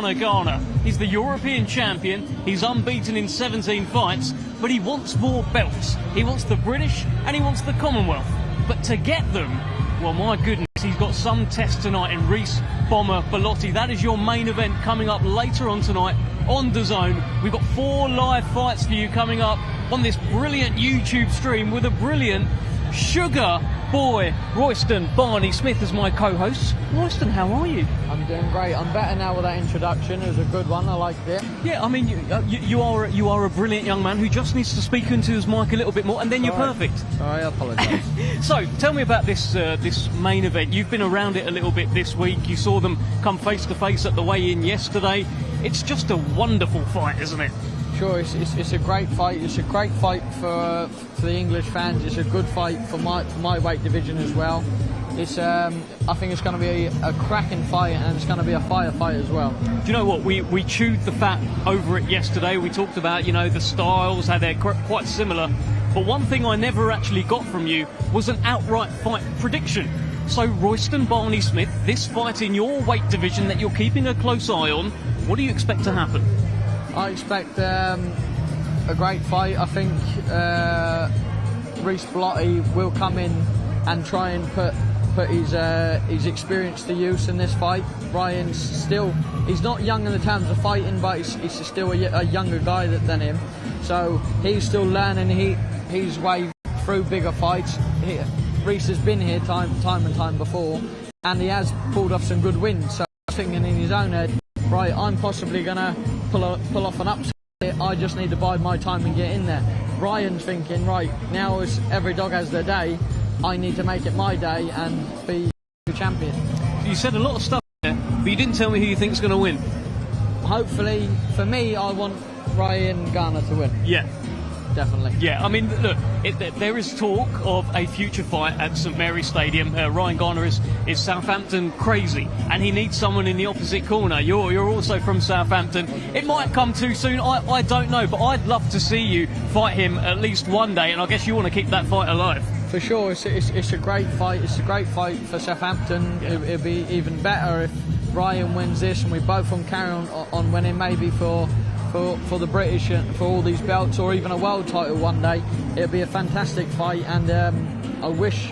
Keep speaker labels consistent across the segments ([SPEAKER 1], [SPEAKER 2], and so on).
[SPEAKER 1] Ryan Garner. He's the European champion, he's unbeaten in 17 fights, but he wants more belts. He wants the British and he wants the Commonwealth. But to get them, well, my goodness, he's got some test tonight in Reece Bellotti. That is your main event coming up later on tonight on DAZN. We've got 4 live fights for you coming up on this brilliant YouTube stream with a brilliant sugar boy, Royston Barney Smith, as my co-host. Royston, how are you?
[SPEAKER 2] I'm doing great. I'm better now with that introduction. It was a good one. I liked it.
[SPEAKER 1] Yeah, I mean, you are a brilliant young man who just needs to speak into his mic a little bit more, and then you're perfect.
[SPEAKER 2] Sorry, I apologise.
[SPEAKER 1] So, tell me about this main event. You've been around it a little bit this week. You saw them come face to face at the weigh-in yesterday. It's just a wonderful fight, isn't it?
[SPEAKER 2] Sure, it's a great fight. It's a great fight for the English fans. It's a good fight for my weight division as well. It's I think it's going to be a cracking fight, and it's going to be a fire fight as well. Do
[SPEAKER 1] you know what? We chewed the fat over it yesterday. We talked about, you know, the styles, how they're quite similar. But one thing I never actually got from you was an outright fight prediction. So, Royston Barney Smith, this fight in your weight division that you're keeping a close eye on, what do you expect to happen?
[SPEAKER 2] I expect a great fight. I think Reece Bellotti will come in and try and put his experience to use in this fight. Ryan's still, he's not young in the terms of fighting, but he's still a younger guy than him. So he's still learning his way through bigger fights. Reece has been here time and time before, and he has pulled off some good wins. So he's thinking in his own head, right, I'm possibly going to pull off an upset. I just need to bide my time and get in there. Ryan's thinking, right, now as every dog has their day, I need to make it my day and be the champion.
[SPEAKER 1] You said a lot of stuff there, but you didn't tell me who you think's going to win.
[SPEAKER 2] Hopefully, for me, I want Ryan Garner to win.
[SPEAKER 1] Yeah.
[SPEAKER 2] Definitely.
[SPEAKER 1] Yeah, I mean, look, there is talk of a future fight at St Mary's Stadium. Ryan Garner is Southampton crazy, and he needs someone in the opposite corner. You're also from Southampton. It might come too soon, I don't know, but I'd love to see you fight him at least one day, and I guess you want to keep that fight alive.
[SPEAKER 2] For sure, it's a great fight. It's a great fight for Southampton. Yeah. It'd be even better if Ryan wins this, and we both can carry on winning, maybe for the British, for all these belts, or even a world title one day. It'll be a fantastic fight, and I wish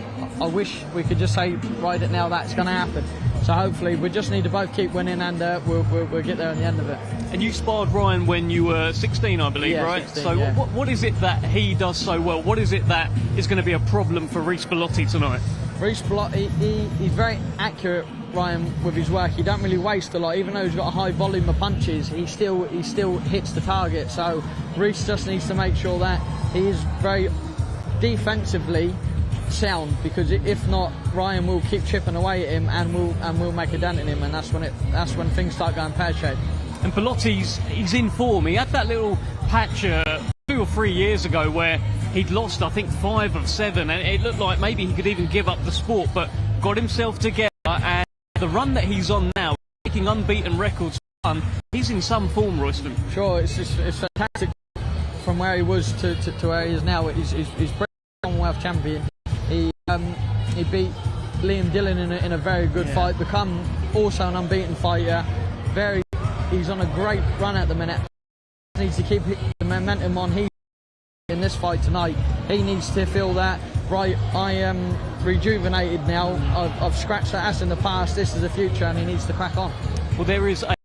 [SPEAKER 2] we could just say right at now that's going to happen. So hopefully we just need to both keep winning, and we'll get there at the end of it.
[SPEAKER 1] And you sparred Ryan when you were 16, I believe,
[SPEAKER 2] yeah,
[SPEAKER 1] right?
[SPEAKER 2] 16,
[SPEAKER 1] so
[SPEAKER 2] yeah.
[SPEAKER 1] what is it that he does so well? What is it that is going to be a problem for Reece Bellotti tonight?
[SPEAKER 2] Reece Bellotti, he's very accurate, Ryan, with his work. He don't really waste a lot, even though he's got a high volume of punches. He still hits the target. So Reece just needs to make sure that he is very defensively sound, because if not, Ryan will keep chipping away at him, and we'll make a dent in him, and that's when things start going pear-shaped.
[SPEAKER 1] And Bellotti's in form. He had that little patch 2 or 3 years ago where he'd lost, I think, 5 of 7, and it looked like maybe he could even give up the sport, but got himself together, and the run that he's on now, making unbeaten records, he's in some form, Royston.
[SPEAKER 2] Sure, it's fantastic from where he was to where he is now. He's Commonwealth champion. He beat Liam Dillon in a very good fight, become also an unbeaten fighter. He's on a great run at the minute. He needs to keep the momentum on. In this fight tonight, he needs to feel that, right, I am rejuvenated now. I've scratched that ass in the past. This is the future, and he needs to crack on.
[SPEAKER 1] Well, there is a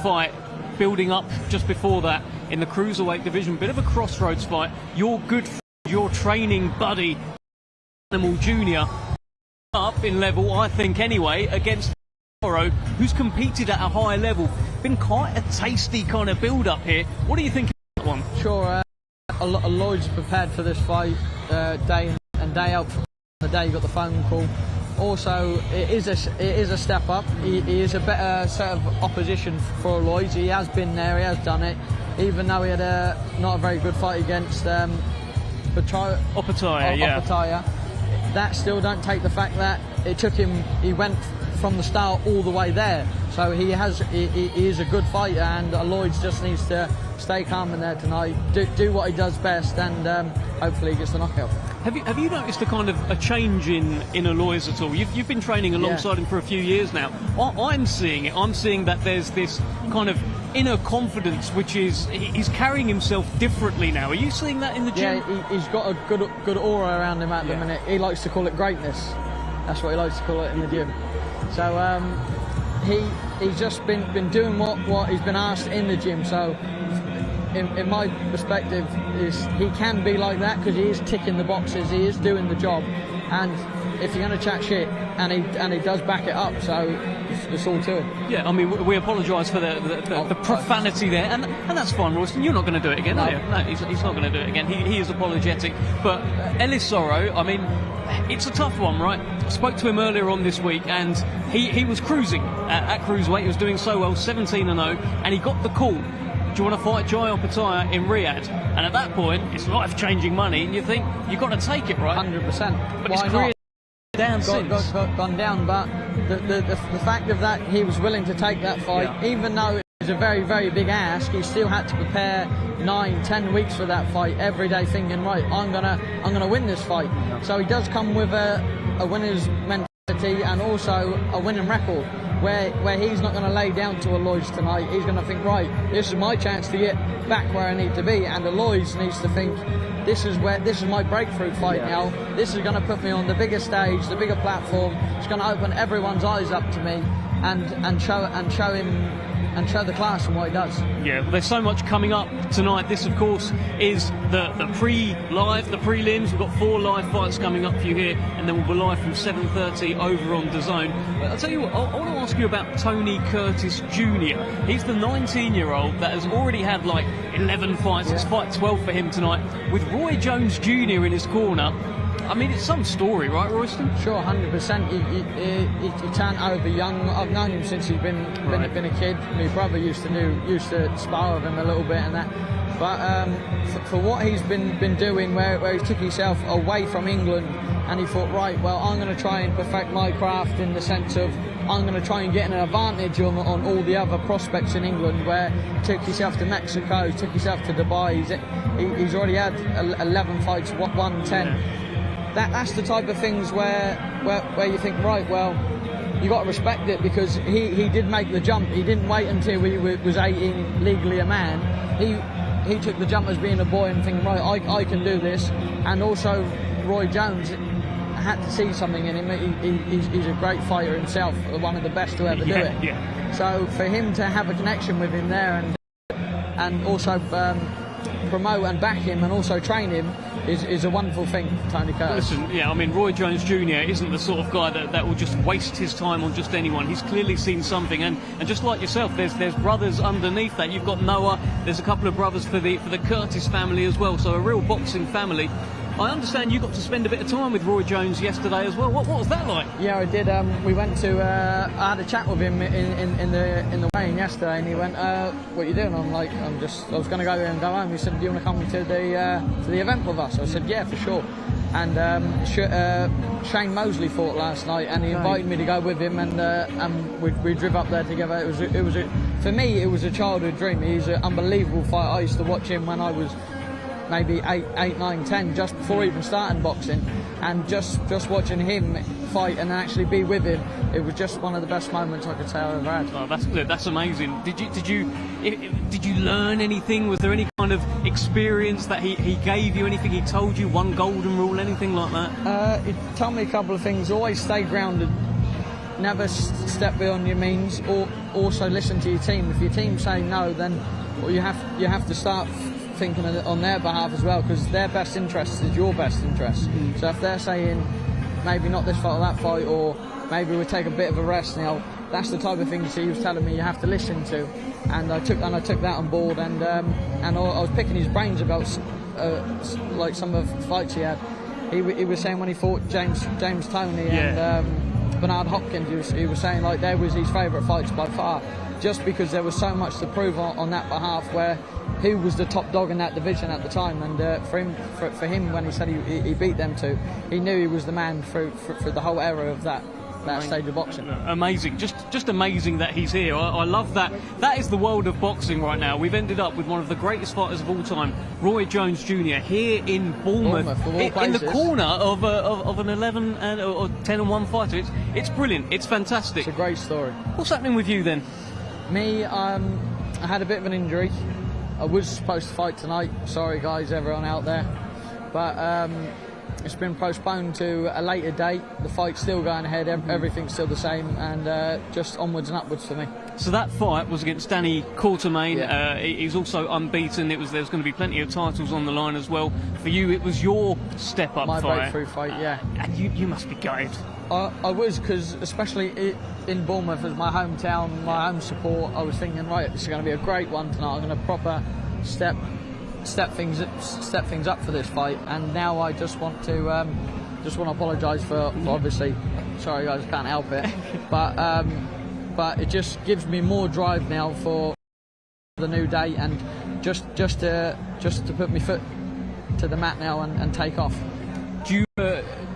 [SPEAKER 1] fight building up just before that in the cruiserweight division. Bit of a crossroads fight. Your good friend, your training buddy, Animal Jr., up in level, I think anyway, against who's competed at a high level. Been quite a tasty kind of build up here. What do you think of that one?
[SPEAKER 2] Sure, a lot of Lloyd's prepared for this fight day in and day out. From the day you got the phone call. Also, it is a step up. He is a better set of opposition for Lloyd's. He has been there. He has done it. Even though he had not a very good fight against Opataya.
[SPEAKER 1] Yeah.
[SPEAKER 2] That still don't take the fact that it took him. He went from the start all the way there. So he is a good fighter, and Lloyds just needs to stay calm in there tonight, do what he does best, and hopefully he gets the knockout.
[SPEAKER 1] Have you noticed a kind of a change in Alois at all? You've been training alongside him for a few years now. I'm seeing it. I'm seeing that there's this kind of inner confidence, which is he's carrying himself differently now. Are you seeing that in the gym?
[SPEAKER 2] Yeah, he's got a good aura around him at the minute. He likes to call it greatness. That's what he likes to call it in the gym. So he's just been doing what he's been asked in the gym. So in my perspective, is he can be like that because he is ticking the boxes, he is doing the job, and if you're going to chat shit, and he does back it up, so it's all to him.
[SPEAKER 1] Yeah, I mean, we apologise for the profanity there, and that's fine, Royston. You're not going to do it again, are you? No, he's not going to do it again. He is apologetic. But Ellis Sorrow, I mean, it's a tough one, right? I spoke to him earlier on this week, and he was cruising at cruiserweight. He was doing so well, 17-0, and he got the call. Do you want to fight Jai Opetaia in Riyadh? And at that point, it's life-changing money, and you think you've got to take it, right?
[SPEAKER 2] 100%.
[SPEAKER 1] But his career down since.
[SPEAKER 2] Gone down, but the fact of that, he was willing to take that fight, even though it was a very, very big ask. He still had to prepare 9-10 weeks for that fight every day, thinking, right, I'm gonna win this fight. So he does come with a winner's mentality and also a winning record, where he's not going to lay down to Alois tonight. He's going to think, right, this is my chance to get back where I need to be, and Alois needs to think, this is my breakthrough fight now. This is going to put me on the bigger stage, the bigger platform. It's going to open everyone's eyes up to me, and show him and show the class and what he does.
[SPEAKER 1] Yeah, well, there's so much coming up tonight. This, of course, is the prelims. We've got 4 live fights coming up for you here, and then we'll be live from 7:30 over on DAZN. But I'll tell you what, I want to ask you about Tony Curtis Jr. He's the 19-year-old that has already had like 11 fights. It's fight 12 for him tonight, with Roy Jones Jr. in his corner. I mean, it's some story, right, Royston?
[SPEAKER 2] Sure, 100%. He turned over young. I've known him since he's been a kid. My brother used to spar with him a little bit and that. But for what he's been doing, where he took himself away from England, and he thought, right, well, I'm going to try and perfect my craft in the sense of I'm going to try and get an advantage on all the other prospects in England, where he took himself to Mexico, took himself to Dubai. He's already had 11 fights, won 10. Yeah. That's the type of things where you think, right, well, you got to respect it, because he did make the jump. He didn't wait until he was 18, legally a man. He took the jump as being a boy and thinking, right, I can do this. And also Roy Jones had to see something in him. He's a great fighter himself, one of the best to ever do it. Yeah. So for him to have a connection with him there, and also promote and back him and also train him, is a wonderful thing for Tony Curtis.
[SPEAKER 1] Listen, yeah, I mean, Roy Jones Jr. isn't the sort of guy that will just waste his time on just anyone. He's clearly seen something, and just like yourself, there's brothers underneath that. You've got Noah, there's a couple of brothers for the Curtis family as well, so a real boxing family. I understand you got to spend a bit of time with Roy Jones yesterday as well. What was that like?
[SPEAKER 2] Yeah, I did. We went to. I had a chat with him in the weigh-in yesterday, and he went, "What are you doing?" I'm like, I was going to go there and go home. He said, "Do you want to come to the event with us?" I said, "Yeah, for sure." And Shane Mosley fought last night, and he invited me to go with him, and we drove up there together. For me, it was a childhood dream. He's an unbelievable fighter. I used to watch him when I was maybe 8, 9, 10, just before even starting boxing, and just watching him fight and actually be with him, it was just one of the best moments I could say I've ever had.
[SPEAKER 1] Oh, that's amazing. Did you learn anything? Was there any kind of experience that he gave you? Anything he told you? One golden rule? Anything like that?
[SPEAKER 2] He told me a couple of things. Always stay grounded. Never step beyond your means. Or also listen to your team. If your team say no, then you have to start thinking on their behalf as well, because their best interest is your best interest. So if they're saying maybe not this fight or that fight, or maybe we'll take a bit of a rest now, that's the type of things he was telling me you have to listen to, and I took that on board, and I was picking his brains about like some of the fights he had. He was saying when he fought James Toney and Bernard Hopkins, he was saying like they was his favourite fights by far, just because there was so much to prove on that behalf, where he was the top dog in that division at the time, and for him when he said he beat them two, he knew he was the man for the whole era of that. that stage of boxing.
[SPEAKER 1] Amazing, just amazing that he's here. I love that. That is the world of boxing right now. We've ended up with one of the greatest fighters of all time, Roy Jones Jr. here in Bournemouth, in the corner of an 11 or 10 and 1 fighter. It's brilliant. It's fantastic.
[SPEAKER 2] It's a great story.
[SPEAKER 1] What's happening with you then?
[SPEAKER 2] Me, I had a bit of an injury. I was supposed to fight tonight. Sorry guys, everyone out there, but it's been postponed to a later date. The fight's still going ahead, everything's still the same, and just onwards and upwards for me.
[SPEAKER 1] So that fight was against Danny Quartermain.
[SPEAKER 2] Yeah.
[SPEAKER 1] He's also unbeaten. There's going to be plenty of titles on the line as well. For you, it was your step-up fight.
[SPEAKER 2] My breakthrough fight, yeah.
[SPEAKER 1] And you must be gutted.
[SPEAKER 2] I was, because especially in Bournemouth as my hometown, my home support, I was thinking, right, this is going to be a great one tonight. I'm going to proper step things up for this fight, and now I just want to apologise for obviously. Sorry guys, I can't help it, but it just gives me more drive now for the new day, and just to put my foot to the mat now and take off.
[SPEAKER 1] Do you?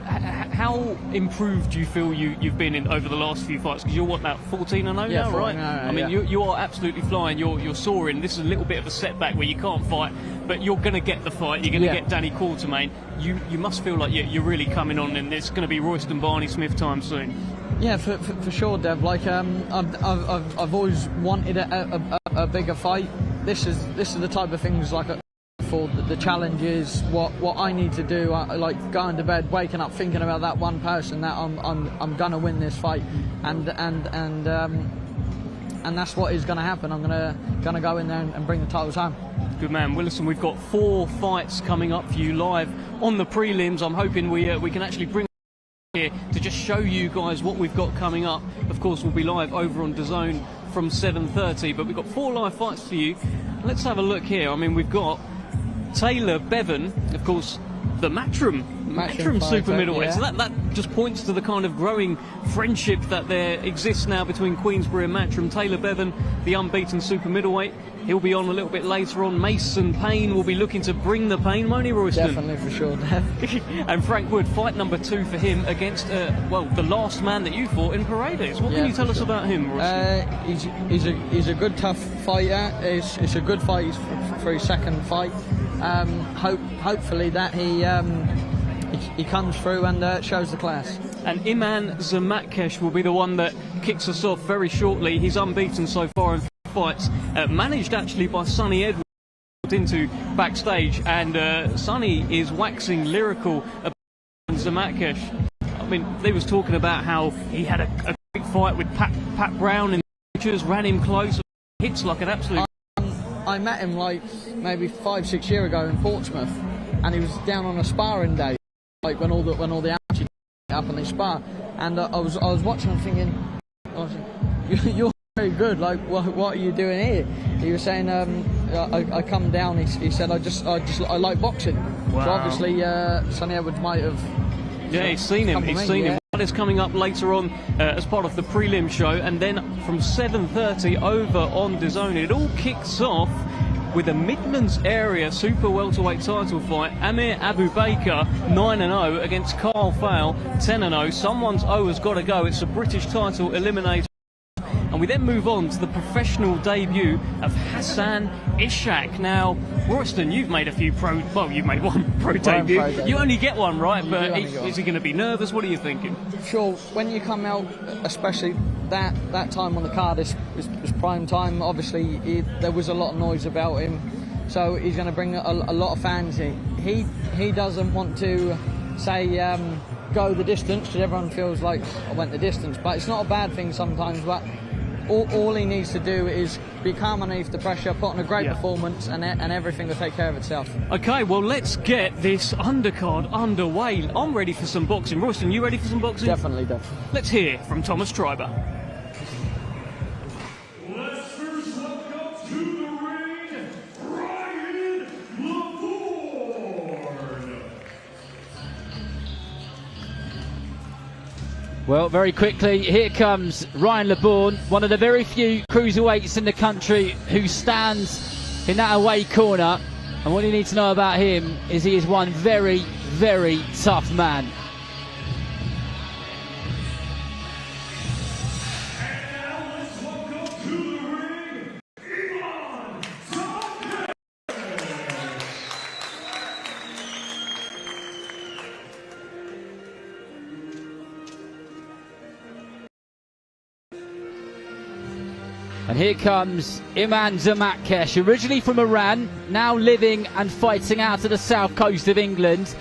[SPEAKER 1] How improved do you feel you've been in over the last few fights? Because you're what now, 14 and 0
[SPEAKER 2] yeah,
[SPEAKER 1] now, right?
[SPEAKER 2] I
[SPEAKER 1] mean, you are absolutely flying. You're soaring. This is a little bit of a setback where you can't fight, but you're going to get the fight. You're going to get Danny Quartermain. You must feel like you're really coming on, and it's going to be Royston Barney Smith time soon. Yeah,
[SPEAKER 2] for sure, Dev. Like I've always wanted a bigger fight. This is the type of things like. For the challenges, what I need to do, like going to bed, waking up, thinking about that one person that I'm gonna win this fight, and that's what is gonna happen. I'm gonna go in there and bring the titles home.
[SPEAKER 1] Good man. Well, listen, we've got 4 fights coming up for you live on the prelims. I'm hoping we can actually bring here to just show you guys what we've got coming up. Of course, we'll be live over on DAZN from 7:30, but we've got 4 live fights for you. Let's have a look here. I mean, we've got Taylor Bevan, of course, the Matchroom super middleweight.
[SPEAKER 2] Yeah.
[SPEAKER 1] So that just points to the kind of growing friendship that there exists now between Queensbury and Matchroom. Taylor Bevan, the unbeaten super middleweight. He'll be on a little bit later on. Mason Payne will be looking to bring the pain, won't he, Royston?
[SPEAKER 2] Definitely, for sure.
[SPEAKER 1] And Frank Wood, fight number 2 for him against, the last man that you fought in Paredes. What can you tell us about him, Royston?
[SPEAKER 2] He's a good, tough fighter. It's a good fight for his second fight. Hopefully that he comes through and shows the class.
[SPEAKER 1] And Iman Zamatkesh will be the one that kicks us off very shortly. He's unbeaten so far in fights, managed actually by Sonny Edwards into backstage, and Sonny is waxing lyrical about Zamatkesh. I mean, they was talking about how he had a great fight with Pat Brown in the pictures, ran him close, hits like an absolute.
[SPEAKER 2] I met him like maybe 5-6 years ago in Portsmouth, and he was down on a sparring day, like when all the action up and they spar, and I was watching him thinking, you're very good. Like, what are you doing here? He was saying, I come down. He said, I like boxing.
[SPEAKER 1] Wow.
[SPEAKER 2] So obviously, Sonny Edwards might have.
[SPEAKER 1] Yeah, he's seen him. He's seen him. That is coming up later on as part of the prelim show, and then from 7:30 over on DAZN, it all kicks off with a Midlands area super welterweight title fight. Amir Abu Baker 9-0 against Carl Fowle 10-0. Someone's O has got to go. It's a British title eliminator. And we then move on to the professional debut of Hassan Ishak. Now, Royston, you've made a few you've made one pro debut. You only get one, right? But is he going to be nervous? What are you thinking?
[SPEAKER 2] Sure, when you come out, especially that time on the card is prime time. Obviously, there was a lot of noise about him, so he's going to bring a lot of fans in. He doesn't want to say go the distance, because everyone feels like I went the distance, but it's not a bad thing sometimes. But all he needs to do is be calm underneath the pressure, put on a great performance, and everything will take care of itself. Okay, well, let's get this undercard underway. I'm ready for some boxing. Royston, you ready for some boxing?
[SPEAKER 3] Definitely.
[SPEAKER 1] Let's hear from Thomas Treiber.
[SPEAKER 4] Let's first welcome to the ring, Ryan Garner.
[SPEAKER 3] Well, very quickly, here comes Ryan Labourne, one of the very few cruiserweights in the country who stands in that away corner. And what you need to know about him is he is one very, very tough man. And here comes Iman Zamatkesh, originally from Iran, now living and fighting out of the south coast of England.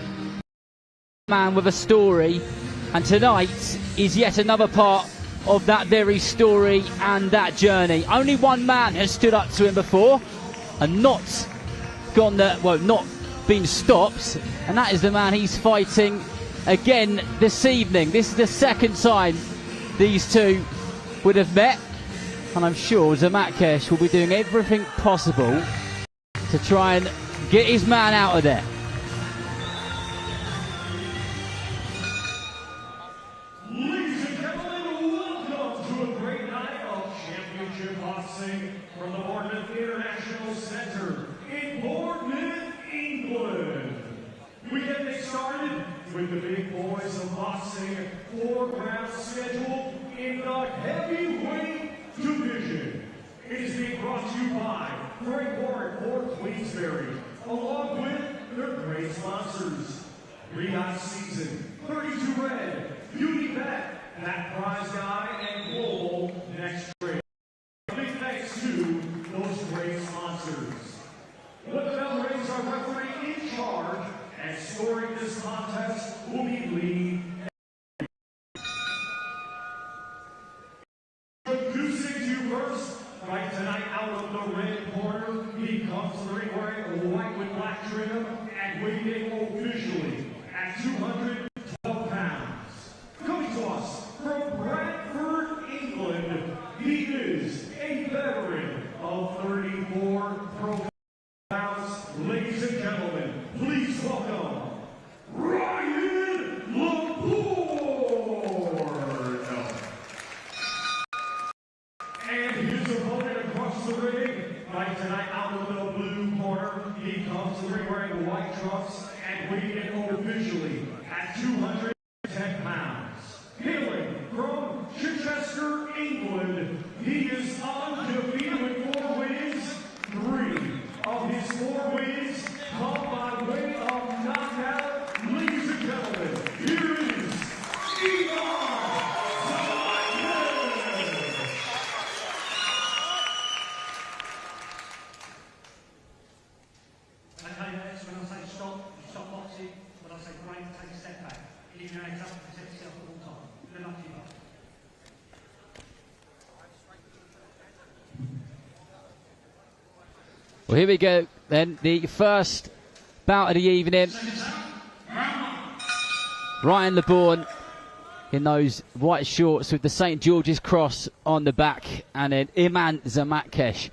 [SPEAKER 3] Man with a story, and tonight is yet another part of that very story and that journey. Only one man has stood up to him before and not been stopped, and that is the man he's fighting again this evening. This is the second time these two would have met, and I'm sure Zamatkesh will be doing everything possible to try and get his man out of there.
[SPEAKER 4] Ladies and gentlemen, welcome to a great night of championship boxing from the Bournemouth International Centre in Bournemouth, England. We get things started with the big boys of boxing, 4 rounds scheduled in the heavyweight division. It is being brought to you by Frank Warren for Queensberry, along with their great sponsors. Rehab Season, 32 Red, Beauty Bet, That Prize Guy, and Global Next Trade. Big thanks to those great sponsors. When the bell rings, our referee in charge and scoring this contest will be Lee. Introducing to you first, right tonight out of the red corner, he comes to the ring wearing a white with black trim and weighing officially at 212 pounds. Coming to us from Bradford, England, he is a veteran of 34 pro pounds. Ladies and gentlemen, please welcome Ryan Garner. And his opponent across the ring, right tonight out of the blue corner, he comes to the ring wearing white trunks and weighing officially at 210 pounds. Hailing from Chichester, England, he is undefeated with 4 wins. 3 of his 4 wins come by way of knockout. Ladies and gentlemen, here is Iman Zamatkesh.
[SPEAKER 5] Okay, that's when I say stop, you stop boxing. When I say break, take a step back. Keep your hands up and protect yourself at all times. Good luck to you.
[SPEAKER 3] Well, here we go then, the first bout of the evening. Ryan LeBourne in those white shorts with the St. George's Cross on the back, and then Iman Zamatkesh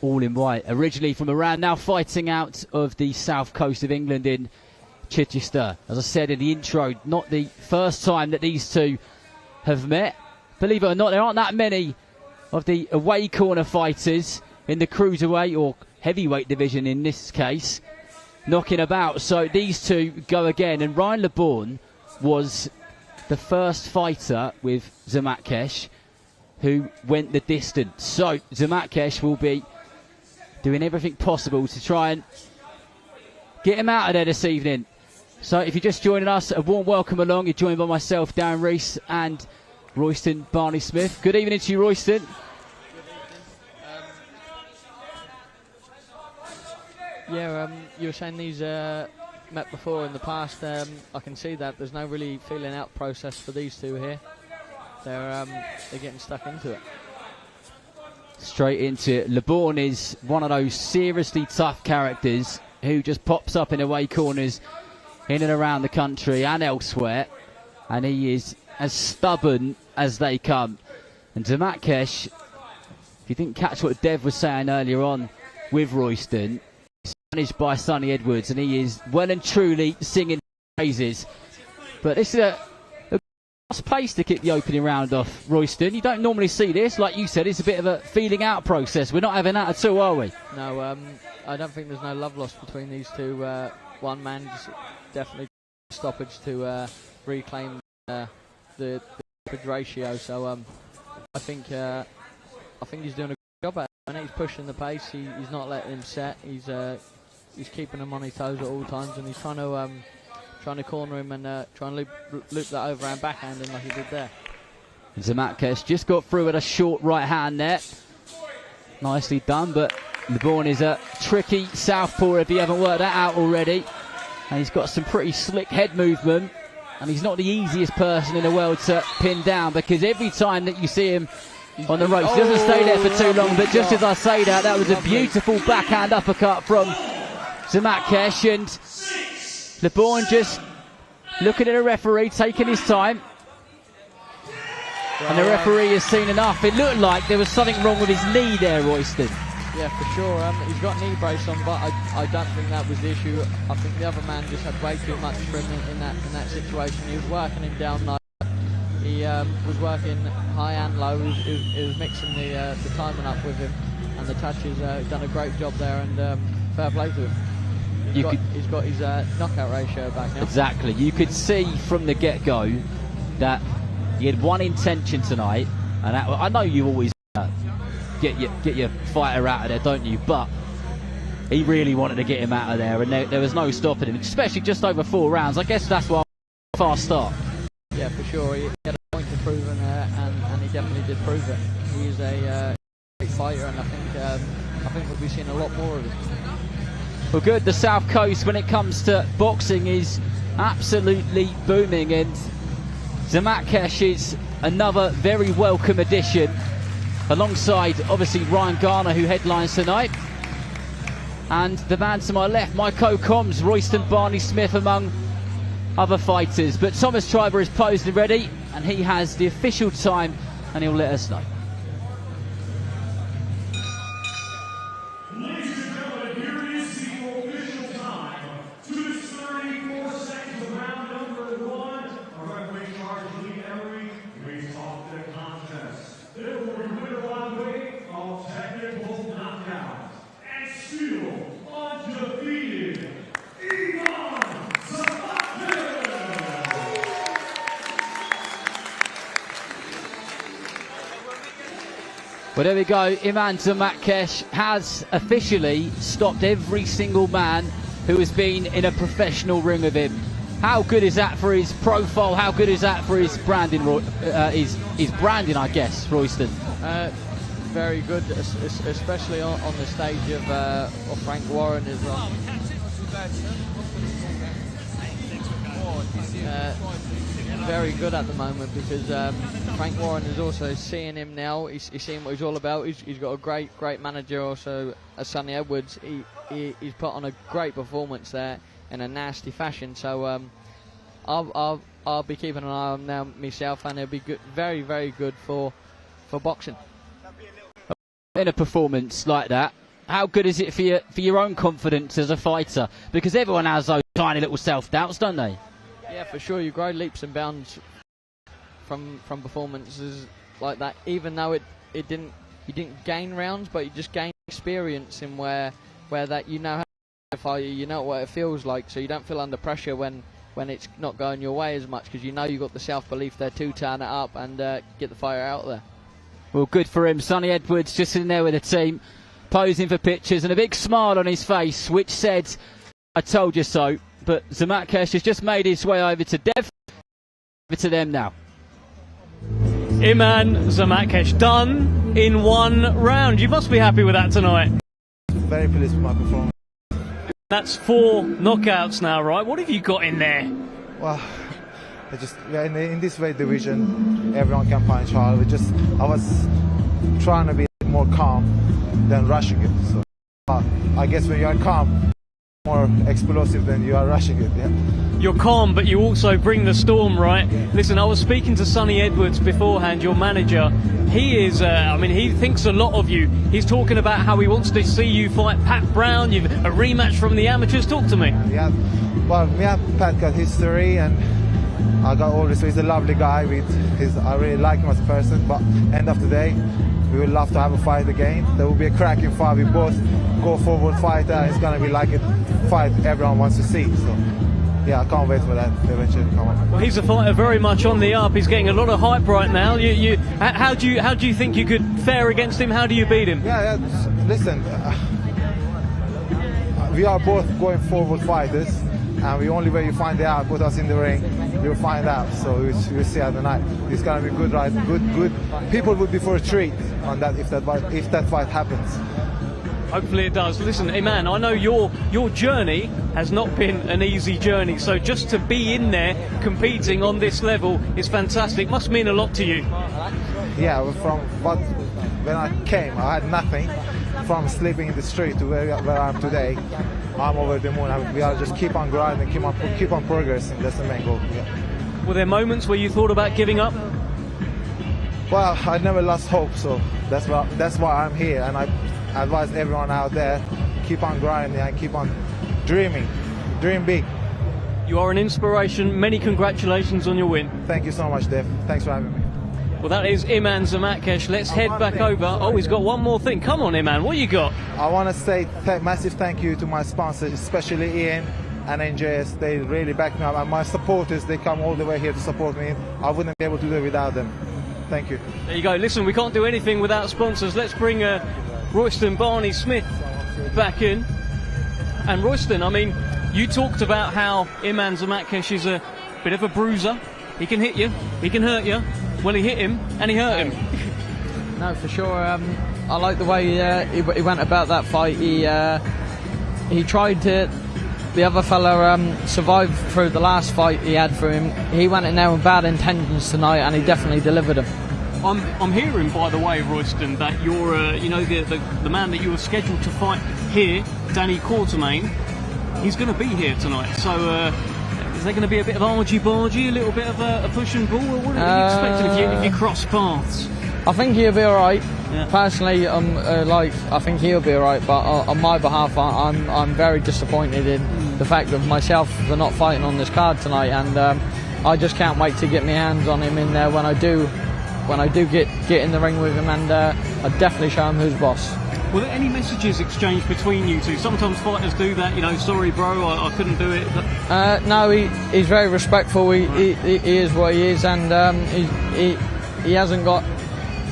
[SPEAKER 3] all in white, originally from Iran, now fighting out of the south coast of England in Chichester. As I said in the intro, not the first time that these two have met. Believe it or not, there aren't that many of the away corner fighters in the cruiserweight or heavyweight division in this case knocking about, so these two go again. And Ryan LeBourne was the first fighter with Zamatkesh who went the distance, so Zamatkesh will be doing everything possible to try and get him out of there this evening. So if you're just joining us, a warm welcome along. You're joined by myself, Darren Reece, and Royston Barney-Smith. Good evening to you, Royston.
[SPEAKER 2] You were saying these met before in the past. I can see that there's no really feeling out process for these two here. They're getting stuck into it.
[SPEAKER 3] Straight into it. LeBourne is one of those seriously tough characters who just pops up in away corners in and around the country and elsewhere, and he is as stubborn as they come. And Zamatkesh, if you didn't catch what Dev was saying earlier on with Royston, he's managed by Sonny Edwards, and he is well and truly singing praises. But this is a fast pace to kick the opening round off, Royston. You don't normally see this. Like you said, it's a bit of a feeling out process. We're not having that at all, are we?
[SPEAKER 2] No, I don't think there's no love lost between these two. One man just definitely stoppage to reclaim the ratio. So I think he's doing a good job at it. And he's pushing the pace. He's not letting him set. He's keeping him on his toes at all times, and he's trying to corner him and try and loop that overhand backhand in like he did there.
[SPEAKER 3] Zamatkesh just got through with a short right hand there. Nicely done, but LeBron is a tricky southpaw if you haven't worked that out already. And he's got some pretty slick head movement. And he's not the easiest person in the world to pin down, because every time that you see him on the ropes, he doesn't stay there for too long. But just as I say that, that was a beautiful backhand uppercut from Zamakesh. And LeBron just looking at the referee, taking his time. And the referee has seen enough. It looked like there was something wrong with his knee there, Royston.
[SPEAKER 2] Yeah, for sure. He's got knee brace on, but I don't think that was the issue. I think the other man just had way too much for him in that situation. He was working him down low. He was working high and low. He was mixing the timing up with him, and the touches. He's done a great job there, and fair play to him. He's got his knockout ratio back now.
[SPEAKER 3] Exactly. You could see from the get-go that he had one intention tonight, and that, I know you always get your fighter out of there, don't you? But he really wanted to get him out of there, and there was no stopping him, especially just over 4 rounds. I guess that's why fast start.
[SPEAKER 2] Yeah, for sure. He had a point to prove, and he definitely did prove it. He's a great fighter, and I think we'll be seeing a lot more of it.
[SPEAKER 3] Well, good. The South Coast, when it comes to boxing, is absolutely booming, and Zamakesh is another very welcome addition, alongside obviously Ryan Garner, who headlines tonight, and the man to my left, my co-coms, Royston Barney-Smith, among other fighters. But Thomas Triber is posed and ready, and he has the official time, and he'll let us know. Well, there we go. Iman Zamakesh has officially stopped every single man who has been in a professional ring with him. How good is that for his profile? How good is that for his branding? His branding, I guess, Royston.
[SPEAKER 2] Very good, especially on the stage of Frank Warren as well. Very good at the moment, because Frank Warren is also seeing him now. He's seeing what he's all about. He's got a great manager also, Sonny Edwards. He's put on a great performance there in a nasty fashion. So I'll be keeping an eye on now myself, and it'll be good, very good for boxing.
[SPEAKER 3] In a performance like that, how good is it for your own confidence as a fighter? Because everyone has those tiny little self-doubts, don't they?
[SPEAKER 2] Yeah, for sure. You grow leaps and bounds from performances like that. Even though you didn't gain rounds, but you just gain experience in where that you know how to fight. You know what it feels like, so you don't feel under pressure when it's not going your way as much, because you know you got the self-belief there to turn it up and get the fire out there.
[SPEAKER 3] Well, good for him. Sonny Edwards just in there with the team, posing for pictures, and a big smile on his face, which said, "I told you so." But Zamakesh has just made his way over to Dev. Over to them now.
[SPEAKER 1] Iman Zamakesh done in 1 round. You must be happy with that tonight.
[SPEAKER 6] Very pleased with my performance.
[SPEAKER 1] That's 4 knockouts now, right? What have you got in there?
[SPEAKER 6] Well, in this weight division, everyone can punch hard. I was trying to be more calm than rushing it. So I guess when you are calm, more explosive than you are rushing it. Yeah.
[SPEAKER 1] You're calm, but you also bring the storm, right? Listen, I was speaking to Sonny Edwards beforehand, your manager. He is, he thinks a lot of you. He's talking about how he wants to see you fight Pat Brown. You've a rematch from the amateurs. Talk to me.
[SPEAKER 6] Yeah, well, me and Pat got history, and I got all this. He's a lovely guy. I really like him as a person, but end of the day, we would love to have a fight again. There will be a cracking fight. We both go forward fighter, and it's going to be like a fight everyone wants to see. So yeah, I can't wait for that to eventually come up.
[SPEAKER 1] Well, he's a fighter very much on the up. He's getting a lot of hype right now. How do you think you could fare against him? How do you beat him?
[SPEAKER 6] Yeah, listen, we are both going forward fighters. and the only way you find it out, put us in the ring, you'll find out. So we'll see at the night. It's gonna be good ride, good. People would be for a treat on that if that fight happens.
[SPEAKER 1] Hopefully it does. Listen, Iman, I know your journey has not been an easy journey, so just to be in there competing on this level is fantastic. Must mean a lot to you.
[SPEAKER 6] Yeah, when I came, I had nothing. From sleeping in the street to where I am today, I'm over the moon. We are just keep on grinding, keep on progressing. That's the main goal. Yeah.
[SPEAKER 1] Were there moments where you thought about giving up?
[SPEAKER 6] Well, I never lost hope, so that's why I'm here, and I advise everyone out there, keep on grinding and keep on dreaming. Dream big.
[SPEAKER 1] You are an inspiration. Many congratulations on your win.
[SPEAKER 6] Thank you so much, Dev. Thanks for having me.
[SPEAKER 1] Well, that is Iman Zamatkesh. Let's head back over. Oh, he's got one more thing. Come on, Iman. What you got?
[SPEAKER 6] I want to say massive thank you to my sponsors, especially Ian and NJS. They really back me up. And my supporters, they come all the way here to support me. I wouldn't be able to do it without them. Thank you.
[SPEAKER 1] There you go. Listen, we can't do anything without sponsors. Let's bring Royston Barney-Smith back in. And Royston, I mean, you talked about how Iman Zamatkesh is a bit of a bruiser. He can hit you, he can hurt you. Well, he hit him and he hurt him.
[SPEAKER 2] No, for sure. I like the way he went about that fight. He tried to. The other fella survived through the last fight he had for him. He went in there with bad intentions tonight, and he definitely delivered them.
[SPEAKER 1] I'm hearing, by the way, Royston, that you're, the man that you were scheduled to fight here, Danny Quartermain, he's going to be here tonight. So. Is there going to be a bit of argy-bargy, a little bit of a push and pull, or what are you expecting if you cross paths?
[SPEAKER 2] I think he'll be all right.
[SPEAKER 1] Yeah.
[SPEAKER 2] Personally, I think he'll be all right. But on my behalf, I'm very disappointed in the fact of myself for not fighting on this card tonight, and I just can't wait to get my hands on him in there when I do get in the ring with him, and I'll definitely show him who's boss.
[SPEAKER 1] Were there any messages exchanged between you two? Sometimes fighters do that, sorry bro, I couldn't do it.
[SPEAKER 2] No, he's very respectful. He is what he is, and he hasn't got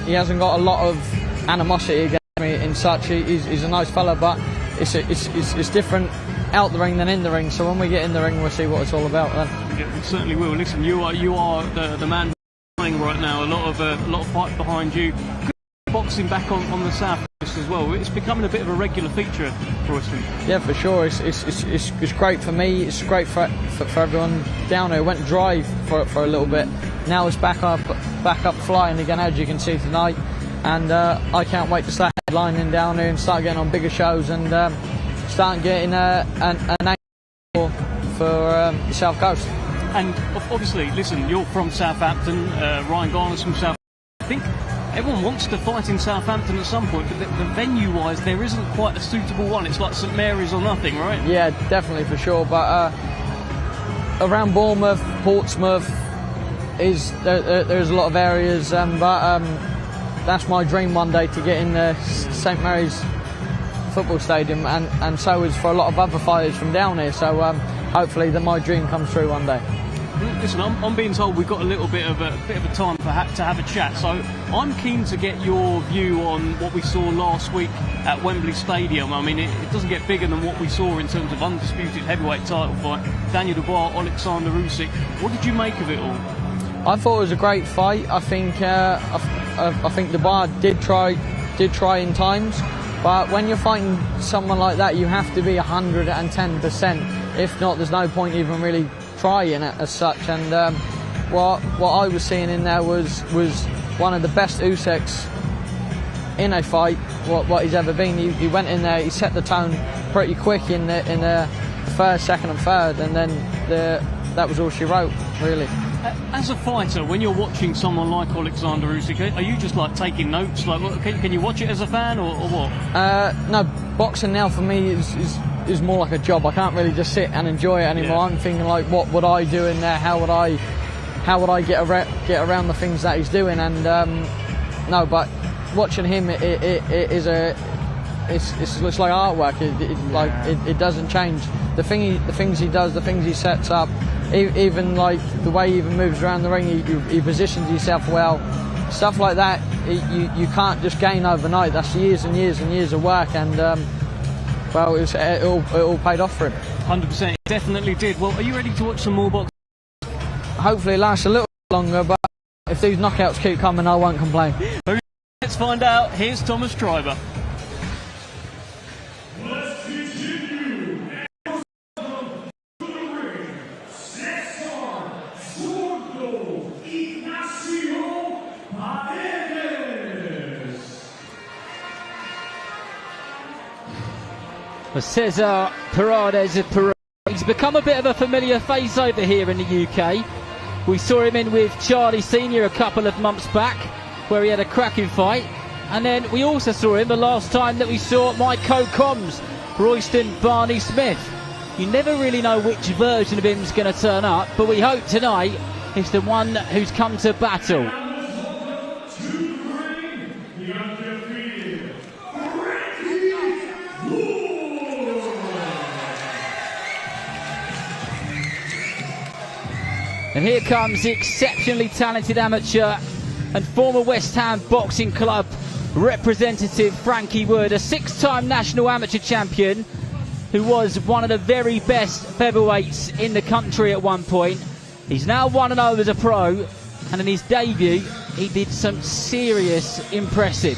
[SPEAKER 2] a lot of animosity against me in such. He's a nice fella, but it's different out the ring than in the ring. So when we get in the ring, we'll see what it's all about then.
[SPEAKER 1] Yeah, we certainly will. Listen, you are the man playing right now. A lot of fight behind you. Boxing back on the south coast as well. It's becoming a bit of a regular feature for us.
[SPEAKER 2] Yeah, for sure. It's great for me. It's great for everyone down here. It went dry for a little bit. Now it's back up flying again, as you can see tonight. And I can't wait to start headlining down here and start getting on bigger shows and start getting an angle for the south coast.
[SPEAKER 1] And obviously, listen, you're from Southampton. Ryan Garner's from Southampton. I think everyone wants to fight in Southampton at some point, but the venue-wise, there isn't quite a suitable one. It's like St Mary's or nothing, right?
[SPEAKER 2] Yeah, definitely, for sure. But around Bournemouth, Portsmouth, there's a lot of areas, but that's my dream one day, to get in the St Mary's football stadium, and so is for a lot of other fighters from down here. So hopefully my dream comes true one day.
[SPEAKER 1] Listen, I'm being told we've got a little bit of a time to have a chat, so I'm keen to get your view on what we saw last week at Wembley Stadium. I mean, it doesn't get bigger than what we saw in terms of undisputed heavyweight title fight. Daniel Dubois, Alexander Usyk. What did you make of it all?
[SPEAKER 2] I thought it was a great fight. I think Dubois did try in times, but when you're fighting someone like that, you have to be 110%. If not, there's no point even really trying it as such. And what I was seeing in there was one of the best Usyks in a fight what he's ever been. He went in there, he set the tone pretty quick in the first, second and third, and then that was all she wrote, really.
[SPEAKER 1] As a fighter, when you're watching someone like Alexander Usyk, are you just like taking notes? Like, can you watch it as a fan or what?
[SPEAKER 2] No, boxing now for me is more like a job. I can't really just sit and enjoy it anymore. Yeah. I'm thinking like, what would I do in there? How would I get around the things that he's doing? And no, but watching him, it's like artwork. It doesn't change. The things he does, the things he sets up, even like the way he even moves around the ring, he positions himself well. Stuff like that, you can't just gain overnight. That's years and years and years of work, and well, it all paid off for him.
[SPEAKER 1] 100%, it definitely did. Well, are you ready to watch some more boxing?
[SPEAKER 2] Hopefully it lasts a little longer, but if these knockouts keep coming, I won't complain.
[SPEAKER 1] Let's find out. Here's Thomas Treiber.
[SPEAKER 4] Let's continue. Welcome to the ring, Cesar Zurdo Ignacio Paredes.
[SPEAKER 3] Cesar Paredes of Peru. He's become a bit of a familiar face over here in the UK. We saw him in with Charlie Senior a couple of months back, where he had a cracking fight. And then we also saw him the last time that we saw my co-coms, Royston Barney Smith. You never really know which version of him is going to turn up, but we hope tonight it's the one who's come to battle. And here comes the exceptionally talented amateur and former West Ham Boxing Club representative Frankie Wood, a 6-time national amateur champion who was one of the very best featherweights in the country at one point. He's now 1-0 as a pro, and in his debut he did some serious impressive.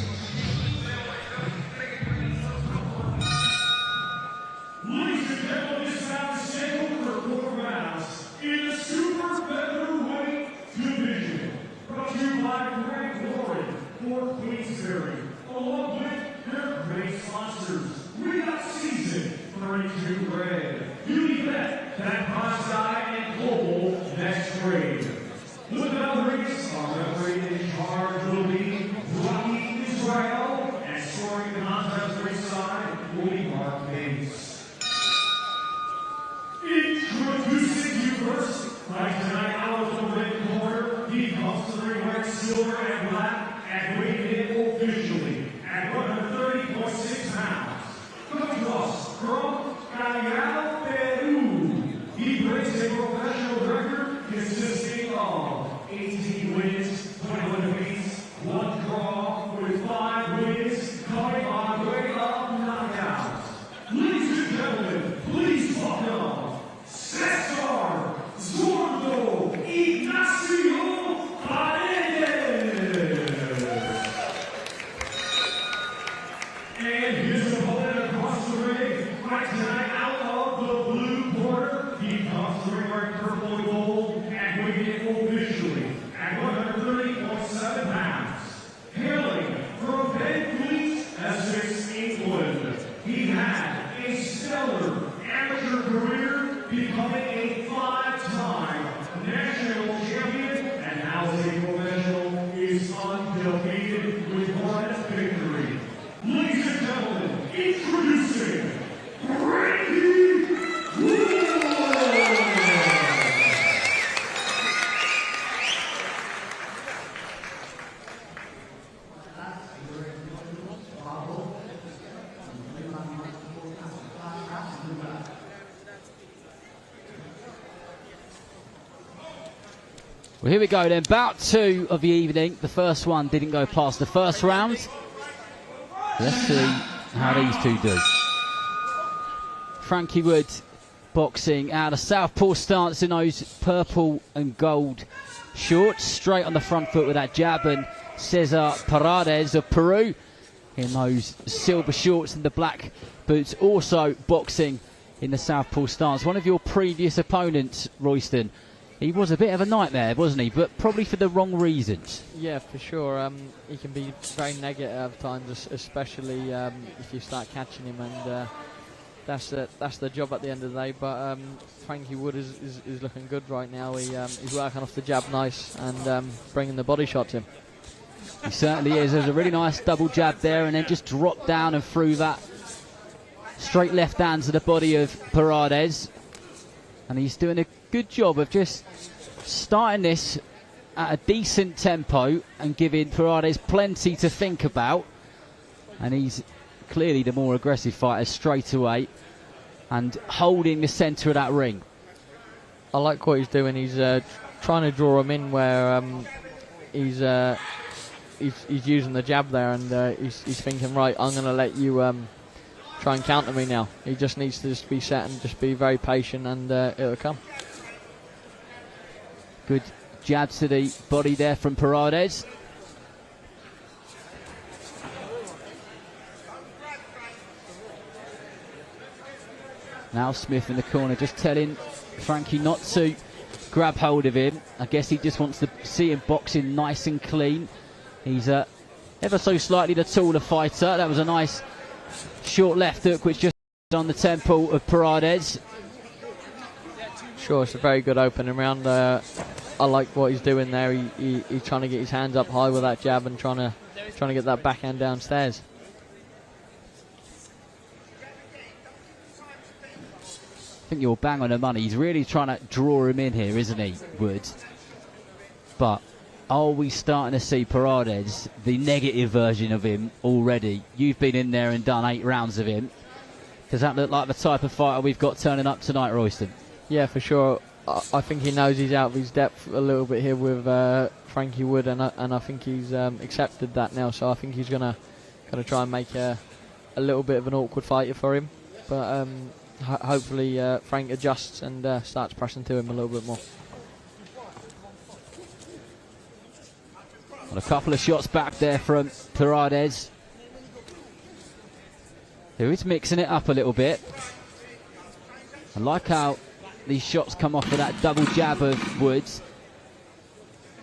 [SPEAKER 3] Well, here we go then, bout 2 of the evening. The first one didn't go past the first round. Let's see how these two do. Frankie Wood boxing out of southpaw stance in those purple and gold shorts, straight on the front foot with that jab, and Cesar Paredes of Peru in those silver shorts and the black boots, also boxing in the southpaw stance. One of your previous opponents, Royston, he was a bit of a nightmare, wasn't he? But probably for the wrong reasons.
[SPEAKER 2] Yeah, for sure. He can be very negative at times, especially if you start catching him, and that's the job at the end of the day. But Frankie Wood is looking good right now. He's working off the jab nice and bringing the body shots in.
[SPEAKER 3] He certainly is. There's a really nice double jab there, and then just dropped down and threw that straight left hand to the body of Paredes. And he's doing a good job of just starting this at a decent tempo and giving Paredes plenty to think about. And he's clearly the more aggressive fighter straight away and holding the centre of that ring.
[SPEAKER 2] I like what he's doing. He's trying to draw him in where he's using the jab there, and he's thinking, right, I'm going to let you try and counter me now. He just needs to just be set and just be very patient, and it'll come.
[SPEAKER 3] Good jab to the body there from Paredes. Now Smith in the corner, just telling Frankie not to grab hold of him. I guess he just wants to see him boxing nice and clean. He's ever so slightly the taller fighter. That was a nice short left hook which just on the temple of Paredes.
[SPEAKER 2] Sure, it's a very good opening round. I like what he's doing there. He's trying to get his hands up high with that jab and trying to get that backhand downstairs.
[SPEAKER 3] I think you're bang on the money. He's really trying to draw him in here, isn't he, Wood? But are we starting to see Paredes, the negative version of him, already? You've been in there and done 8 rounds of him. Does that look like the type of fighter we've got turning up tonight, Royston?
[SPEAKER 2] Yeah, for sure. I think he knows he's out of his depth a little bit here with Frankie Wood, and I think he's accepted that now. So I think he's gonna try and make a little bit of an awkward fighter for him. But hopefully Frank adjusts and starts pressing to him a little bit more.
[SPEAKER 3] And a couple of shots back there from Paredes, who is mixing it up a little bit. I like how these shots come off of that double jab of Woods.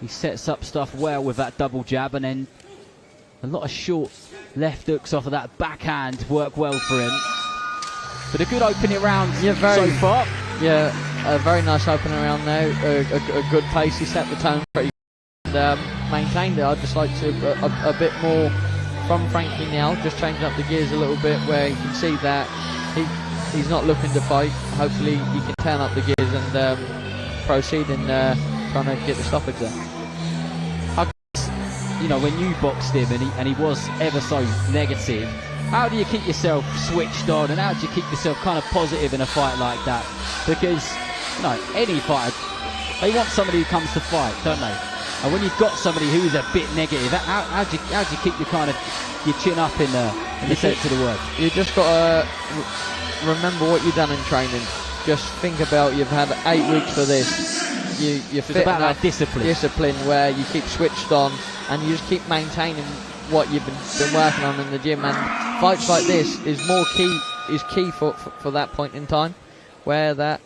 [SPEAKER 3] He sets up stuff well with that double jab, and then a lot of short left hooks off of that backhand work well for him. But a good opening round so far.
[SPEAKER 2] Yeah, a very nice opening round there. A good pace. He set the tone pretty and maintained it. I'd just like to a bit more from Frankie now, just changing up the gears a little bit, where you can see that he's not looking to fight. Hopefully he can turn up the gears and proceed in trying to get the stoppage there.
[SPEAKER 3] I guess, you know, when you boxed him and he was ever so negative, how do you keep yourself switched on, and how do you keep yourself kind of positive in a fight like that? Because, you know, any fighter, they want somebody who comes to fight, don't they? And when you've got somebody who's a bit negative, how do you keep your kind of your chin up in the sense of the word?
[SPEAKER 2] You just got to remember what you've done in training. Just think about, you've had 8 weeks for this. You're fit
[SPEAKER 3] about
[SPEAKER 2] enough,
[SPEAKER 3] that discipline
[SPEAKER 2] where you keep switched on and you just keep maintaining what you've been working on in the gym. And fights like this is key for that point in time, where that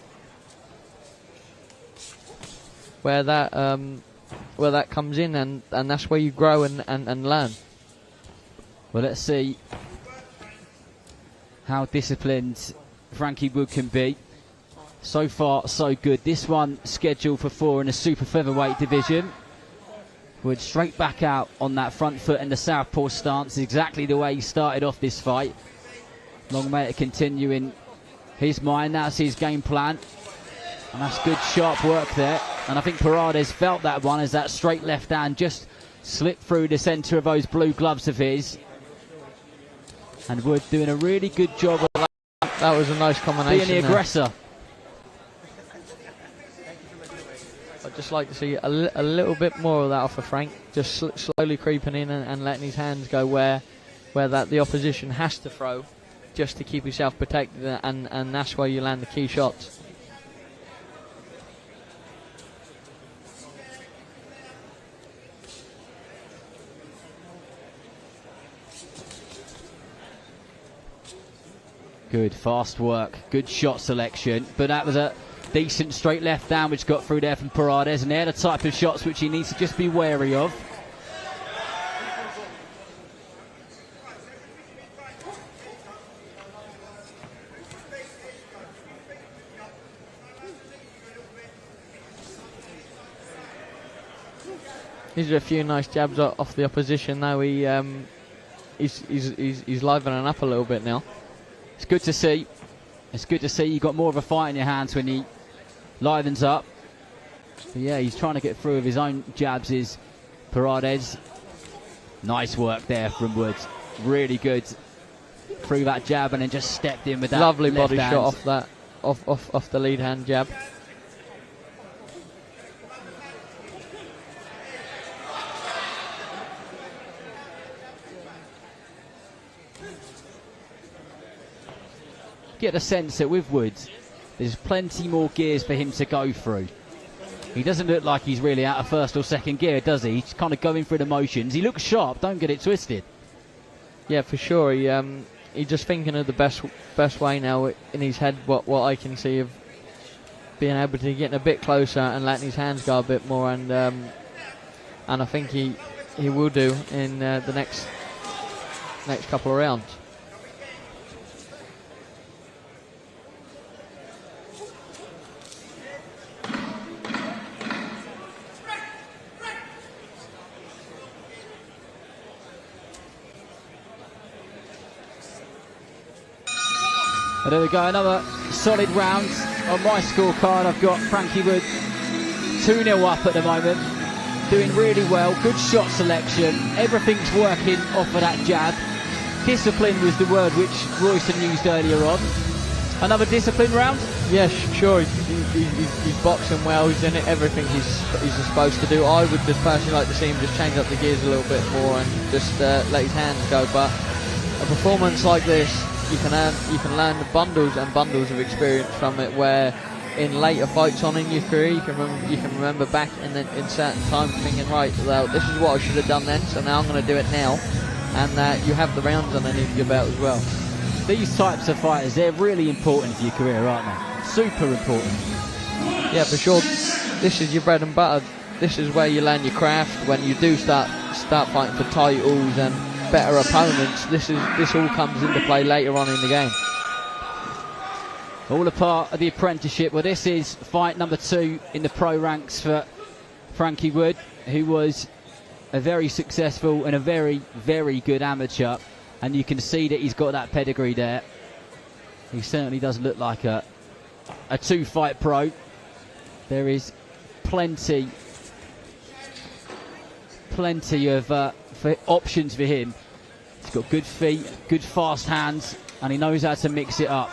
[SPEAKER 2] comes in, and that's where you grow and learn.
[SPEAKER 3] Well, let's see how disciplined Frankie Wood can be. So far, so good. This one scheduled for 4 in the super featherweight division. Wood straight back out on that front foot in the southpaw stance, exactly the way he started off this fight. Long may it continue in his mind. That's his game plan, and that's good sharp work there. And I think Paredes felt that one as that straight left hand just slipped through the centre of those blue gloves of his. And Wood doing a really good job of that.
[SPEAKER 2] That was a nice combination.
[SPEAKER 3] Being the aggressor.
[SPEAKER 2] I'd just like to see a little bit more of that off of Frank, just slowly creeping in and letting his hands go where the opposition has to throw, just to keep himself protected, and that's where you land the key shots.
[SPEAKER 3] Good fast work, good shot selection, but that was a decent straight left down which got through there from Paredes, and they're the type of shots which he needs to just be wary of.
[SPEAKER 2] These are a few nice jabs off the opposition. Now he's livening up a little bit now.
[SPEAKER 3] It's good to see. It's good to see you got more of a fight in your hands when he livens up. But yeah, he's trying to get through with his own jabs, is Paredes. Nice work there from Woods. Really good through that jab, and then just stepped in with that
[SPEAKER 2] lovely
[SPEAKER 3] left
[SPEAKER 2] body
[SPEAKER 3] hand.
[SPEAKER 2] shot off that off the lead hand jab.
[SPEAKER 3] get a sense that with Woods, there's plenty more gears for him to go through. He doesn't look like he's really out of first or second gear, does he? He's kind of going through the motions. He looks sharp, don't get it twisted.
[SPEAKER 2] Yeah, for sure. He's just thinking of the best way now in his head, what I can see of being able to get a bit closer and letting his hands go a bit more, and I think he will do in the next couple of rounds.
[SPEAKER 3] And there we go, another solid round. On my scorecard, I've got Frankie Wood 2-0 up at the moment. Doing really well, good shot selection. Everything's working off of that jab. Discipline was the word which Royston used earlier on. Another discipline round?
[SPEAKER 2] Yes, sure. He's boxing well. He's doing everything he's supposed to do. I would just personally like to see him just change up the gears a little bit more and just let his hands go. But a performance like this, you can learn bundles and bundles of experience from it, where in later fights on in your career you can remember back in certain times thinking, right, well, this is what I should have done then, so now I'm going to do it now, and you have the rounds underneath your belt as well.
[SPEAKER 3] These types of fighters, they're really important for your career, aren't they? Super important.
[SPEAKER 2] Yeah, for sure. This is your bread and butter. This is where you learn your craft. When you do start fighting for titles and better opponents, this all comes into play later on in the game.
[SPEAKER 3] All a part of the apprenticeship. Well, this is fight number 2 in the pro ranks for Frankie Wood, who was a very successful and a very, very good amateur, and you can see that he's got that pedigree there. He certainly does look like a 2-fight pro. There is plenty of options for him. He's got good feet, good fast hands, and he knows how to mix it up.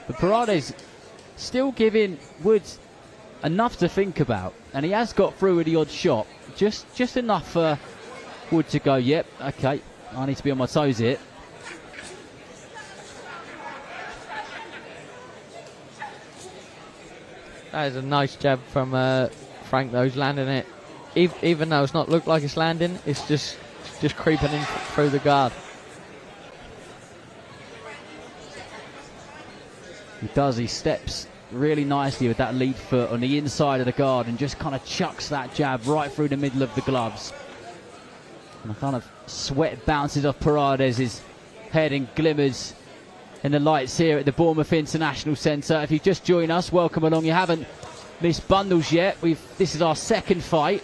[SPEAKER 3] But Paredes still giving Woods enough to think about, and he has got through with the odd shot, just enough for Wood to go, yep, okay, I need to be on my toes here.
[SPEAKER 2] That is a nice jab from Frank, though. He's landing it, even though it's not looked like it's landing, it's just creeping in through the guard.
[SPEAKER 3] He does, he steps really nicely with that lead foot on the inside of the guard and just kind of chucks that jab right through the middle of the gloves. And a kind of sweat bounces off Paredes' head and glimmers in the lights here at the Bournemouth International Centre. If you just joined us, welcome along. You haven't missed bundles yet. This is our second fight.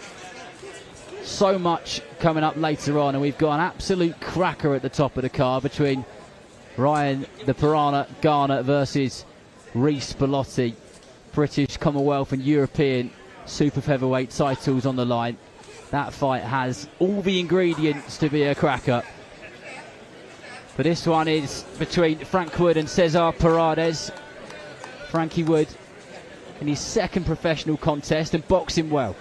[SPEAKER 3] So much coming up later on, and we've got an absolute cracker at the top of the card between Ryan the Piranha Garner versus Reece Bellotti. British, Commonwealth and European super featherweight titles on the line. That fight has all the ingredients to be a cracker. But this one is between Frank Wood and Cesar Paredes. Frankie Wood in his second professional contest and boxing well.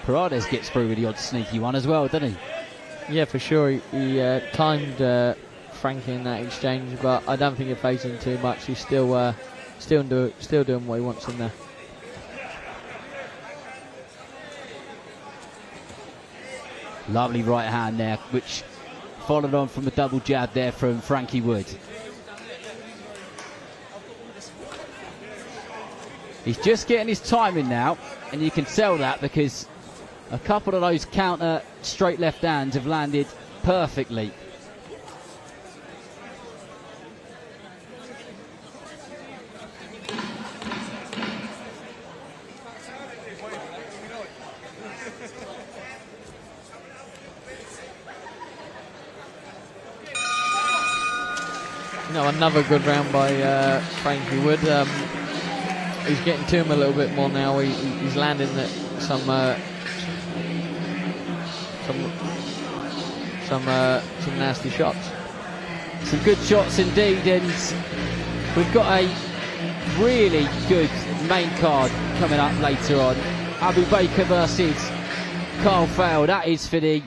[SPEAKER 3] Paredes gets through with the odd sneaky one as well, doesn't he?
[SPEAKER 2] Yeah, for sure. He timed Frankie in that exchange, but I don't think it phased him too much. He's still doing what he wants in there.
[SPEAKER 3] Lovely right hand there, which followed on from the double jab there from Frankie Wood. He's just getting his timing now, and you can tell that because a couple of those counter straight left hands have landed perfectly.
[SPEAKER 2] No, another good round by Frankie Wood. He's getting to him a little bit more now. He's landing some nasty shots.
[SPEAKER 3] Some good shots indeed, and we've got a really good main card coming up later on. Abu Baker versus Carl Fale. That is for the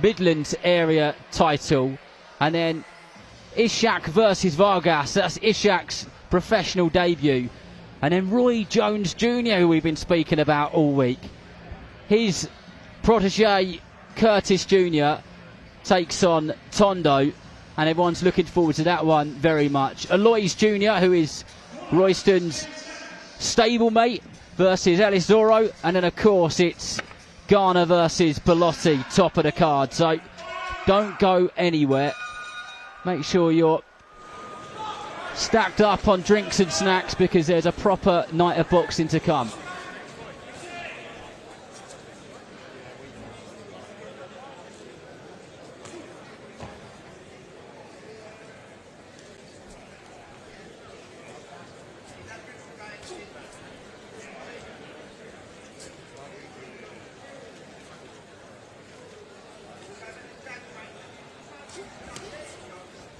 [SPEAKER 3] Midlands area title. And then Ishak versus Vargas. That's Ishak's professional debut. And then Roy Jones Jr., who we've been speaking about all week. His protege, Curtis Jr., takes on Tondo. And everyone's looking forward to that one very much. Alois Jr., who is Royston's stablemate, versus Ellis Zorro. And then, of course, it's Garner versus Bellotti, top of the card. So don't go anywhere. Make sure you're stacked up on drinks and snacks, because there's a proper night of boxing to come.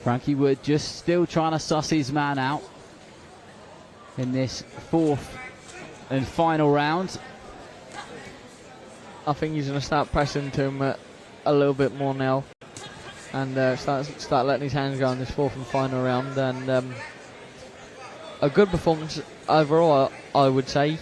[SPEAKER 3] Frankie Wood just still trying to suss his man out in this fourth and final round.
[SPEAKER 2] I think he's going to start pressing to him a little bit more now, and start letting his hands go in this fourth and final round. And a good performance overall, I would say.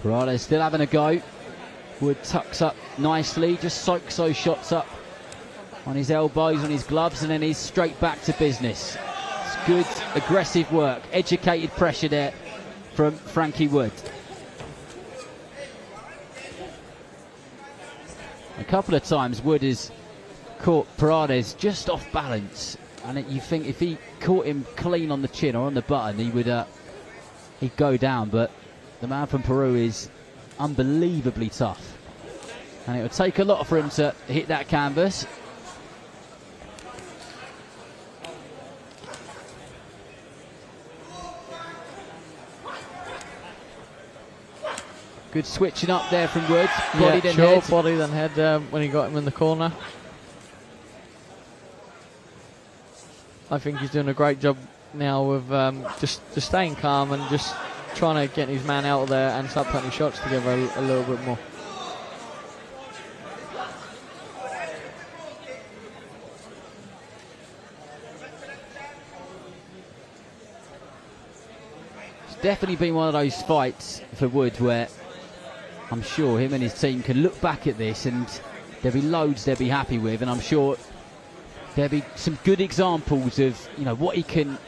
[SPEAKER 3] Paredes still having a go. Wood tucks up nicely, just soaks those shots up on his elbows, on his gloves, and then he's straight back to business. It's good, aggressive work, educated pressure there from Frankie Wood. A couple of times Wood has caught Paredes just off balance, and you think if he caught him clean on the chin or on the button, he'd go down, but the man from Peru is unbelievably tough, and it would take a lot for him to hit that canvas. Good switching up there from Wood. Body then head.
[SPEAKER 2] Body then head when he got him in the corner. I think he's doing a great job now of just staying calm and just trying to get his man out of there and start putting shots together a little bit more.
[SPEAKER 3] It's definitely been one of those fights for Wood where I'm sure him and his team can look back at this and there'll be loads they'll be happy with, and I'm sure there'll be some good examples of what he can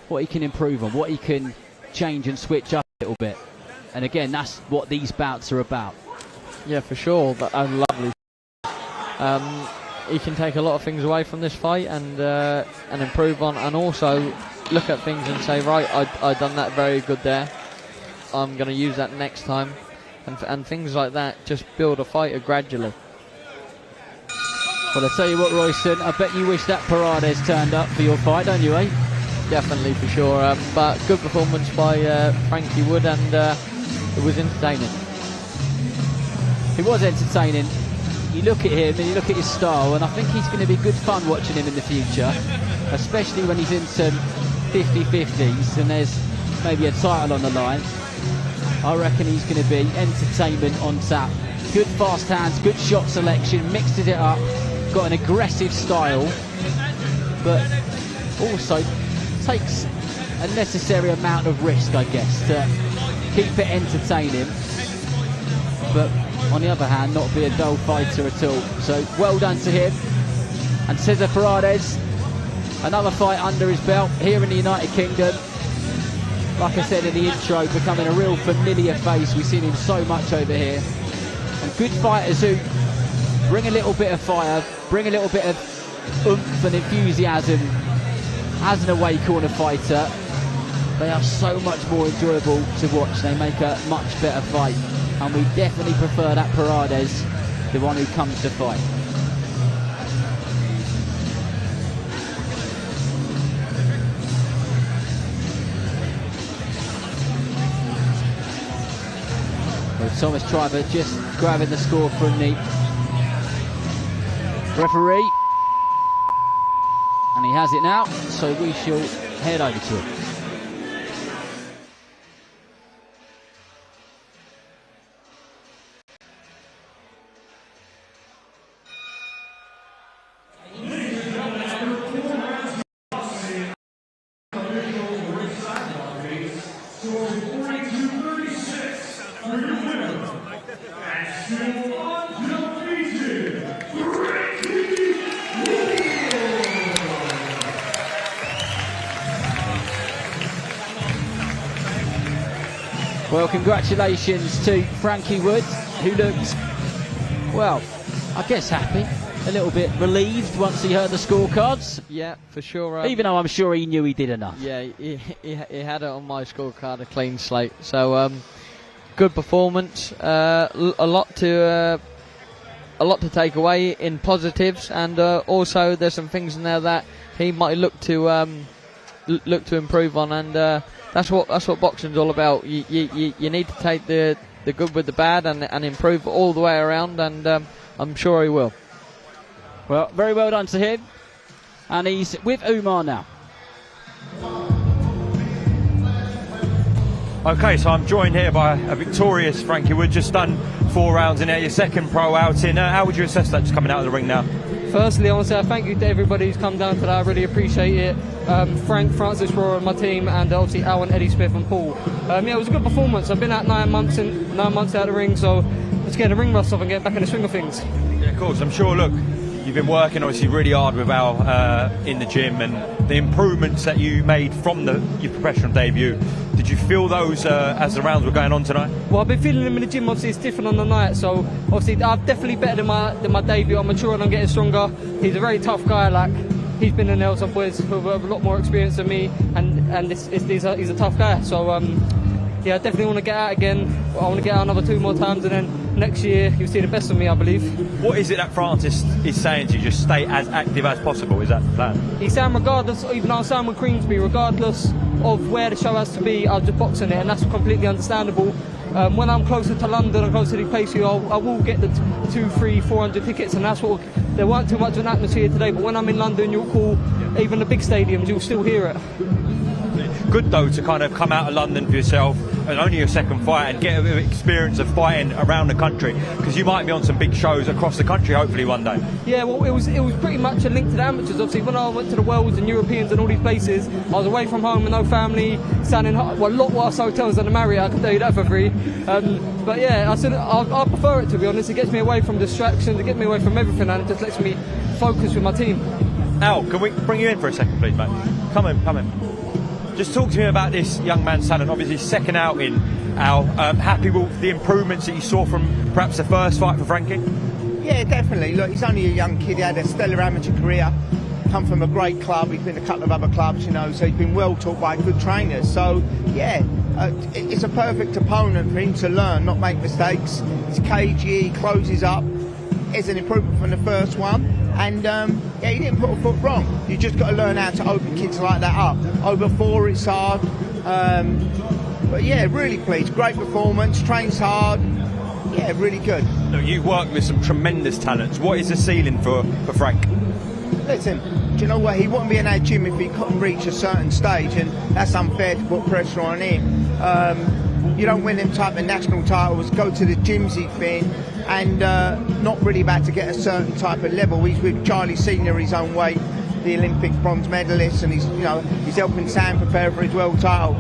[SPEAKER 3] improve on, what he can change and switch up a little bit. And again, that's what these bouts are about.
[SPEAKER 2] Yeah, for sure. But lovely. He can take a lot of things away from this fight and improve on, and also look at things and say, right, I done that very good there. I'm going to use that next time, and things like that just build a fighter gradually.
[SPEAKER 3] Well, I tell you what, Royston, I bet you wish that Paredes turned up for your fight, don't you, eh?
[SPEAKER 2] Definitely, for sure. But good performance by Frankie Wood, and it was entertaining.
[SPEAKER 3] It was entertaining. You look at him and you look at his style, and I think he's going to be good fun watching him in the future, especially when he's in some 50-50s and there's maybe a title on the line. I reckon he's going to be entertainment on tap. Good fast hands, good shot selection, mixes it up, got an aggressive style, but also takes a necessary amount of risk, I guess, to keep it entertaining, but on the other hand, not be a dull fighter at all. So well done to him. And Cesar Paredes, another fight under his belt here in the United Kingdom. Like I said in the intro, becoming a real familiar face. We've seen him so much over here. And good fighters who bring a little bit of fire, bring a little bit of oomph and enthusiasm as an away corner fighter. They are so much more enjoyable to watch. They make a much better fight. And we definitely prefer that Paredes, the one who comes to fight. With Thomas Triber just grabbing the score from the referee. And he has it now, so we shall head over to him. Well, congratulations to Frankie Wood, who looked, well, I guess happy, a little bit relieved once he heard the scorecards.
[SPEAKER 2] Yeah, for sure.
[SPEAKER 3] Even though I'm sure he knew he did enough.
[SPEAKER 2] Yeah, he had it on my scorecard, a clean slate. So, good performance. A lot to take away in positives, and also there's some things in there that he might look to improve on, and that's what boxing's all about. You need to take the good with the bad and improve all the way around, and I'm sure he will.
[SPEAKER 3] Well, very well done to him, and he's with Umar now.
[SPEAKER 7] Okay, so I'm joined here by a victorious Frankie Wood, just done 4 rounds in there, your second pro outing. How would you assess that just coming out of the ring now?
[SPEAKER 8] Firstly, I want to say thank you to everybody who's come down today. I really appreciate it. Frank, Francis, Roy on my team, and obviously Alan, Eddie Smith and Paul. Yeah, it was a good performance. I've been out 9 months out of the ring, so let's get the ring rust off and get back in the swing of things.
[SPEAKER 7] Yeah, of course. I'm sure, look, you've been working obviously really hard with Al in the gym, and the improvements that you made from your professional debut, did you feel those as the rounds were going on tonight?
[SPEAKER 8] Well, I've been feeling them in the gym. Obviously it's different on the night, so obviously I'm definitely better than my debut. I'm maturing, I'm getting stronger. He's a very tough guy, like he's been in there with some boys who have a lot more experience than me, and he's a tough guy. So yeah, I definitely want to get out again. I want to get out another 2 more times, and then next year you'll see the best of me, I believe.
[SPEAKER 7] What is it that Francis is saying to you? Just stay as active as possible, is that the plan?
[SPEAKER 8] He's saying regardless, even though I'm saying with Queensbury, regardless of where the show has to be, I'll just box in it, and that's completely understandable. When I'm closer to London and closer to the place, I will get the 200, 300, 400 tickets, and that's what. There weren't too much of an atmosphere today, but when I'm in London, you'll call even the big stadiums, you'll still hear it.
[SPEAKER 7] Good though to kind of come out of London for yourself, and only your second fight, and get a bit of experience of fighting around the country, because you might be on some big shows across the country hopefully one day.
[SPEAKER 8] Yeah, well it was pretty much a link to the amateurs. Obviously when I went to the Worlds and Europeans and all these places, I was away from home with no family, standing a lot worse hotels than the Marriott, I can tell you that for free. But yeah, I prefer it, to be honest. It gets me away from distractions, it gets me away from everything, and it just lets me focus with my team.
[SPEAKER 7] Al, can we bring you in for a second please, mate? Come in. Just talk to me about this young man's talent. Obviously, second outing, Al. Happy with the improvements that you saw from perhaps the first fight for Frankie?
[SPEAKER 9] Yeah, definitely. Look, he's only a young kid. He had a stellar amateur career. Come from a great club. He's been in a couple of other clubs, so he's been well taught by good trainers. So, yeah, it's a perfect opponent for him to learn, not make mistakes. He's cagey, he closes up. It's an improvement from the first one. And yeah, he didn't put a foot wrong. You just got to learn how to open kids like that up. Over 4, it's hard. But yeah, really pleased. Great performance. Trains hard. Yeah, really good.
[SPEAKER 7] Look, you've worked with some tremendous talents. What is the ceiling for Frank?
[SPEAKER 9] Listen, do you know what? He wouldn't be in our gym if he couldn't reach a certain stage, and that's unfair to put pressure on him. You don't win them type of national titles, go to the gyms he's been, and not really about to get a certain type of level. He's with Charlie Senior his own weight, the Olympic bronze medalist, and he's helping Sam prepare for his world title.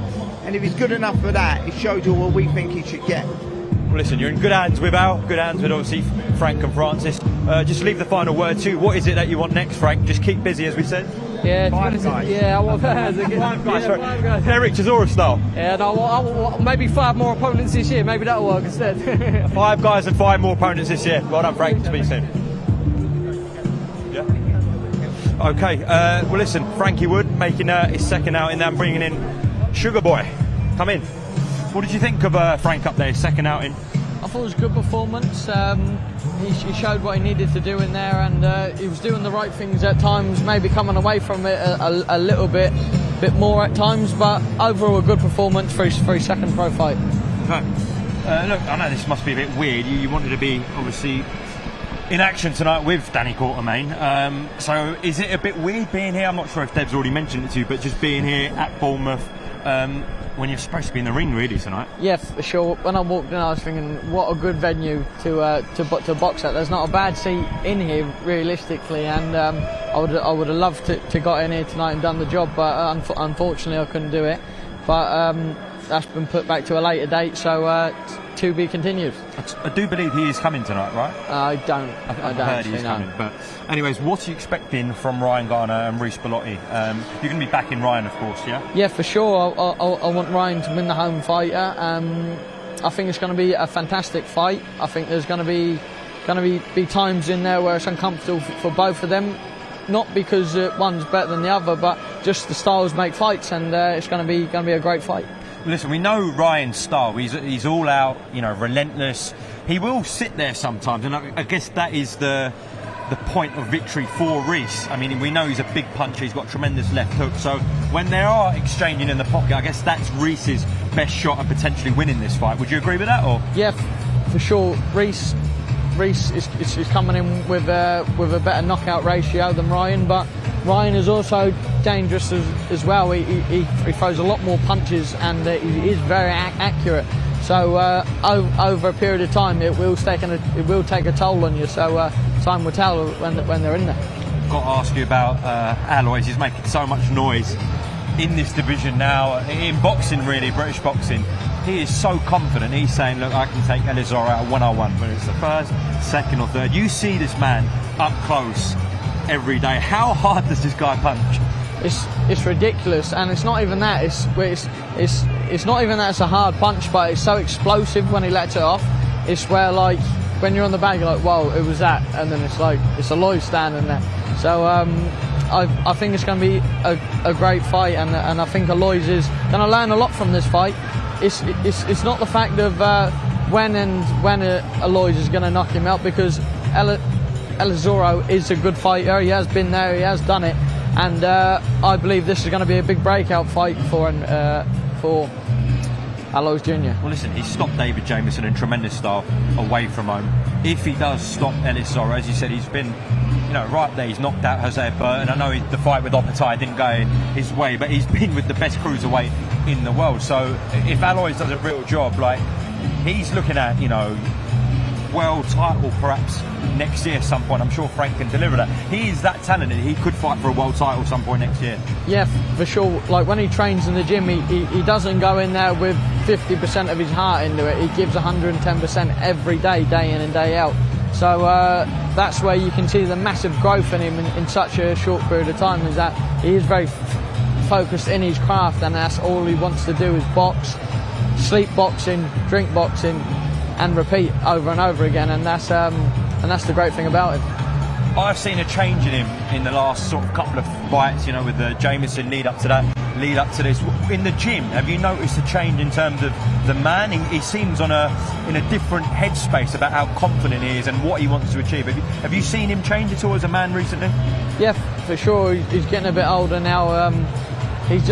[SPEAKER 9] And if he's good enough for that, it shows you what we think he should get.
[SPEAKER 7] Well, listen, you're in good hands with Al, good hands with obviously Frank and Francis. Just leave the final word too. What is it that you want next, Frank? Just keep busy, as we said.
[SPEAKER 8] Yeah,
[SPEAKER 7] Five guys.
[SPEAKER 8] Yeah, I want
[SPEAKER 7] Five guys. Eric Chisora style.
[SPEAKER 8] Yeah, no, I want maybe 5 more opponents this year. Maybe that'll work instead.
[SPEAKER 7] 5 guys and 5 more opponents this year. Well done, Frank. Speak soon. Yeah. Okay. Well, listen, Frankie Wood making his second outing there and bringing in Sugar Boy. Come in. What did you think of Frank up there, his second outing?
[SPEAKER 2] I thought it was a good performance. He showed what he needed to do in there, and he was doing the right things at times, maybe coming away from it a little bit more at times, but overall a good performance for his second pro fight.
[SPEAKER 7] Okay. Look, I know this must be a bit weird. You wanted to be, obviously, in action tonight with Danny Quartermain. So is it a bit weird being here? I'm not sure if Dev's already mentioned it to you, but just being here at Bournemouth when you're supposed to be in the ring really tonight.
[SPEAKER 2] Yeah, for sure. When I walked in, I was thinking, what a good venue to box at. There's not a bad seat in here, realistically, and I would have loved to got in here tonight and done the job, but unfortunately I couldn't do it. But that's been put back to a later date, so to be continued.
[SPEAKER 7] I do believe he is coming tonight, right?
[SPEAKER 2] I don't.
[SPEAKER 7] I've heard he is coming. But anyways, what are you expecting from Ryan Garner and Reece Bellotti? You're going to be backing Ryan, of course, yeah?
[SPEAKER 2] Yeah, for sure. I want Ryan to win the home fighter. I think it's going to be a fantastic fight. I think there's going to be times in there where it's uncomfortable for both of them. Not because one's better than the other, but just the styles make fights, and it's going to be a great fight.
[SPEAKER 7] Listen, we know Ryan's style. He's all out, relentless. He will sit there sometimes, and I guess that is the point of victory for Reece. I mean, we know he's a big puncher. He's got tremendous left hook. So when they are exchanging in the pocket, I guess that's Reece's best shot at potentially winning this fight. Would you agree with that? Or
[SPEAKER 2] yeah, for sure. Reece is coming in with a better knockout ratio than Ryan, but Ryan is also dangerous as well. He throws a lot more punches, and he is very accurate. So over a period of time, it will take a toll on you. So time will tell when they're in there.
[SPEAKER 7] Got to ask you about Alois. He's making so much noise in this division now, in boxing really, British boxing. He is so confident. He's saying, look, I can take Elizora out one-on-one, whether it's the first, second or third. You see this man up close every day. How hard does this guy punch?
[SPEAKER 2] It's ridiculous, and it's not even that. It's not even that it's a hard punch, but it's so explosive when he lets it off. It's where, like, when you're on the bag, you're like, whoa, it was that, and then it's like it's Alois standing there. So I think it's going to be a great fight, and I think Alois is going to learn a lot from this fight. It's not the fact of when Alois is going to knock him out, because Elizoro is a good fighter. He has been there, he has done it, and I believe this is going to be a big breakout fight for Alois Jr.
[SPEAKER 7] Well, listen, he stopped David Jamieson in tremendous style away from home. If he does stop Elizoro, as you said, he's been right there. He's knocked out Jose Burton. I know the fight with Opatai didn't go his way, but he's been with the best cruiserweight in the world. So if Alois does a real job, like, he's looking at, world title perhaps next year at some point. I'm sure Frank can deliver that. He is that talented. He could fight for a world title some point next year. Yeah,
[SPEAKER 2] for sure. Like, when he trains in the gym, he doesn't go in there with 50% of his heart into it. He gives 110% every day, day in and day out. So that's where you can see the massive growth in him in such a short period of time, is that he is very focused in his craft, and that's all he wants to do is box, sleep boxing, drink boxing, and repeat over and over again, and that's the great thing about him.
[SPEAKER 7] I've seen a change in him in the last sort of couple of fights, with the Jamieson lead up to this. In the gym, have you noticed a change in terms of the man? He seems in a different headspace about how confident he is and what he wants to achieve. Have you seen him change at all as a man recently?
[SPEAKER 2] Yeah, for sure. He's getting a bit older now. He's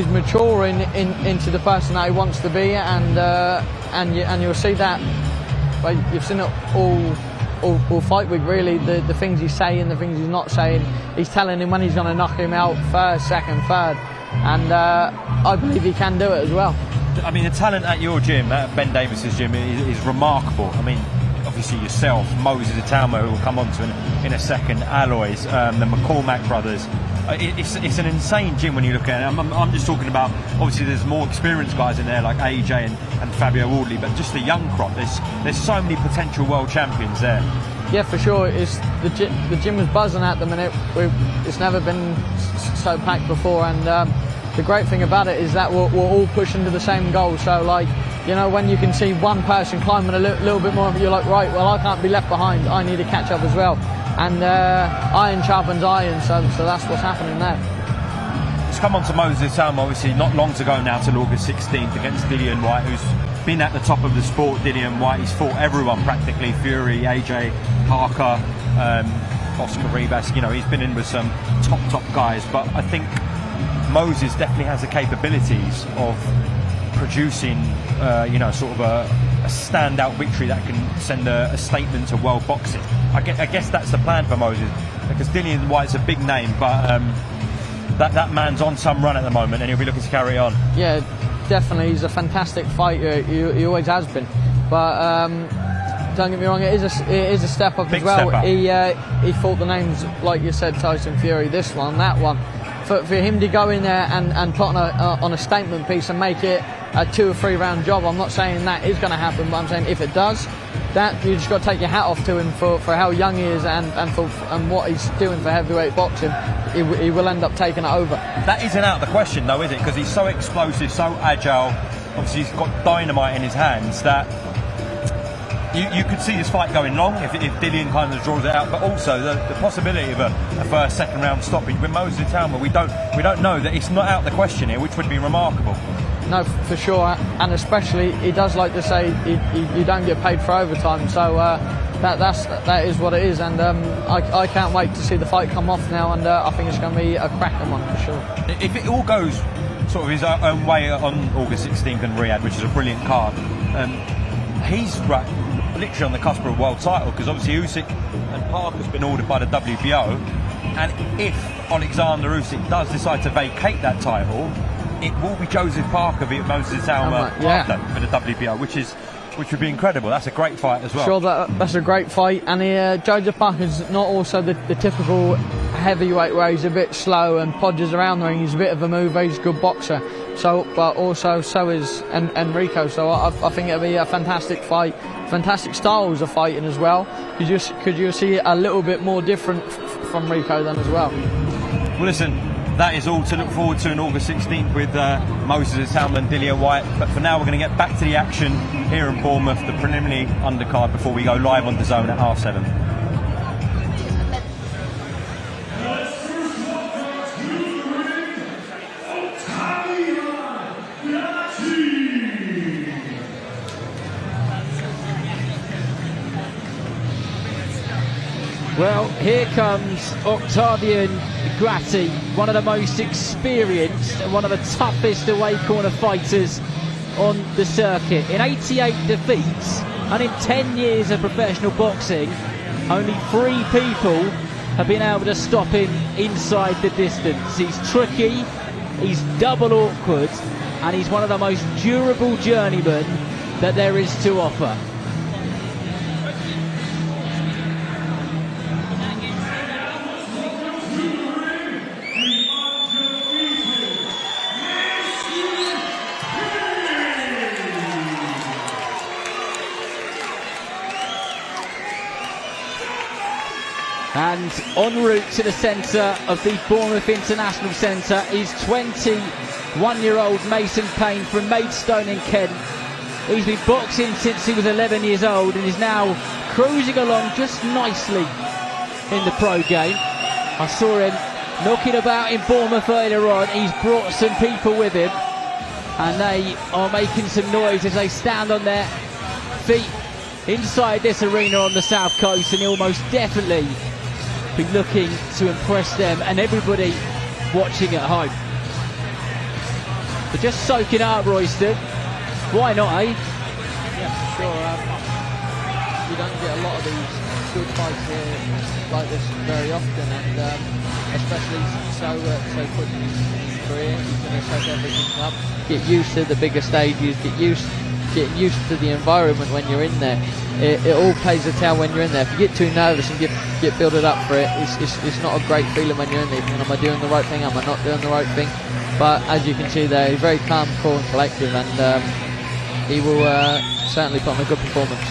[SPEAKER 2] maturing into the person that he wants to be, and you'll see that. Well, you've seen it all fight week, really. The things he's saying, the things he's not saying. He's telling him when he's going to knock him out, first, second, third, and I believe he can do it as well.
[SPEAKER 7] I mean, the talent at your gym, at Ben Davis's gym, is remarkable. I mean, obviously yourself, Moses Atama, who will come on to in a second, Alois, the McCormack brothers. It's an insane gym when you look at it. I'm just talking about, obviously there's more experienced guys in there like AJ and Fabio Audley, but just the young crop. There's so many potential world champions there.
[SPEAKER 2] Yeah, for sure. The gym is buzzing at the minute. It's never been so packed before, and the great thing about it is that we're all pushing to the same goal. So, like, when you can see one person climbing a little bit more, you're like, right, well, I can't be left behind. I need to catch up as well. And iron sharpens iron, so that's what's happening there.
[SPEAKER 7] Let's come on to Moses Atama, obviously not long to go now till August 16th against Dillian White, who's been at the top of the sport. Dillian White, he's fought everyone practically, Fury, AJ, Parker, Oscar Ribas. He's been in with some top guys, but I think Moses definitely has the capabilities of producing, sort of a standout victory that can send a statement to world boxing. I guess that's the plan for Moses, because Dillian White's a big name, but that man's on some run at the moment, and he'll be looking to carry on.
[SPEAKER 2] Yeah, definitely. He's a fantastic fighter. He always has been. But don't get me wrong, it is a step up
[SPEAKER 7] Big
[SPEAKER 2] as well.
[SPEAKER 7] Step up.
[SPEAKER 2] He fought the names, like you said, Tyson Fury, this one, that one. For him to go in there and put on a statement piece and make it a 2 or 3 round job, I'm not saying that is going to happen, but I'm saying if it does, that you just got to take your hat off to him for how young he is and what he's doing for heavyweight boxing. He will end up taking it over.
[SPEAKER 7] That isn't out of the question, though, is it? Because he's so explosive, so agile. Obviously, he's got dynamite in his hands that you could see this fight going long if Dillian kind of draws it out. But also the possibility of a first, second round stoppage with Moses Talma, we don't know that. It's not out of the question here, which would be remarkable.
[SPEAKER 2] No, for sure, and especially he does like to say you don't get paid for overtime, so that is what it is, and I can't wait to see the fight come off now, and I think it's going to be a cracking one for sure.
[SPEAKER 7] If it all goes sort of his own way on August 16th in Riyadh, which is a brilliant card, he's literally on the cusp of a world title, because obviously Usyk and Parker's been ordered by the WBO, and if Alexander Usyk does decide to vacate that title, it will be Joseph Parker v Moses Talma for the WBO, which would be incredible. That's a great fight as well.
[SPEAKER 2] Sure, that's a great fight, and Joseph Parker's not also the typical heavyweight where he's a bit slow and podges around the ring. He's a bit of a mover. He's a good boxer. But also so is Enrico. So I think it'll be a fantastic fight. Fantastic styles of fighting as well. Could you see a little bit more different from Rico then as well?
[SPEAKER 7] Well, listen, that is all to look forward to on August 16th with Moses Talma and Dillian White. But for now, we're going to get back to the action here in Bournemouth, the preliminary undercard, before we go live on DAZN at 7:30.
[SPEAKER 3] Well, here comes Octavian Gratti, one of the most experienced and one of the toughest away corner fighters on the circuit. In 88 defeats and in 10 years of professional boxing, only 3 people have been able to stop him inside the distance. He's tricky, he's double awkward, and he's one of the most durable journeymen that there is to offer. And en route to the centre of the Bournemouth International Centre is 21-year-old Mason Payne from Maidstone in Kent. He's been boxing since he was 11 years old and is now cruising along just nicely in the pro game. I saw him knocking about in Bournemouth earlier on. He's brought some people with him and they are making some noise as they stand on their feet inside this arena on the south coast, and he'll most definitely be looking to impress them and everybody watching at home. But just soaking up, Royston. Why not, eh?
[SPEAKER 2] Yeah, sure. You don't get a lot of these good fights here like this very often, and especially so quick in his career. He's going to soak everything up. Get used to the bigger stages. Get used to the environment when you're in there. It all plays a tale when you're in there. If you get too nervous and get builded up for it, it's not a great feeling when you're in there. Am I doing the right thing? Am I not doing the right thing? But as you can see there, he's very calm, cool and collective, and he will certainly put on a good performance.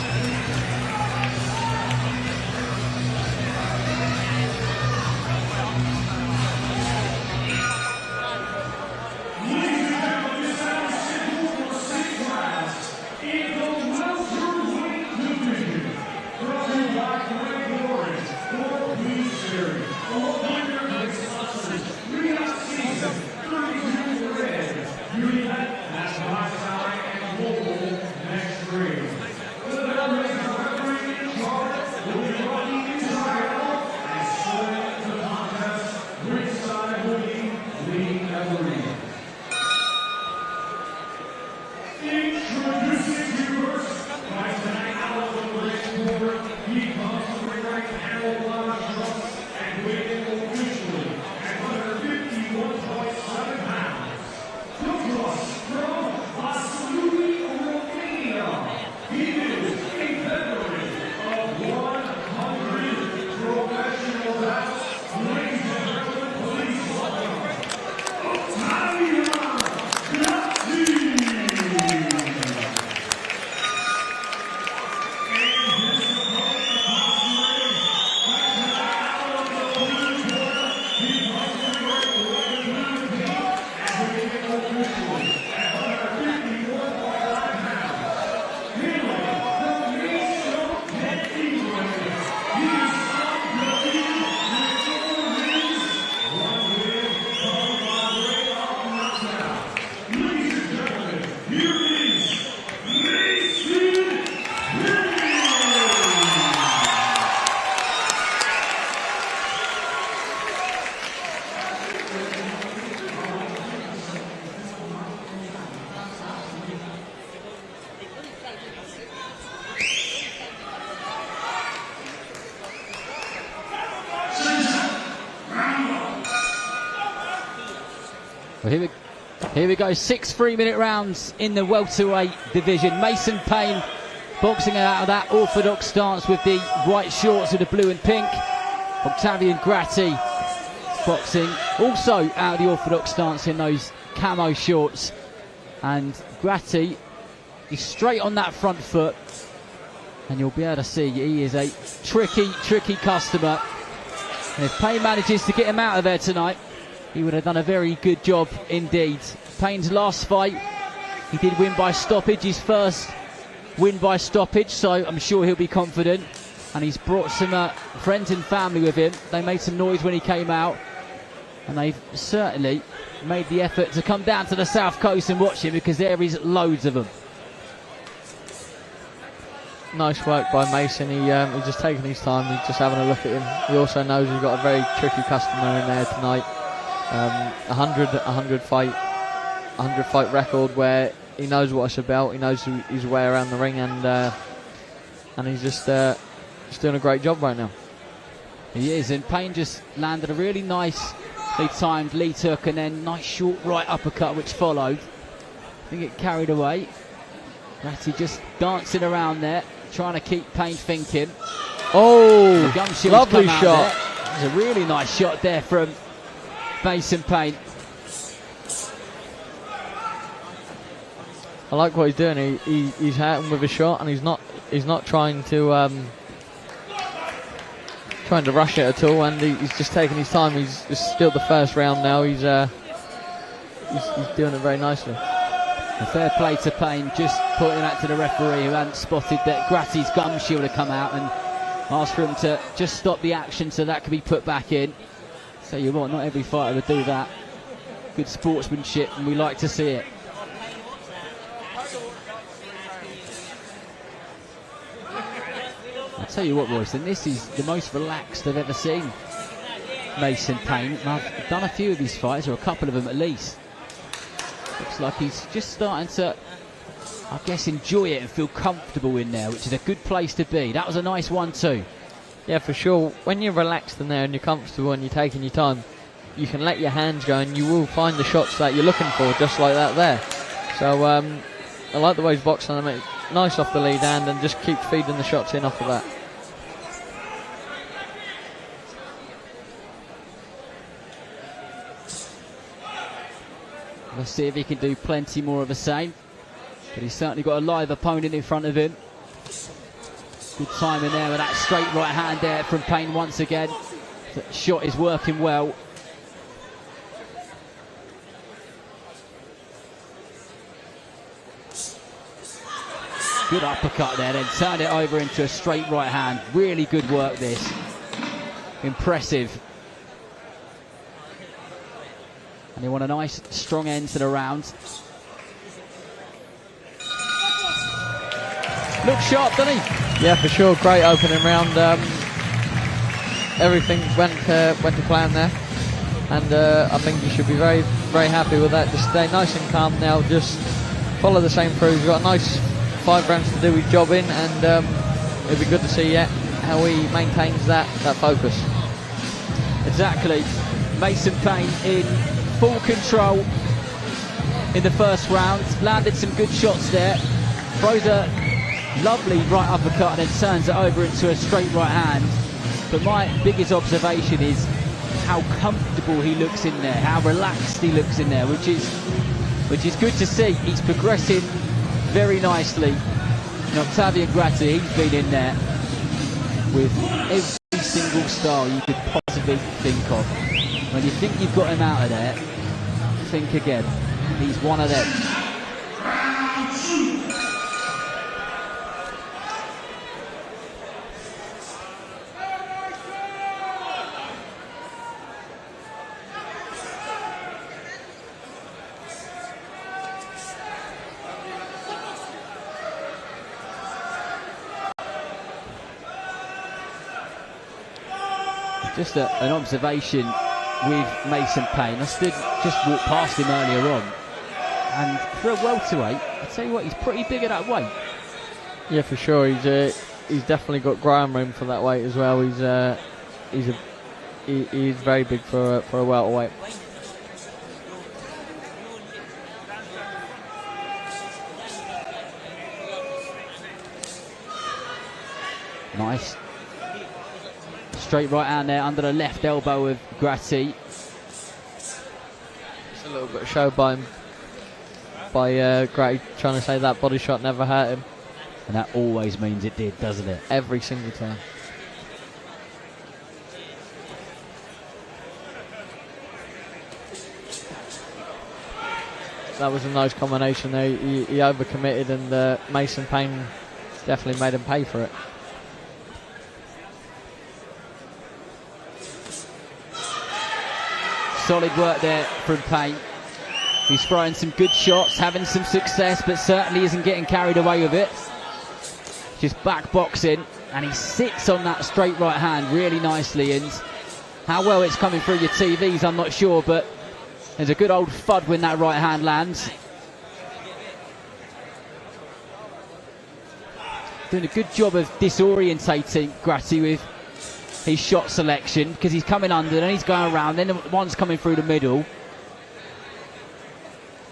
[SPEAKER 3] Well, here we go. 6 3-minute rounds in the welterweight division. Mason Payne boxing out of that orthodox stance with the white shorts with the blue and pink. Octavian Gratti boxing also out of the orthodox stance in those camo shorts. And Gratti is straight on that front foot. And you'll be able to see he is a tricky customer. And if Payne manages to get him out of there tonight, he would have done a very good job indeed. Payne's last fight, he did win by stoppage, his first win by stoppage, so I'm sure he'll be confident. And he's brought some friends and family with him. They made some noise when he came out, and they've certainly made the effort to come down to the south coast and watch him, because there is loads of them.
[SPEAKER 2] Nice work by Mason. He's just taking his time. He's just having a look at him. He also knows he's got a very tricky customer in there tonight. 100 fight record where he knows what it's about. He knows his way around the ring, and he's just doing a great job right now.
[SPEAKER 3] He is, and Payne just landed a really nicely timed lead hook and then nice short right uppercut which followed. I think it carried away. Gratti just dancing around there, trying to keep Payne thinking.
[SPEAKER 2] Oh, lovely shot.
[SPEAKER 3] There's a really nice shot there from Mason Payne.
[SPEAKER 2] I like what he's doing. He's hitting with a shot, and he's not trying to rush it at all, and he's just taking his time. He's still the first round now. He's doing it very nicely.
[SPEAKER 3] A fair play to Payne, just pointing out to the referee who hadn't spotted that Gratti's gum shield had come out, and asked for him to just stop the action so that could be put back in. Tell you what, not every fighter would do that. Good sportsmanship, and we like to see it. I'll tell you what, Royston, this is the most relaxed I've ever seen Mason Payne. And I've done a few of his fights, or a couple of them at least. Looks like he's just starting to, I guess, enjoy it and feel comfortable in there, which is a good place to be. That was a nice one too.
[SPEAKER 2] Yeah, for sure. When you're relaxed in there and you're comfortable and you're taking your time, you can let your hands go and you will find the shots that you're looking for, just like that there. So I like the way he's boxing them. Nice off the lead hand, and just keep feeding the shots in off of that.
[SPEAKER 3] Let's see if he can do plenty more of the same. But he's certainly got a live opponent in front of him. Good timing there with that straight right hand there from Payne once again. The shot is working well. Good uppercut there, then turned it over into a straight right hand. Really good work this. Impressive. And they want a nice strong end to the round. Looks sharp, doesn't he?
[SPEAKER 2] Yeah, for sure. Great opening round. Everything went to plan there, and I think you should be very, very happy with that. Just stay nice and calm now. Just follow the same through. He's got a nice 5 rounds to do his job in, and it'll be good to see how he maintains that focus.
[SPEAKER 3] Exactly. Mason Payne in full control in the first round. Landed some good shots there. Throws a lovely right uppercut and then turns it over into a straight right hand. But my biggest observation is how comfortable he looks in there, how relaxed he looks in there, which is good to see. He's progressing very nicely. And Octavian Gratti, he's been in there with every single style you could possibly think of. When you think you've got him out of there, think again. He's one of them. Just an observation with Mason Payne. I just walked past him earlier on, and for a welterweight, I tell you what, he's pretty big at that weight.
[SPEAKER 2] Yeah, for sure. He's definitely got growing room for that weight as well. He's very big for a welterweight.
[SPEAKER 3] Nice. Straight right hand there under the left elbow of Gratti.
[SPEAKER 2] It's a little bit of show by Gratti, trying to say that body shot never hurt him.
[SPEAKER 3] And that always means it did, doesn't it?
[SPEAKER 2] Every single time. That was a nice combination there. He overcommitted, and Mason Payne definitely made him pay for it.
[SPEAKER 3] Solid work there from Payne. He's throwing some good shots, having some success, but certainly isn't getting carried away with it. Just back boxing, and he sits on that straight right hand really nicely. And how well it's coming through your TVs, I'm not sure, but there's a good old thud when that right hand lands. Doing a good job of disorientating Gratti with his shot selection, because he's coming under, then he's going around, then one's coming through the middle.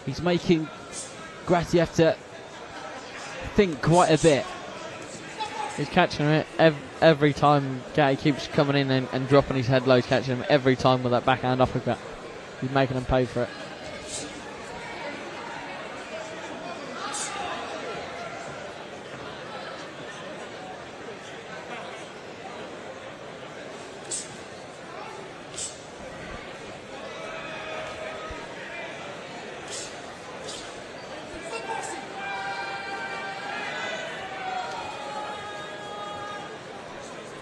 [SPEAKER 3] He's making Gratti have to think quite a bit.
[SPEAKER 2] He's catching it every time. Gatti keeps coming in and dropping his head low, catching him every time with that backhand uppercut. He's making him pay for it.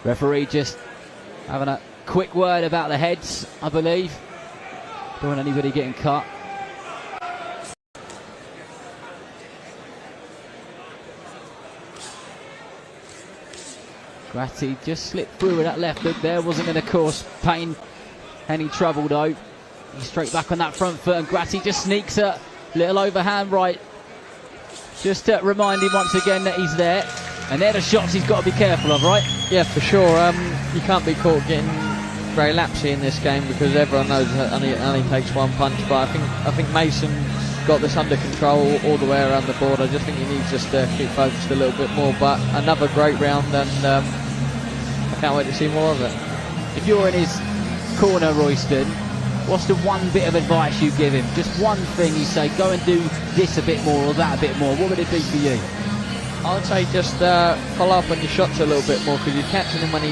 [SPEAKER 3] Referee just having a quick word about the heads, I believe. Don't want anybody getting cut. Gratti just slipped through with that left hook there. Wasn't going to cause Payne any trouble though. He's straight back on that front foot, and Gratti just sneaks a little overhand right. Just to remind him once again that he's there. And they're the shots he's got to be careful of, right?
[SPEAKER 2] Yeah, for sure. You can't be caught getting very lapsy in this game, because everyone knows that it only takes one punch. But I think Mason got this under control all the way around the board. I just think he needs just to keep focused a little bit more. But another great round, and I can't wait to see more of it.
[SPEAKER 3] If you're in his corner, Royston, what's the one bit of advice you give him? Just one thing you say, go and do this a bit more or that a bit more. What would it be for you?
[SPEAKER 2] I would say just follow up on your shots a little bit more, because you're catching him when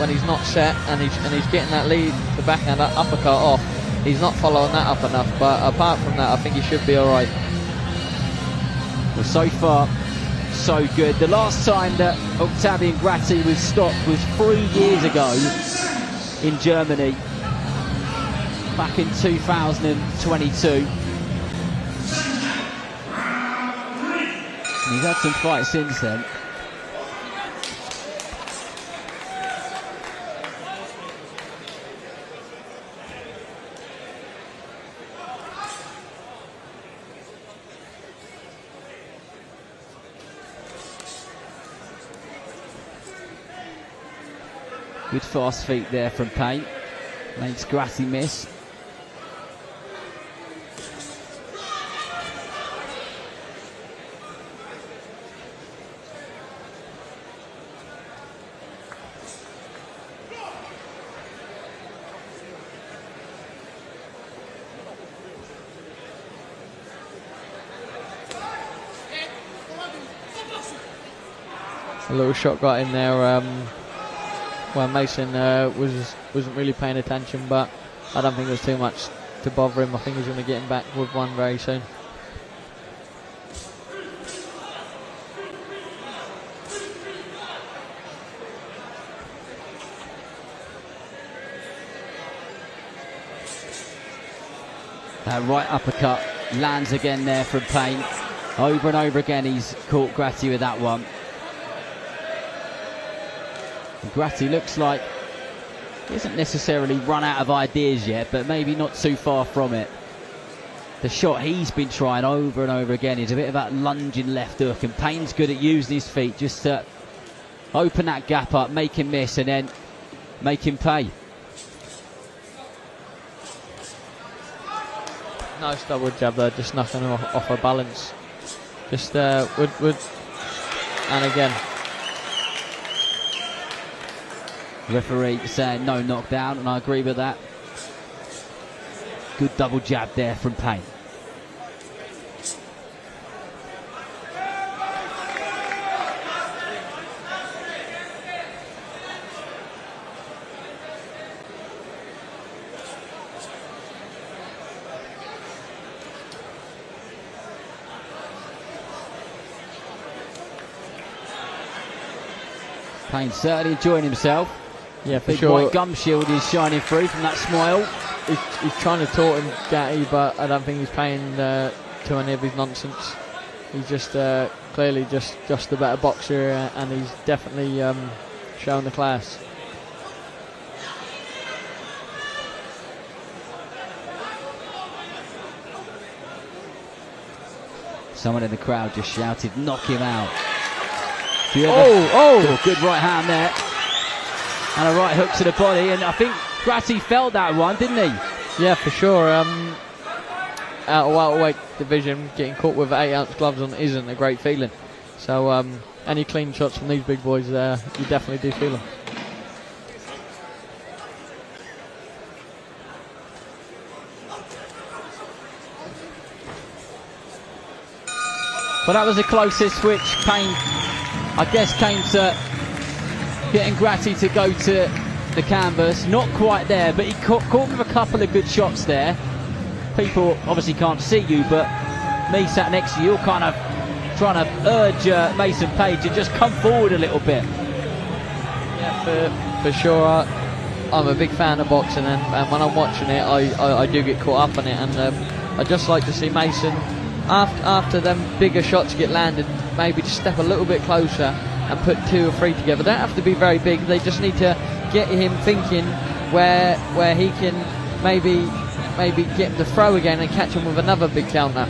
[SPEAKER 2] he's not set, and he's getting that lead, the backhand uppercut off. He's not following that up enough, but apart from that, I think he should be all right.
[SPEAKER 3] Well, so far, so good. The last time that Octavian Gratti was stopped was 3 years ago in Germany, back in 2022. He's had some fights since then. Good fast feet there from Payne. Makes Gratti miss.
[SPEAKER 2] A little shot got in there where Mason wasn't really paying attention, but I don't think there's too much to bother him. I think he's going to get him back with one very soon.
[SPEAKER 3] That right uppercut lands again there from Payne. Over and over again he's caught Gratti with that one. And Gratti looks like he hasn't necessarily run out of ideas yet, but maybe not too far from it. The shot he's been trying over and over again is a bit of that lunging left hook, and Payne's good at using his feet just to open that gap up, make him miss, and then make him pay.
[SPEAKER 2] Nice double jab there, just knocking him off her balance. Just would and again.
[SPEAKER 3] Referee saying no knockdown, and I agree with that. Good double jab there from Payne. Payne certainly enjoying himself.
[SPEAKER 2] Yeah, for
[SPEAKER 3] Big
[SPEAKER 2] sure.
[SPEAKER 3] white gum shield is shining through from that smile.
[SPEAKER 2] He's trying to taunt him, Gatti, but I don't think he's paying to any of his nonsense. He's just clearly just the better boxer, and he's definitely showing the class.
[SPEAKER 3] Someone in the crowd just shouted, knock him out. Good right hand there. And a right hook to the body, and I think Gratti felt that one, didn't he?
[SPEAKER 2] Yeah, for sure. Out of welterweight division, getting caught with 8-ounce gloves on isn't a great feeling. So any clean shots from these big boys there, you definitely do feel them.
[SPEAKER 3] Well, that was the closest which Payne, I guess, came to getting Gratti to go to the canvas. Not quite there, but he caught with a couple of good shots there. People obviously can't see you, but me sat next to you, you're kind of trying to urge Mason Page to just come forward a little bit.
[SPEAKER 2] Yeah, for sure. I'm a big fan of boxing, and when I'm watching it, I do get caught up on it, and I just like to see Mason, after them bigger shots get landed, maybe just step a little bit closer and put 2 or 3 together. They don't have to be very big, they just need to get him thinking where he can maybe get him to throw again and catch him with another big counter.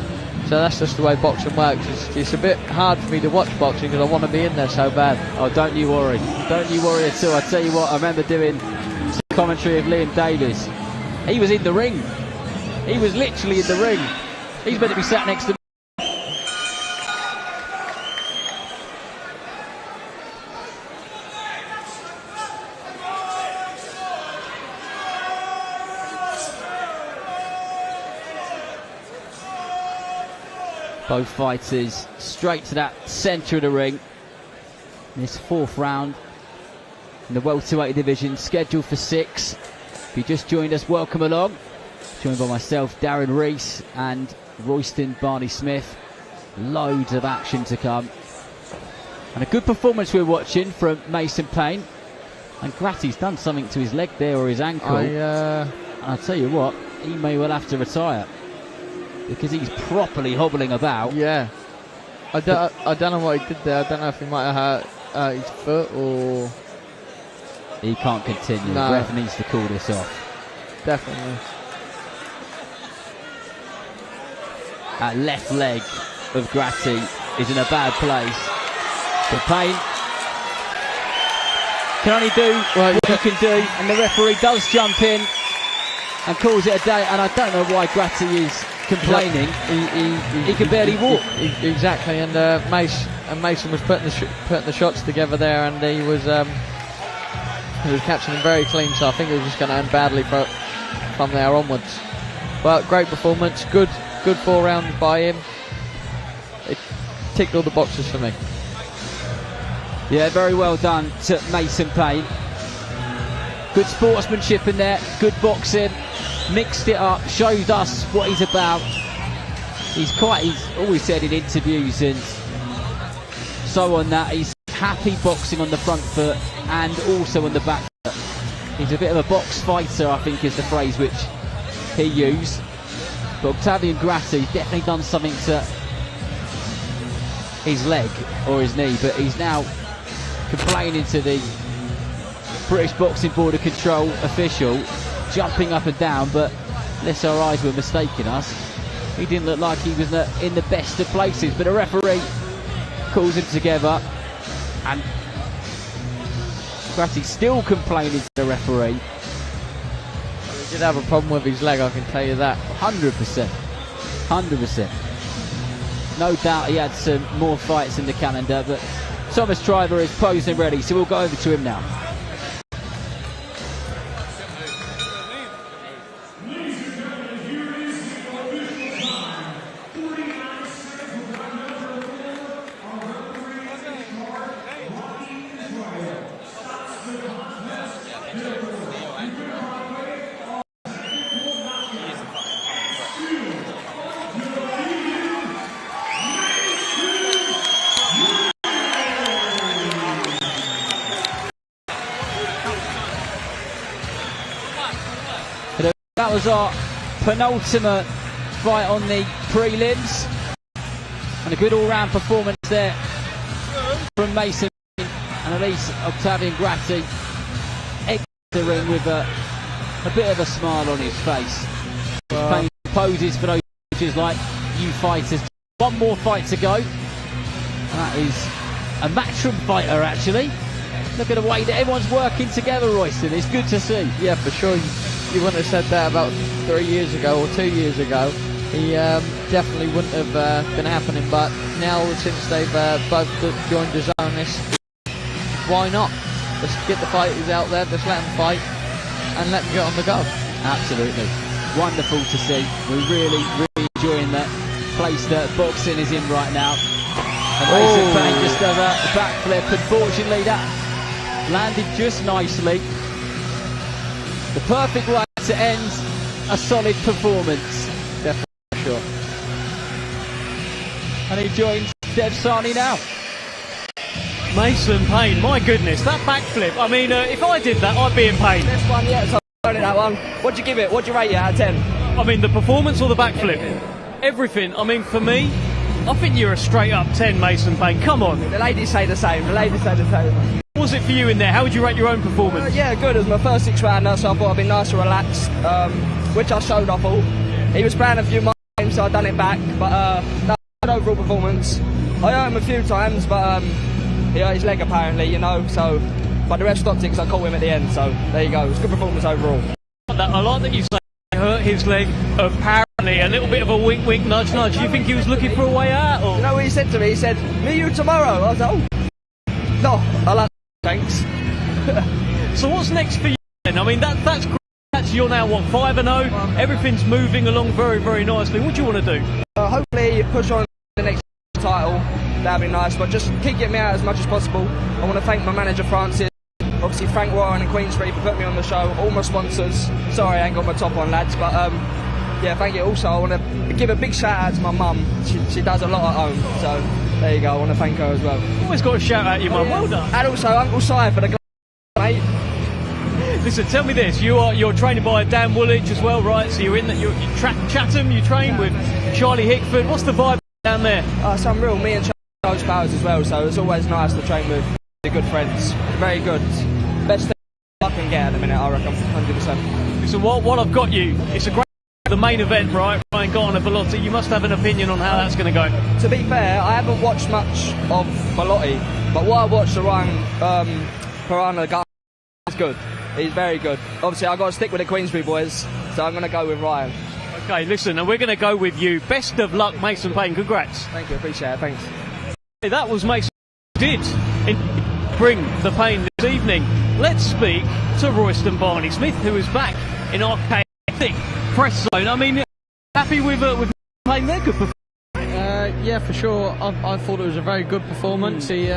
[SPEAKER 2] So that's just the way boxing works. It's a bit hard for me to watch boxing because I want to be in there so bad.
[SPEAKER 3] Oh, don't you worry. Don't you worry at all. I tell you what, I remember doing some commentary of Liam Davis. He was in the ring. He was literally in the ring. He's meant to be sat next to me. Both fighters straight to that centre of the ring. In this 4th round in the welterweight division, scheduled for 6. If you just joined us, welcome along. Joined by myself, Darren Reece, and Royston Barney-Smith. Loads of action to come. And a good performance we're watching from Mason Payne. And Gratti's done something to his leg there, or his ankle. And I'll tell you what, he may well have to retire, because he's properly hobbling about.
[SPEAKER 2] Yeah. I don't know what he did there. I don't know if he might have hurt his foot or...
[SPEAKER 3] He can't continue.
[SPEAKER 2] No.
[SPEAKER 3] The ref needs to call this off.
[SPEAKER 2] Definitely.
[SPEAKER 3] That left leg of Gratti is in a bad place. But Payne can only do what he can do, and the referee does jump in and calls it a day. And I don't know why Gratti is complaining. He can barely walk.
[SPEAKER 2] Exactly, and Mason was putting the shots together there, and he was catching them very clean. So I think it was just going to end badly from there onwards. But great performance, good 4 rounds by him. It ticked all the boxes for me.
[SPEAKER 3] Yeah, very well done to Mason Payne. Good sportsmanship in there, good boxing, mixed it up, showed us what he's about. He's always said in interviews and so on that he's happy boxing on the front foot and also on the back foot. He's a bit of a box fighter, I think is the phrase which he used. But Octavian Gratti's definitely done something to his leg or his knee, but he's now complaining to the British Boxing Board of Control official, jumping up and down, but unless our eyes were mistaking us, he didn't look like he was in the best of places. But a referee calls him together, and Gratti still complaining to the referee.
[SPEAKER 2] He did have a problem with his leg, I can tell you that.
[SPEAKER 3] 100%. 100%. No doubt he had some more fights in the calendar, but Thomas Triver is posed and ready, so we'll go over to him now. that was our penultimate fight on the prelims. And a good all-round performance there from Mason and Elise Octavian Gratti. Exit the ring with a bit of a smile on his face. Paying poses for those judges like you fighters. One more fight to go. And that is a matchroom fighter, actually. Look at the way that everyone's working together, Royston. It's good to see.
[SPEAKER 2] Yeah, for sure. You wouldn't have said that about 3 years ago or 2 years ago. He definitely wouldn't have been happening. But now, since they've both joined DAZN, why not? Let's get the fighters out there. Let's let them fight and let them get on the go.
[SPEAKER 3] Absolutely. Wonderful to see. We're really, really enjoying the place that boxing is in right now. And Mason Payne just does a backflip. Unfortunately, that landed just nicely. The perfect way to end a solid performance.
[SPEAKER 2] Definitely, sure.
[SPEAKER 3] And he joins DAZN now.
[SPEAKER 1] Mason Payne, my goodness, that backflip. I mean, if I did that, I'd be in pain.
[SPEAKER 8] This one, yeah, so that one. What'd you give it? What'd you rate it out of 10?
[SPEAKER 1] I mean, the performance or the backflip? Everything. I mean, for me, I think you're a straight up 10, Mason Payne. Come on.
[SPEAKER 8] The ladies say the same. The ladies say the same.
[SPEAKER 1] What was it for you in there? How would you rate your own performance?
[SPEAKER 8] Yeah, good. It was my first 6-rounder, so I thought I'd be nice and relaxed, which I showed, I thought. He was playing a few games, so I done it back, but that was an overall performance. I hurt him a few times, but he hurt his leg apparently, you know, so, but the ref stopped it because I caught him at the end, so there you go. It was a good performance overall.
[SPEAKER 1] I like that you say he hurt his leg, apparently, a little bit of a wink wink nudge nudge. Do you think he was looking for a way out? Or?
[SPEAKER 8] You know what he said to me? He said, "Me you tomorrow." I was like, "Oh, no, I like thanks."
[SPEAKER 1] So what's next for you then? I mean, that's great. You're now, what, 5-0? Everything's moving along very, very nicely. What do you want to do?
[SPEAKER 8] Hopefully push on the next title. That'd be nice, but just keep getting me out as much as possible. I want to thank my manager, Francis, obviously Frank Warren and Queensbury for putting me on the show, all my sponsors. Sorry I ain't got my top on, lads, but yeah, thank you. Also, I want to give a big shout out to my mum. She does a lot at home, so there you go. I want to thank her as well.
[SPEAKER 1] Always got to shout out your mum. Well done.
[SPEAKER 8] And also Uncle Si for the mate.
[SPEAKER 1] Listen, tell me this: you're trained by Dan Woolwich as well, right? So you're in that. You're Chatham. You train with Charlie Hickford. What's the vibe down there?
[SPEAKER 8] It's unreal. Me and Charles Powers as well. So it's always nice to train with the good friends. Very good. Best thing I can get at the minute, I reckon. 100%.
[SPEAKER 1] Listen, what I've got you. It's a great. The main event, right? Ryan Garner, Bellotti. You must have an opinion on how that's going to go.
[SPEAKER 8] To be fair, I haven't watched much of Bellotti, but what I watched of Ryan Garner is good. He's very good. Obviously, I've got to stick with the Queensbury boys, so I'm going to go with Ryan.
[SPEAKER 1] Okay, listen, and we're going to go with you. Best of luck, Mason Payne. Congrats.
[SPEAKER 8] Thank you, appreciate it. Thanks.
[SPEAKER 1] That was Mason did bring the pain this evening. Let's speak to Royston Barney-Smith, who is back in our chaotic press zone. I mean, happy with playing their good performance?
[SPEAKER 2] Yeah, for sure. I thought it was a very good performance. He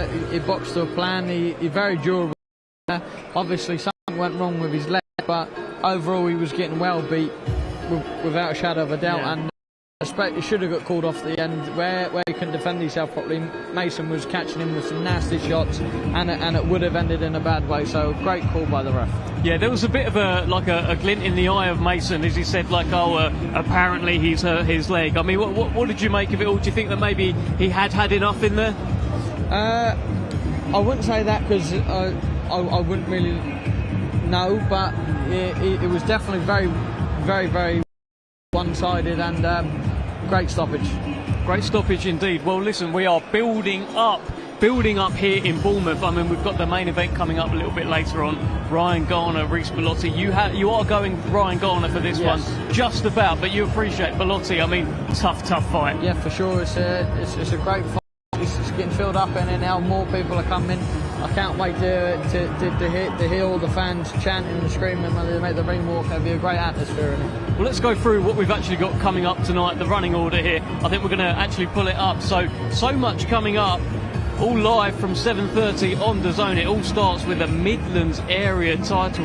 [SPEAKER 2] boxed to a plan. He very durable. Obviously, something went wrong with his leg, but overall he was getting well beat without a shadow of a doubt.
[SPEAKER 1] Yeah.
[SPEAKER 2] And I expect he should have got called off at the end where he couldn't defend himself properly. Mason was catching him with some nasty shots, and it would have ended in a bad way. So great call by the ref.
[SPEAKER 1] Yeah, there was a bit of a glint in the eye of Mason as he said, like, apparently he's hurt his leg. I mean, what did you make of it all? Do you think that maybe he had enough in there?
[SPEAKER 2] I wouldn't say that because I wouldn't really know, but it was definitely very, very, very one-sided and great stoppage.
[SPEAKER 1] Great stoppage indeed. Well, listen, we are building up here in Bournemouth. I mean, we've got the main event coming up a little bit later on. Ryan Garner, Reece Bellotti. You are going Ryan Garner for this one, just about, but you appreciate Bellotti. I mean, tough fight.
[SPEAKER 2] Yeah, for sure. It's a great fight. It's getting filled up, and now more people are coming. I can't wait to hear all the fans chanting and screaming when they make the ring walk. There'll be a great atmosphere in it.
[SPEAKER 1] Well, let's go through what we've actually got coming up tonight, the running order here. I think we're going to actually pull it up. So much coming up, all live from 7:30 on DAZN. It all starts with a Midlands area title.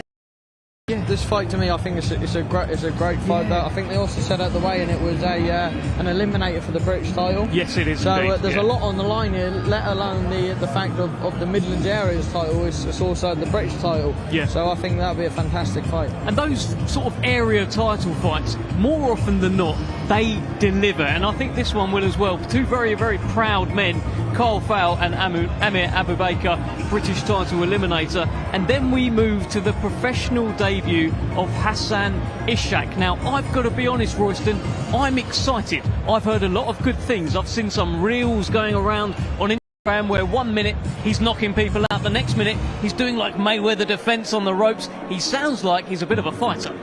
[SPEAKER 2] Yeah, there's fight to me. I think it's a great fight. Though I think they also said at the weigh-in it was an eliminator for the British title.
[SPEAKER 1] Yes, it is.
[SPEAKER 2] So there's
[SPEAKER 1] a
[SPEAKER 2] lot on the line here. Let alone the fact of the Midlands area's title. It's also the British title.
[SPEAKER 1] Yeah.
[SPEAKER 2] So I think that'll be a fantastic fight.
[SPEAKER 1] And those sort of area title fights, more often than not, they deliver. And I think this one will as well. Two very, very proud men, Carl Fowl and Amir Abu Baker, British title eliminator. And then we move to the professional debut of Hassan Ishak. Now, I've got to be honest, Royston, I'm excited. I've heard a lot of good things. I've seen some reels going around on Instagram where 1 minute he's knocking people out, the next minute he's doing like Mayweather defence on the ropes. He sounds like he's a bit of a fighter.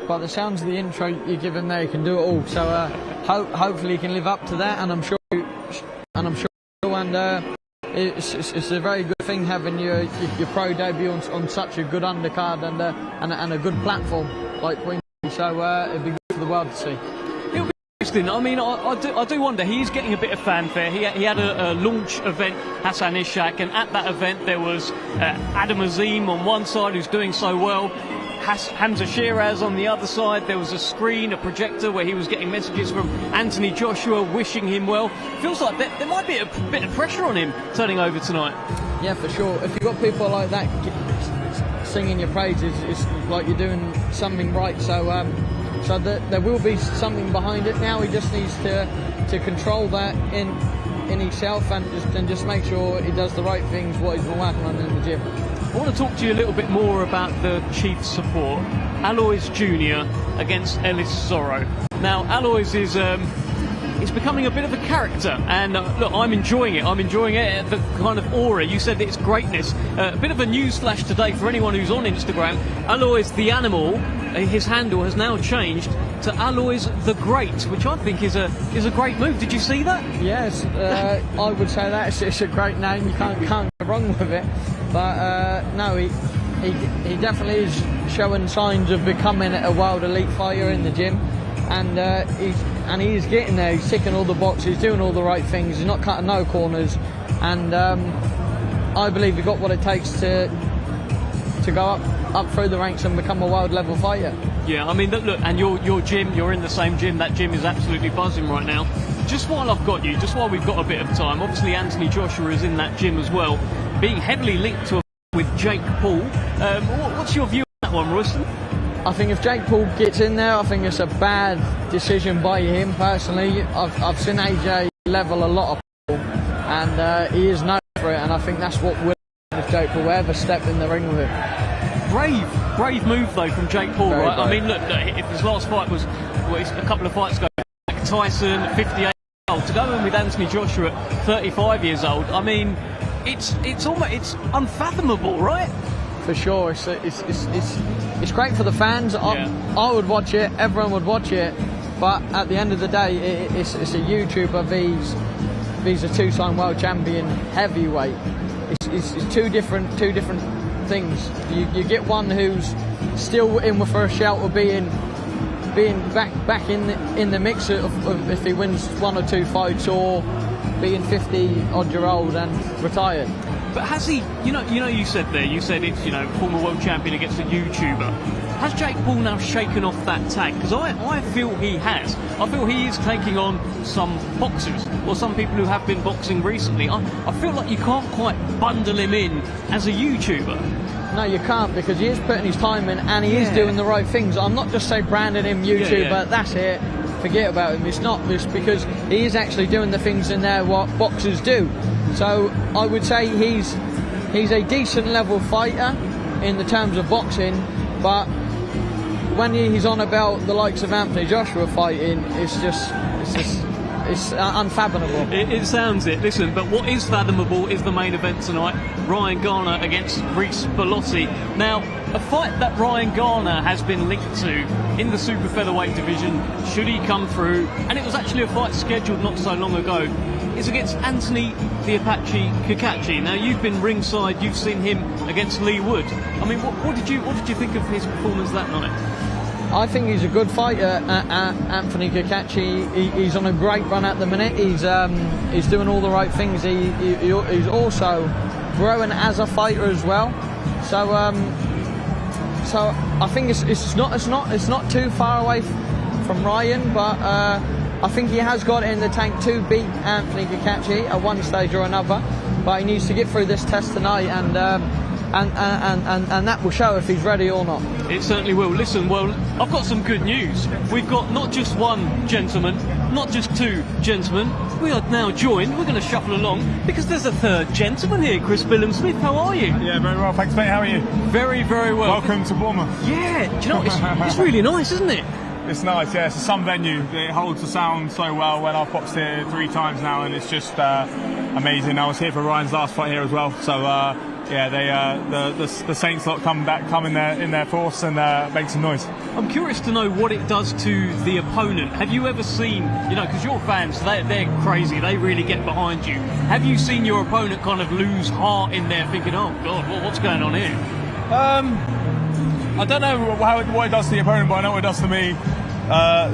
[SPEAKER 2] By the sounds of the intro you give him there, he can do it all. So hopefully he can live up to that, and I'm sure. It's a very good thing having your pro debut on such a good undercard and a good platform like Queen. So it'd be good for the world to see.
[SPEAKER 1] It'll be interesting. I mean, I do wonder. He is getting a bit of fanfare. He had a launch event, Hassan Ishak, and at that event there was Adam Azim on one side, who's doing so well. Hamza Shiraz on the other side. There was a screen, a projector, where he was getting messages from Anthony Joshua wishing him well. Feels like there might be a bit of pressure on him turning over tonight.
[SPEAKER 2] Yeah, for sure. If you've got people like that singing your praises, it's like you're doing something right. So there will be something behind it. Now he just needs to control that in himself and just make sure he does the right things, what he's been working on in the gym.
[SPEAKER 1] I want to talk to you a little bit more about the chief support, Alois Jr. against Ellis Sorrow. Now, Alois is becoming a bit of a character, and look, I'm enjoying it. The kind of aura. You said it's greatness. A bit of a news flash today for anyone who's on Instagram. Alois the Animal, his handle has now changed to Alois the Great, which I think is a great move. Did you see that?
[SPEAKER 2] Yes, I would say that it's a great name. You can't go wrong with it. But no, he definitely is showing signs of becoming a world elite fighter in the gym, and he's getting there. He's ticking all the boxes, doing all the right things. He's not cutting no corners, and I believe he got what it takes to go up through the ranks and become a world level fighter.
[SPEAKER 1] Yeah, I mean, look, and your gym, you're in the same gym. That gym is absolutely buzzing right now. Just while I've got you, just while we've got a bit of time, obviously Anthony Joshua is in that gym as well, being heavily linked to with Jake Paul. What's your view on that one, Royston?
[SPEAKER 2] I think if Jake Paul gets in there, I think it's a bad decision by him personally. I've seen AJ level a lot of Paul, and he is known for it, and I think that's what will happen if Jake Paul ever step in the ring with him. Brave move though from Jake Paul,
[SPEAKER 1] very
[SPEAKER 2] right?
[SPEAKER 1] Brave. I mean, look, if his last fight was a couple of fights ago, Tyson, 58 years old, to go in with Anthony Joshua at 35 years old, I mean, it's unfathomable, right?
[SPEAKER 2] For sure, it's great for the fans. I would watch it, everyone would watch it, but at the end of the day, it's a YouTuber vs a two-time world champion heavyweight. It's two different things. You get one who's still in for a shout of being back in the mix of if he wins one or two fights, or being 50-odd-year-old and retired.
[SPEAKER 1] But has he, you said it's, former world champion against a YouTuber. Has Jake Paul now shaken off that tag? Because I feel he has. I feel he is taking on some boxers, or some people who have been boxing recently. I feel like you can't quite bundle him in as a YouTuber.
[SPEAKER 2] No, you can't, because he is putting his time in, and he is doing the right things. I'm not just saying branding him YouTuber, that's it, forget about him. It's not just because he is actually doing the things in there what boxers do. So I would say he's a decent level fighter in the terms of boxing, but when he's on about the likes of Anthony Joshua fighting, it's unfathomable.
[SPEAKER 1] It sounds it. Listen, but what is fathomable is the main event tonight. Ryan Garner against Reece Bellotti. Now, a fight that Ryan Garner has been linked to in the super featherweight division, should he come through, and it was actually a fight scheduled not so long ago, is against Anthony the Apache Kakachi. Now, you've been ringside, you've seen him against Lee Wood. I mean, what did you think of his performance that night?
[SPEAKER 2] I think he's a good fighter, Anthony Kakachi. He's on a great run at the minute. He's doing all the right things. He's also growing as a fighter as well. So So I think it's not too far away from Ryan, but I think he has got it in the tank to beat Anthony Kakachi at one stage or another. But he needs to get through this test tonight, and that will show if he's ready or not.
[SPEAKER 1] It certainly will. Listen, well, I've got some good news. We've got not just one gentleman, not just two gentlemen. We are now joined. We're going to shuffle along because there's a third gentleman here. Reece Bellotti Smith, how are you?
[SPEAKER 10] Yeah, very well, thanks mate, how are you?
[SPEAKER 1] Very, very well.
[SPEAKER 10] Welcome to Bournemouth.
[SPEAKER 1] Yeah, do you know, it's really nice, isn't it?
[SPEAKER 10] It's nice, yeah, it's a sun venue. It holds the sound so well. When I've boxed here 3 times now, and it's just amazing. I was here for Ryan's last fight here as well, so yeah, the Saints lot come in their force and make some noise.
[SPEAKER 1] I'm curious to know what it does to the opponent. Have you ever seen, you know, because your fans, they're crazy, they really get behind you. Have you seen your opponent kind of lose heart in there, thinking, oh God, what's going on here?
[SPEAKER 10] I don't know what it does to the opponent, but I know what it does to me.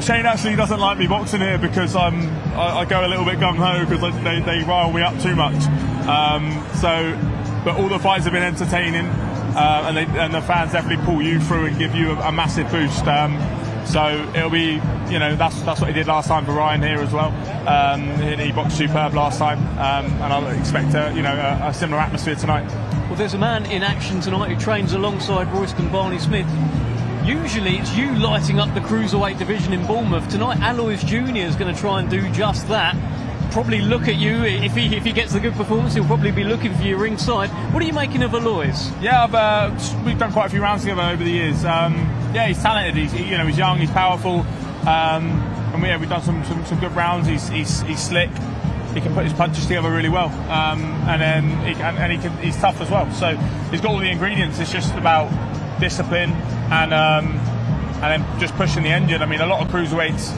[SPEAKER 10] Shane actually doesn't like me boxing here because I go a little bit gung-ho because they rile me up too much. But all the fights have been entertaining, and the fans definitely pull you through and give you a massive boost. So it'll be, you know, that's what he did last time for Ryan here as well. He boxed superb last time, and I'll expect a similar atmosphere tonight.
[SPEAKER 1] Well, there's a man in action tonight who trains alongside Royston Barney-Smith. Usually it's you lighting up the cruiserweight division in Bournemouth. Tonight Alois Jr. is going to try and do just that. Probably look at you, if he gets the good performance, he'll probably be looking for you ringside. What are you making of Alois?
[SPEAKER 10] Yeah, we've done quite a few rounds together over the years. Yeah, he's talented, he's young, he's powerful, and we've done some good rounds. He's slick. He can put his punches together really well, and then he's tough as well. So he's got all the ingredients. It's just about discipline and then just pushing the engine. I mean, a lot of cruiserweights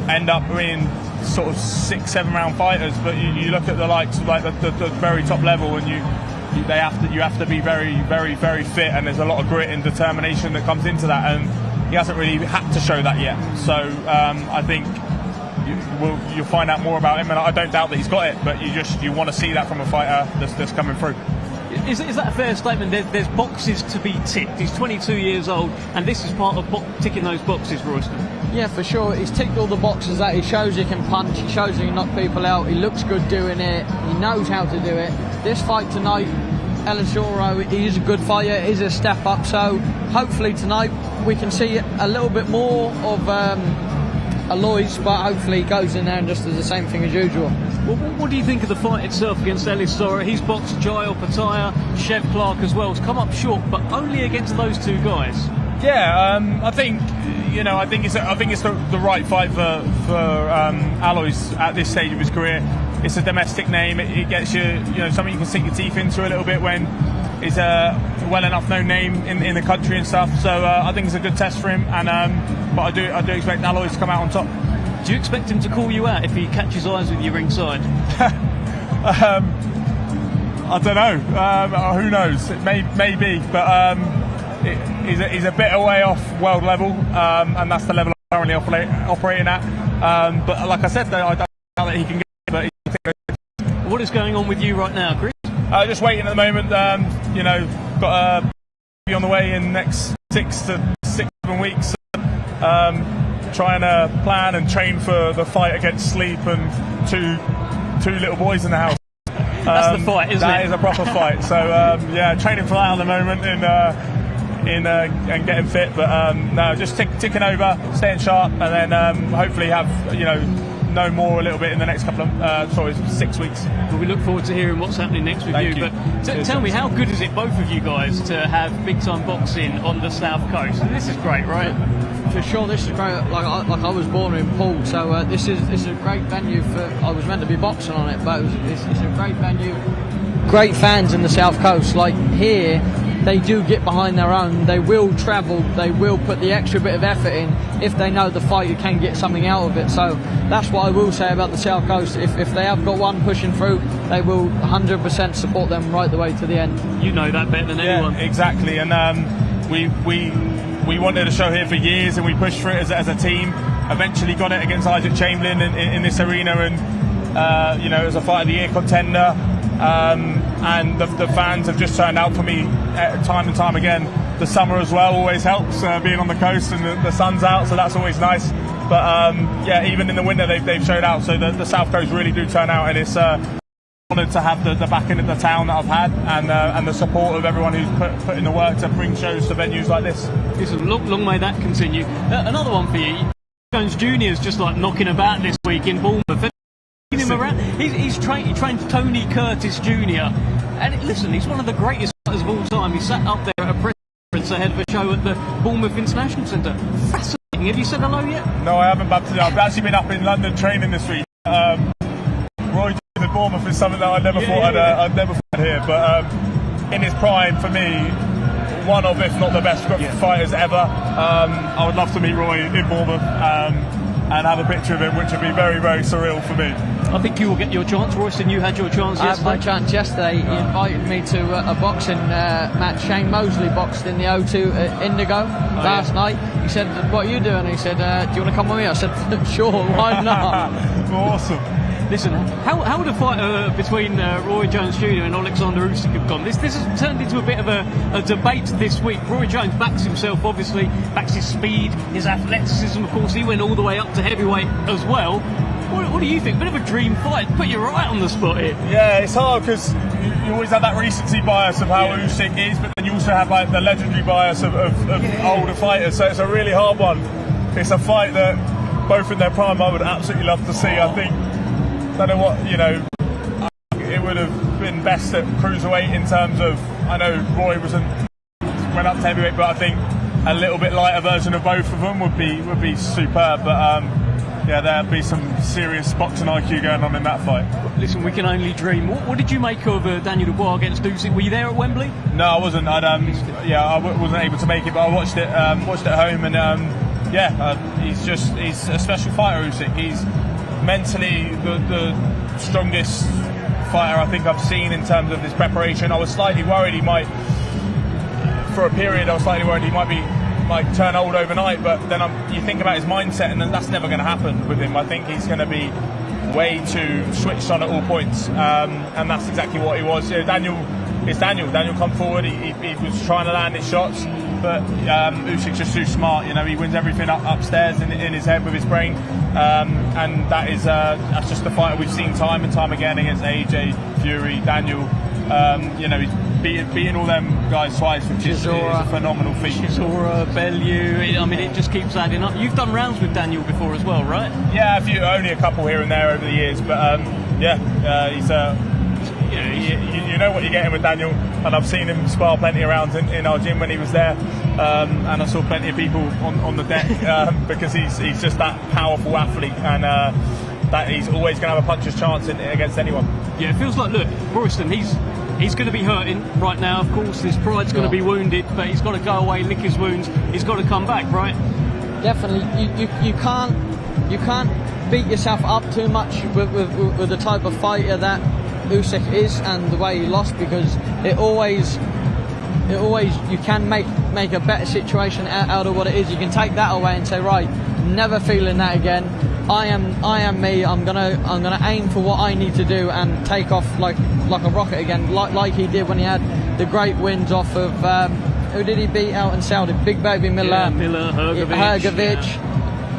[SPEAKER 10] end up in sort of 6-7 round fighters, but you look at the likes of like the very top level, and you have to be very, very, very fit, and there's a lot of grit and determination that comes into that, and he hasn't really had to show that yet. So I think you'll find out more about him, and I don't doubt that he's got it, but you want to see that from a fighter that's coming through.
[SPEAKER 1] Is that a fair statement? There's boxes to be ticked. He's 22 years old, and this is part of ticking those boxes, Royston. Yeah,
[SPEAKER 2] for sure. He's ticked all the boxes that he shows he can punch, he shows he can knock people out, he looks good doing it, he knows how to do it. This fight tonight, Elishoro, he's a good fighter, he's a step up, so hopefully tonight we can see a little bit more of Alois, but hopefully he goes in there and just does the same thing as usual.
[SPEAKER 1] Well, what do you think of the fight itself against Elishoro? He's boxed Jael Pataya, Chev Clark as well. He's come up short, but only against those two guys.
[SPEAKER 10] Yeah, I think it's the right fight for Alois at this stage of his career. It's a domestic name. It gets you something you can sink your teeth into a little bit when he's a well enough known name in the country and stuff. So I think it's a good test for him. But I do expect Alois to come out on top.
[SPEAKER 1] Do you expect him to call you out if he catches eyes with you ringside?
[SPEAKER 10] I don't know. Who knows? Maybe, but he's a bit away off world level, and that's the level I'm currently operating at. But like I said, though, I don't know that he can get it. But
[SPEAKER 1] what is going on with you right now, Chris?
[SPEAKER 10] Just waiting at the moment. Got a be on the way in the next 6 to 7 weeks. Trying to plan and train for the fight against Sleep and two little boys in the house.
[SPEAKER 1] That's the fight, isn't it?
[SPEAKER 10] That is a proper fight. So yeah, training for that at the moment and getting fit. But no, just ticking over, staying sharp, and then hopefully have know more a little bit in the next couple of 6 weeks.
[SPEAKER 1] Well, we look forward to hearing what's happening next with you. But tell me, how good is it, both of you guys, to have big time boxing on the South Coast? And this is great, right?
[SPEAKER 2] For sure, this is great. Like I was born in Poole, so this is a great venue for. I was meant to be boxing on it, but it's a great venue. Great fans in the South Coast. Like here, they do get behind their own. They will travel. They will put the extra bit of effort in if they know the fighter can get something out of it. So that's what I will say about the South Coast. If they have got one pushing through, they will 100% support them right the way to the end.
[SPEAKER 1] You know that better than anyone.
[SPEAKER 10] Yeah, exactly. And we wanted a show here for years, and we pushed for it as a team. Eventually got it against Isaac Chamberlain in this arena, and it was a fight of the year contender. And the fans have just turned out for me time and time again. the summer as well always helps, being on the coast and the sun's out, so that's always nice. But yeah, even in the winter they've showed out, so the South Coast really do turn out, and it's honoured to have the backing of the town that I've had, and the support of everyone who's put in the work to bring shows to venues like this.
[SPEAKER 1] Listen, long may that continue. Another one for you. Jones Jr. is just like knocking about this week in Bournemouth. Him around. He trained Tony Curtis Jr. And listen, he's one of the greatest fighters of all time. He sat up there at a press conference ahead of a show at the Bournemouth International Centre. Fascinating. Have you said hello yet?
[SPEAKER 10] No, I haven't, Baptist. I've actually been up in London training this week. Roy Jones at Bournemouth is something that I never thought I'd never thought here. But in his prime, for me, one of, if not the best fighters ever. I would love to meet Roy in Bournemouth and have a picture of him, which would be very, very surreal for me.
[SPEAKER 1] I think you will get your chance, Royston. You had your chance yesterday.
[SPEAKER 2] I had my chance yesterday. He invited me to a boxing match. Shane Mosley boxed in the O2 at Indigo last night. He said, "What are you doing?" He said, "Do you want to come with me?" I said, "Sure, why not?"
[SPEAKER 10] Awesome.
[SPEAKER 1] Listen, how would a fight between Roy Jones Jr. and Alexander Usyk have gone? This has turned into a bit of a debate this week. Roy Jones backs himself, obviously, backs his speed, his athleticism, of course. He went all the way up to heavyweight as well. What do you think? Bit of a dream fight. Put you right on the spot here.
[SPEAKER 10] Yeah, it's hard because you always have that recency bias of how Usyk is, but then you also have like the legendary bias of older fighters. So it's a really hard one. It's a fight that both in their prime I would absolutely love to see. I think, I don't know what, it would have been best at cruiserweight in terms of, I know Roy went up to heavyweight, but I think a little bit lighter version of both of them would be superb. But yeah, there'd be some serious boxing IQ going on in that fight.
[SPEAKER 1] Listen, we can only dream. What did you make of Daniel Dubois against Usyk? Were you there at Wembley?
[SPEAKER 10] No, I wasn't. I wasn't able to make it, but I watched it at home, and he's a special fighter, Usyk. He's mentally the strongest fighter I think I've seen in terms of his preparation. I was slightly worried he might turn old overnight, but then you think about his mindset, and that's never going to happen with him. I think he's going to be way too switched on at all points, and that's exactly what he was. Daniel come forward, he was trying to land his shots, but Usyk's just too smart. He wins everything upstairs in his head with his brain, and that's just the fighter we've seen time and time again against AJ, Fury, Daniel. He's beating all them guys twice, which is a phenomenal feat.
[SPEAKER 1] Chisora, Bellew, I mean, it just keeps adding up. You've done rounds with Daniel before as well, right?
[SPEAKER 10] Yeah, only a couple here and there over the years, but he's you know what you're getting with Daniel, and I've seen him spar plenty of rounds in our gym when he was there, and I saw plenty of people on the deck because he's just that powerful athlete, and that he's always going to have a puncher's chance against anyone.
[SPEAKER 1] Yeah, it feels like, look, Royston, he's going to be hurting right now, of course. His pride's going to be wounded, but he's got to go away, lick his wounds. He's got to come back, right?
[SPEAKER 2] Definitely. You can't beat yourself up too much with the type of fighter that Usyk is and the way he lost, because it always you can make a better situation out of what it is. You can take that away and say, right, never feeling that again. I am me. I'm gonna aim for what I need to do and take off like a rocket again, like he did when he had the great wins off of who did he beat out in Saudi? Big Baby Miller, Hrgovic. Yeah.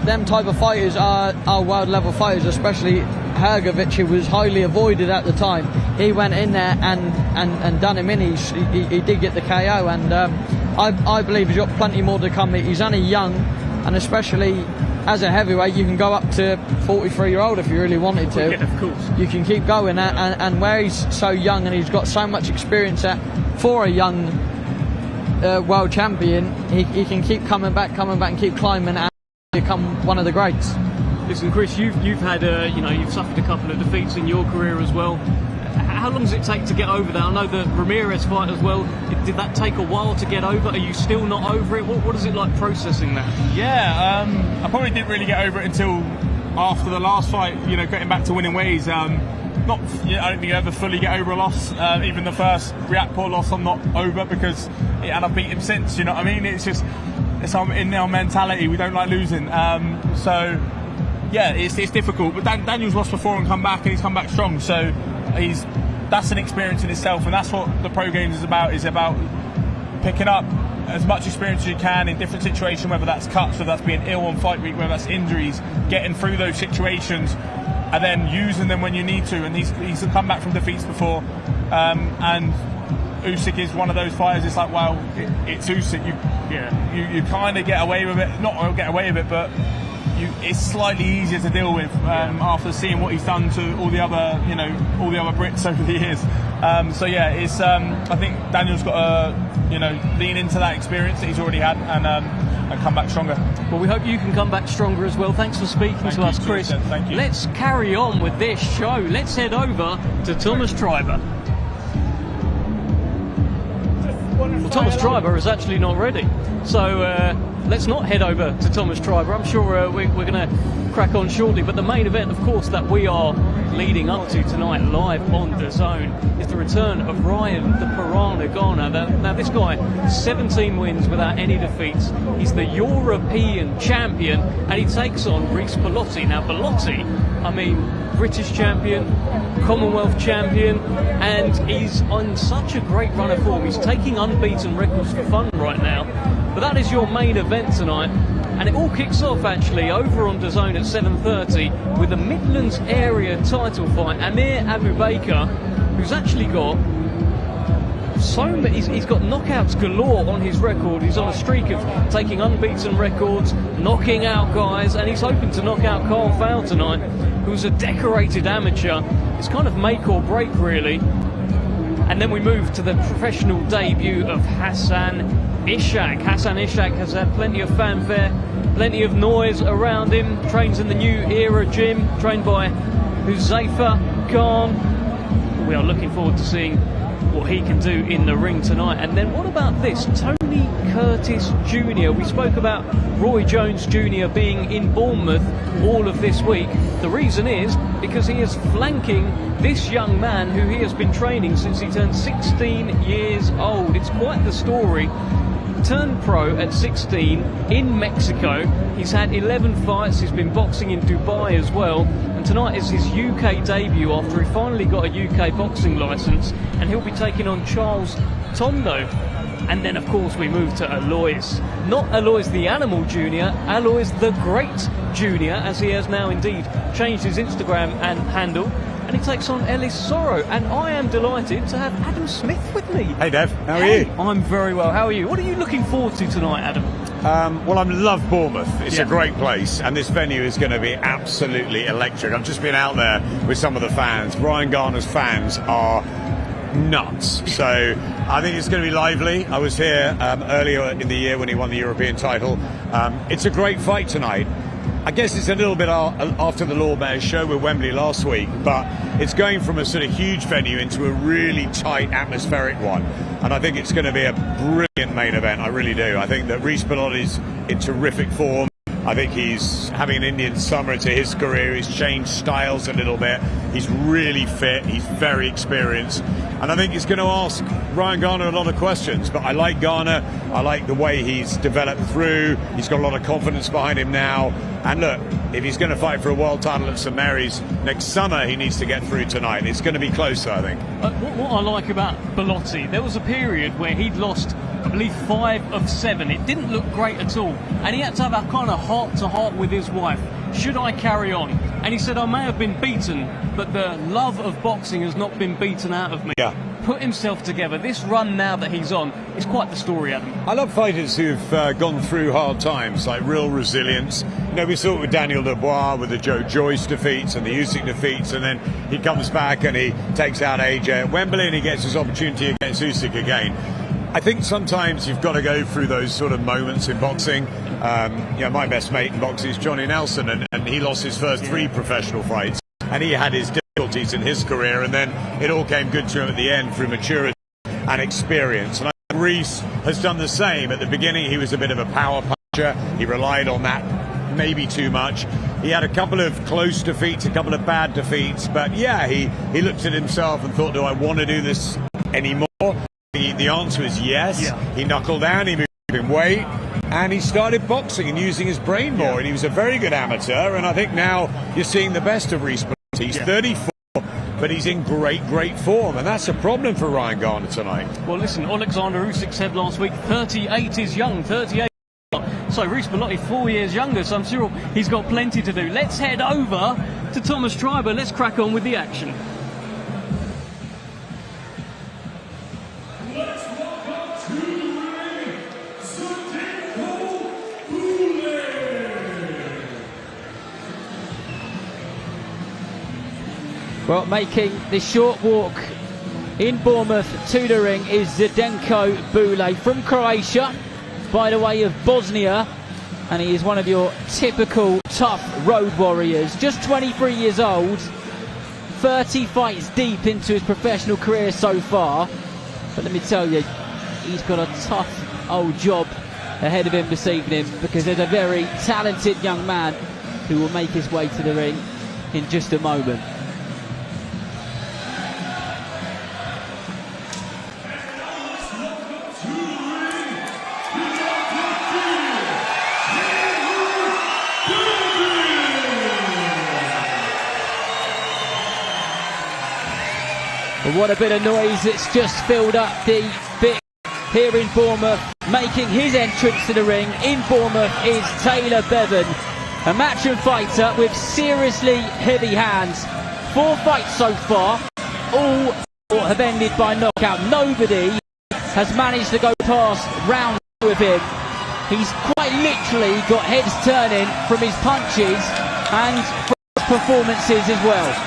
[SPEAKER 2] Them type of fighters are world level fighters, especially Hrgovic, who was highly avoided at the time. He went in there and done him in. He did get the KO, and I believe he's got plenty more to come. He's only young, and especially as a heavyweight, you can go up to 43-year-old if you really wanted to.
[SPEAKER 1] Yeah, of course.
[SPEAKER 2] You can keep going, and where he's so young and he's got so much experience for a young world champion, he can keep coming back and keep climbing and become one of the greats.
[SPEAKER 1] Listen, Chris, you've had you've suffered a couple of defeats in your career as well. How long does it take to get over that? I know the Ramirez fight as well. Did that take a while to get over? Are you still not over it? What is it like processing that?
[SPEAKER 10] Yeah, I probably didn't really get over it until after the last fight. Getting back to winning ways. I don't think you ever fully get over a loss. Even the first Riakporhe loss, I'm not over because and I've beat him since. You know what I mean? It's in our mentality. We don't like losing. So yeah, it's difficult. But Daniel's lost before and come back, and he's come back strong. So that's an experience in itself, and that's what the pro games is about. Is about picking up as much experience as you can in different situations, whether that's cuts, whether that's being ill on fight week, whether that's injuries, getting through those situations and then using them when you need to. And he's come back from defeats before, and Usyk is one of those fighters. It's like, well, it's Usyk. You kind of get away with it, not get away with it, but it's slightly easier to deal with after seeing what he's done to all the other Brits over the years. So yeah, it's I think Daniel's got to lean into that experience that he's already had and come back stronger.
[SPEAKER 1] Well, we hope you can come back stronger as well. Thanks for speaking to us, Chris.
[SPEAKER 10] Thank you.
[SPEAKER 1] Let's carry on with this show. Let's head over to Thomas Treiber. Well, Thomas Treiber is actually not ready, so let's not head over to Thomas Treiber. I'm sure we're going to crack on shortly, but the main event, of course, that we are leading up to tonight live on DAZN is the return of Ryan the Piranha Garner. Now this guy, 17 wins without any defeats. He's the European champion, and he takes on Reece Bellotti. Now Bellotti, I mean, British champion, Commonwealth champion, and he's on such a great run of form. He's taking unbeaten records for fun right now. But that is your main event tonight, and it all kicks off actually over on DAZN at 7:30 with the Midlands area title fight. Amir Abu Baker, who's actually got he's got knockouts galore on his record. He's on a streak of taking unbeaten records, knocking out guys, and he's hoping to knock out Carl Fowl tonight, who's a decorated amateur. It's kind of make or break, really. And then we move to the professional debut of Hassan Ishak. Hassan Ishak has had plenty of fanfare, plenty of noise around him. Trains in the New Era gym, trained by Huzaifa Khan. We are looking forward to seeing what he can do in the ring tonight. And then what about this? Tony Curtis Jr. We spoke about Roy Jones Jr. being in Bournemouth all of this week. The reason is because he is flanking this young man who he has been training since he turned 16 years old. It's quite the story. Turned pro at 16 in Mexico. He's had 11 fights. He's been boxing in Dubai as well. And tonight is his UK debut after he finally got a UK boxing licence. And he'll be taking on Charles Tondo. And then, of course, we move to Alois. Not Alois the Animal Jr., Alois the Great Jr., as he has now indeed changed his Instagram handle. And he takes on Ellis Sorrow. And I am delighted to have Adam Smith with me.
[SPEAKER 11] Hey, Dev. How are you?
[SPEAKER 1] I'm very well. How are you? What are you looking forward to tonight, Adam?
[SPEAKER 11] Well, I love Bournemouth. It's a great place, and this venue is going to be absolutely electric. I've just been out there with some of the fans. Ryan Garner's fans are nuts. So I think it's going to be lively. I was here earlier in the year when he won the European title. It's a great fight tonight. I guess it's a little bit after the Lord Mayor's show with Wembley last week, but it's going from a sort of huge venue into a really tight atmospheric one, and I think it's going to be a brilliant main event. I really do. I think that Reece Bellotti's in terrific form. I think he's having an Indian summer to his career. He's changed styles a little bit. He's really fit. He's very experienced. And I think he's going to ask Ryan Garner a lot of questions. But I like Garner. I like the way he's developed through. He's got a lot of confidence behind him now. And look, if he's going to fight for a world title at St Mary's next summer, he needs to get through tonight. It's going to be closer, I think.
[SPEAKER 1] What I like about Bellotti, there was a period where he'd lost, I believe, 5 of 7. It didn't look great at all. And he had to have a kind of heart-to-heart with his wife. Should I carry on? And he said, I may have been beaten, but the love of boxing has not been beaten out of me.
[SPEAKER 11] Yeah.
[SPEAKER 1] Put himself together. This run now that he's on is quite the story, Adam.
[SPEAKER 11] I love fighters who've gone through hard times, like real resilience. You know, we saw it with Daniel Dubois with the Joe Joyce defeats and the Usyk defeats, and then he comes back and he takes out AJ at Wembley and he gets his opportunity against Usyk again. I think sometimes you've got to go through those sort of moments in boxing. My best mate in boxing is Johnny Nelson, and he lost his first 3 professional fights, and he had his difficulties in his career, and then it all came good to him at the end through maturity and experience. And I think Reece has done the same. At the beginning, he was a bit of a power puncher. He relied on that maybe too much. He had a couple of close defeats, a couple of bad defeats, but yeah, he looked at himself and thought, do I want to do this anymore? The answer is yes. Yeah. He knuckled down, he moved in weight, and he started boxing and using his brain more, and he was a very good amateur, and I think now you're seeing the best of Reece Bellotti. He's 34, but he's in great form, and that's a problem for Ryan Garner tonight.
[SPEAKER 1] Well, listen, Alexander Usyk said last week, 38 is young, 38. So Reece Bellotti 4 years younger, so I'm sure he's got plenty to do. Let's head over to Thomas Treiber. Let's crack on with the action.
[SPEAKER 4] Let's welcome to the ring,
[SPEAKER 3] Well, making the short walk in Bournemouth to the ring is Zdenko Bule from Croatia, by the way of Bosnia, and he is one of your typical tough road warriors. Just 23 years old, 30 fights deep into his professional career so far, but let me tell you, he's got a tough old job ahead of him this evening, because there's a very talented young man who will make his way to the ring in just a moment. What a bit of noise, it's just filled up the bit here in Bournemouth. Making his entrance to the ring in Bournemouth is Taylor Bevan, a matchroom fighter with seriously heavy hands. 4 fights so far, all 4 have ended by knockout. Nobody has managed to go past round with him. He's quite literally got heads turning from his punches and from his performances as well.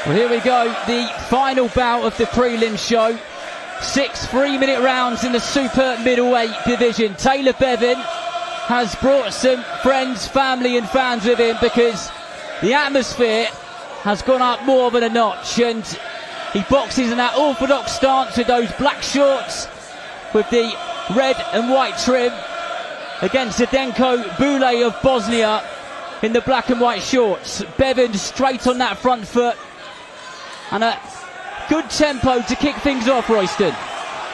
[SPEAKER 3] Well, here we go, the final bout of the prelim show. 6 3-minute rounds in the super middleweight division. Taylor Bevan has brought some friends, family and fans with him, because the atmosphere has gone up more than a notch, and he boxes in that orthodox stance with those black shorts with the red and white trim against Zdenko Bule of Bosnia in the black and white shorts. Bevan straight on that front foot, and a good tempo to kick things off, Royston.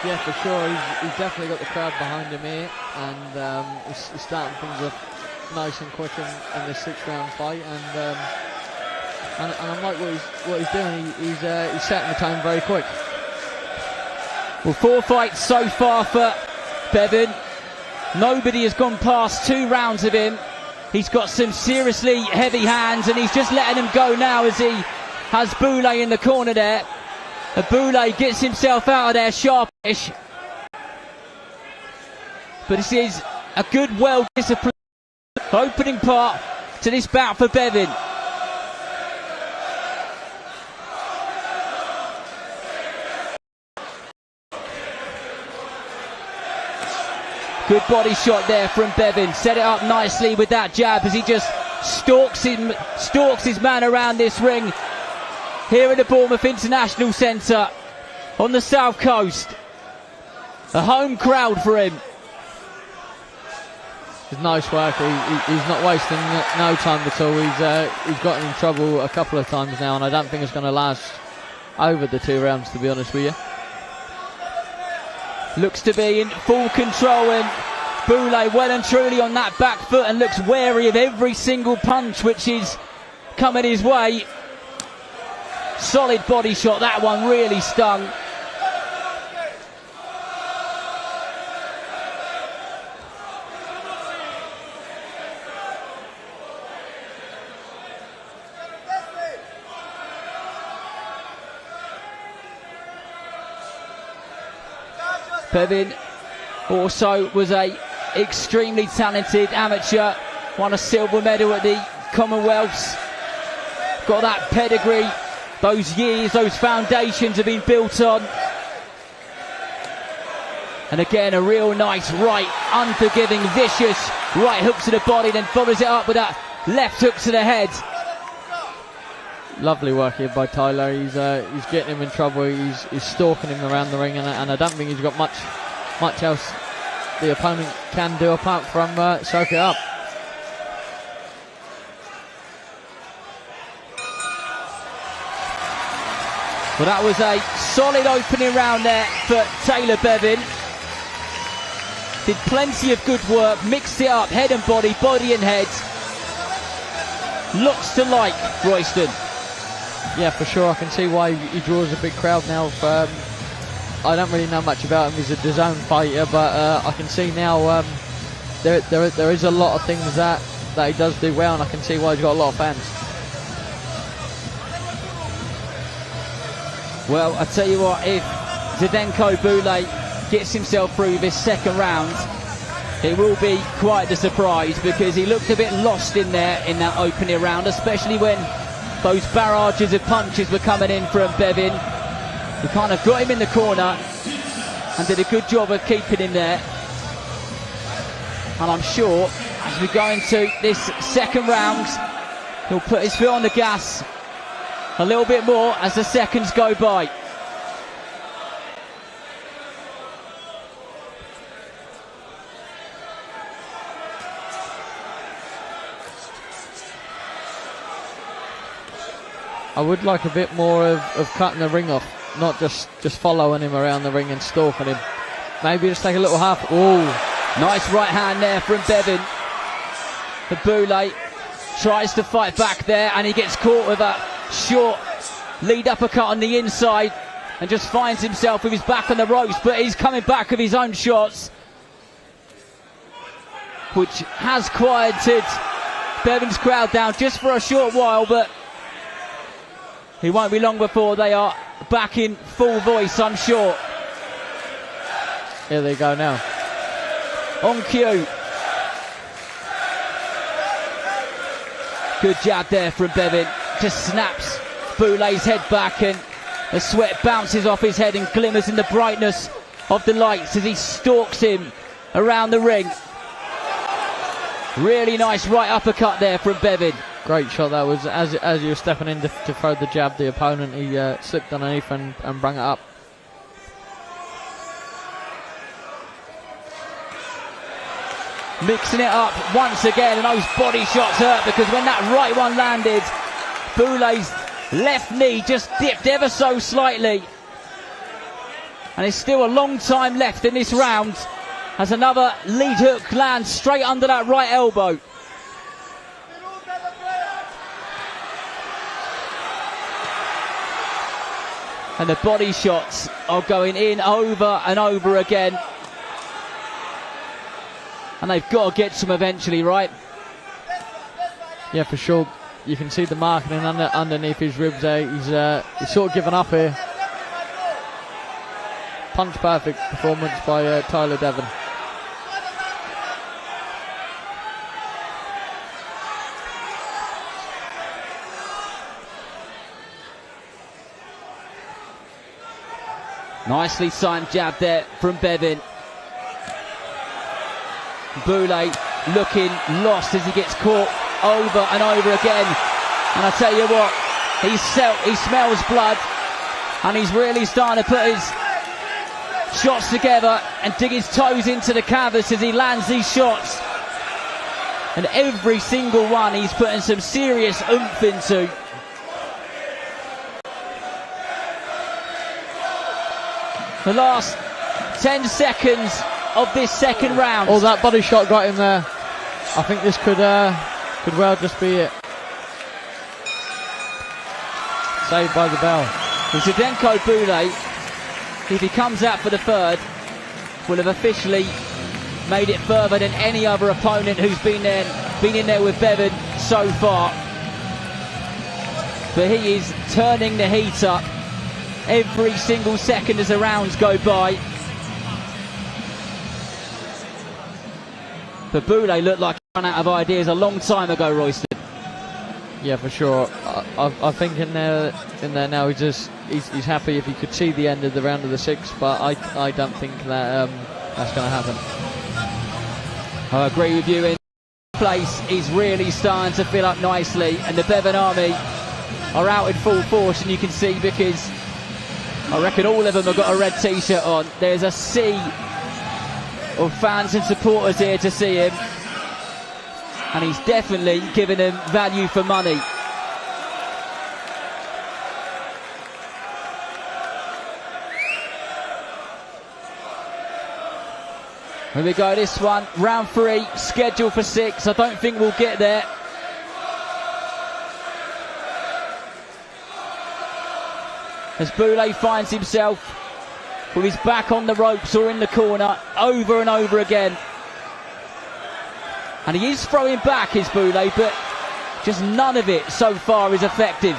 [SPEAKER 2] Yeah, for sure. He's definitely got the crowd behind him here, and he's starting things off nice and quick in this 6-round fight. And I like what he's doing. He's setting the tone very quick.
[SPEAKER 3] Well, 4 fights so far for Bevan. Nobody has gone past 2 rounds of him. He's got some seriously heavy hands, and he's just letting him go now as he has Boulay in the corner there. And Boulay gets himself out of there sharpish. But this is a good, well-disciplined opening part to this bout for Bevan. Good body shot there from Bevan. Set it up nicely with that jab as he just stalks his man around this ring here in the Bournemouth International Centre on the south coast. A home crowd for him.
[SPEAKER 2] It's nice work. He's not wasting no time at all. He's gotten in trouble a couple of times now, and I don't think it's going to last over the 2 rounds, to be honest with you.
[SPEAKER 3] Looks to be in full control, and Boulay well and truly on that back foot and looks wary of every single punch which is coming his way. Solid body shot, that one really stung. Bevan also was a extremely talented amateur, won a silver medal at the Commonwealths, got that pedigree, those years, those foundations have been built on. And again, a real nice right, unforgiving, vicious right hook to the body, then follows it up with that left hook to the head.
[SPEAKER 2] Lovely work here by Tyler. He's getting him in trouble. He's stalking him around the ring, and I don't think he's got much else the opponent can do apart from soak it up.
[SPEAKER 3] Well, that was a solid opening round there for Taylor Bevan. Did plenty of good work, mixed it up, head and body, body and head. Lots to like, Royston.
[SPEAKER 2] Yeah, for sure. I can see why he draws a big crowd now. I don't really know much about him. He's a DAZN fighter, but I can see now there is a lot of things that he does do well, and I can see why he's got a lot of fans.
[SPEAKER 3] Well, I tell you what, if Zdenko Boulay gets himself through this second round, it will be quite the surprise, because he looked a bit lost in there in that opening round, especially when those barrages of punches were coming in from Bevan. He kind of got him in the corner and did a good job of keeping him there. And I'm sure as we go into this second round, he'll put his foot on the gas a little bit more as the seconds go by.
[SPEAKER 2] I would like a bit more of cutting the ring off, not just following him around the ring and stalking him. Maybe just take a little half. Oh,
[SPEAKER 3] nice right hand there from Bevan. The Boulay tries to fight back there, and he gets caught with a short lead uppercut on the inside and just finds himself with his back on the ropes, but he's coming back with his own shots, which has quieted Bevan's crowd down just for a short while, but he won't be long before they are back in full voice, I'm sure.
[SPEAKER 2] Here they go now.
[SPEAKER 3] On cue. Good jab there from Bevan. Just snaps Boulay's head back, and the sweat bounces off his head and glimmers in the brightness of the lights as he stalks him around the ring. Really nice right uppercut there from Bevan.
[SPEAKER 2] Great shot that was. As he was stepping in to throw the jab, the opponent, he slipped underneath and brung it up.
[SPEAKER 3] Mixing it up once again, and those body shots hurt, because when that right one landed, Boulay's left knee just dipped ever so slightly. And there's still a long time left in this round as another lead hook lands straight under that right elbow. And the body shots are going in over and over again. And they've got to get some eventually, right?
[SPEAKER 2] Yeah, for sure. You can see the marking underneath his ribs there. He's sort of given up here. Punch perfect performance by Tyler Devon.
[SPEAKER 3] Nicely timed jab there from Bevan. Boulay looking lost as he gets caught over and over again. And I tell you what, he smells blood, and he's really starting to put his shots together and dig his toes into the canvas as he lands these shots. And every single one he's putting some serious oomph into. The last 10 seconds of this second round.
[SPEAKER 2] Oh, that body shot got him there. I think this could well just be it. Saved by the bell.
[SPEAKER 3] Zdenko Boulay, if he comes out for the third, will have officially made it further than any other opponent who's been in there with Bevan so far. But he is turning the heat up every single second as the rounds go by. But Boulay looked like he ran out of ideas a long time ago, Royston.
[SPEAKER 2] Yeah, for sure. I think in there now he's happy if he could see the end of the round of the sixth, but I don't think that that's going to happen.
[SPEAKER 3] I agree with you. In place is really starting to fill up nicely, and the Bevan Army are out in full force, and you can see because I reckon all of them have got a red t-shirt on. There's a sea of fans and supporters here to see him, and he's definitely giving them value for money. Here we go, this one, round 3, scheduled for 6. I don't think we'll get there. As Boulay finds himself with his back on the ropes or in the corner over and over again. And he is throwing back, is Boulay, but just none of it so far is effective.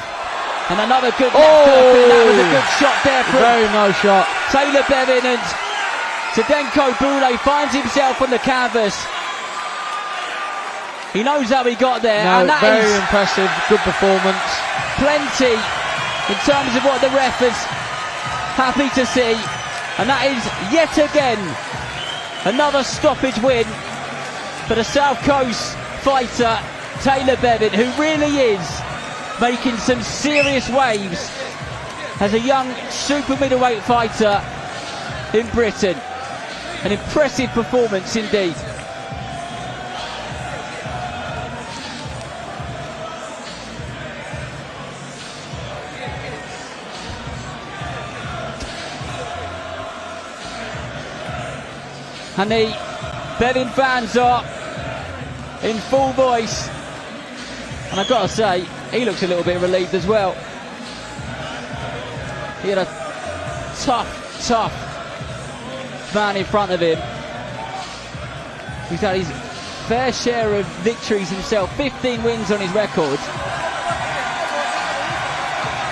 [SPEAKER 3] And another good left hook, and that was a good shot there from
[SPEAKER 2] very nice shot.
[SPEAKER 3] Taylor Bevan, and Zdenko Boulay finds himself on the canvas. He knows how he got there,
[SPEAKER 2] No,
[SPEAKER 3] and that
[SPEAKER 2] very
[SPEAKER 3] is
[SPEAKER 2] impressive, good performance.
[SPEAKER 3] plenty in terms of what the ref is happy to see. And that is yet again another stoppage win for the South Coast fighter Taylor Bevan, who really is making some serious waves as a young super middleweight fighter in Britain. An impressive performance indeed. And the Bevan fans are in full voice, and I've got to say, he looks a little bit relieved as well. He had a tough man in front of him. He's had his fair share of victories himself, 15 wins on his record.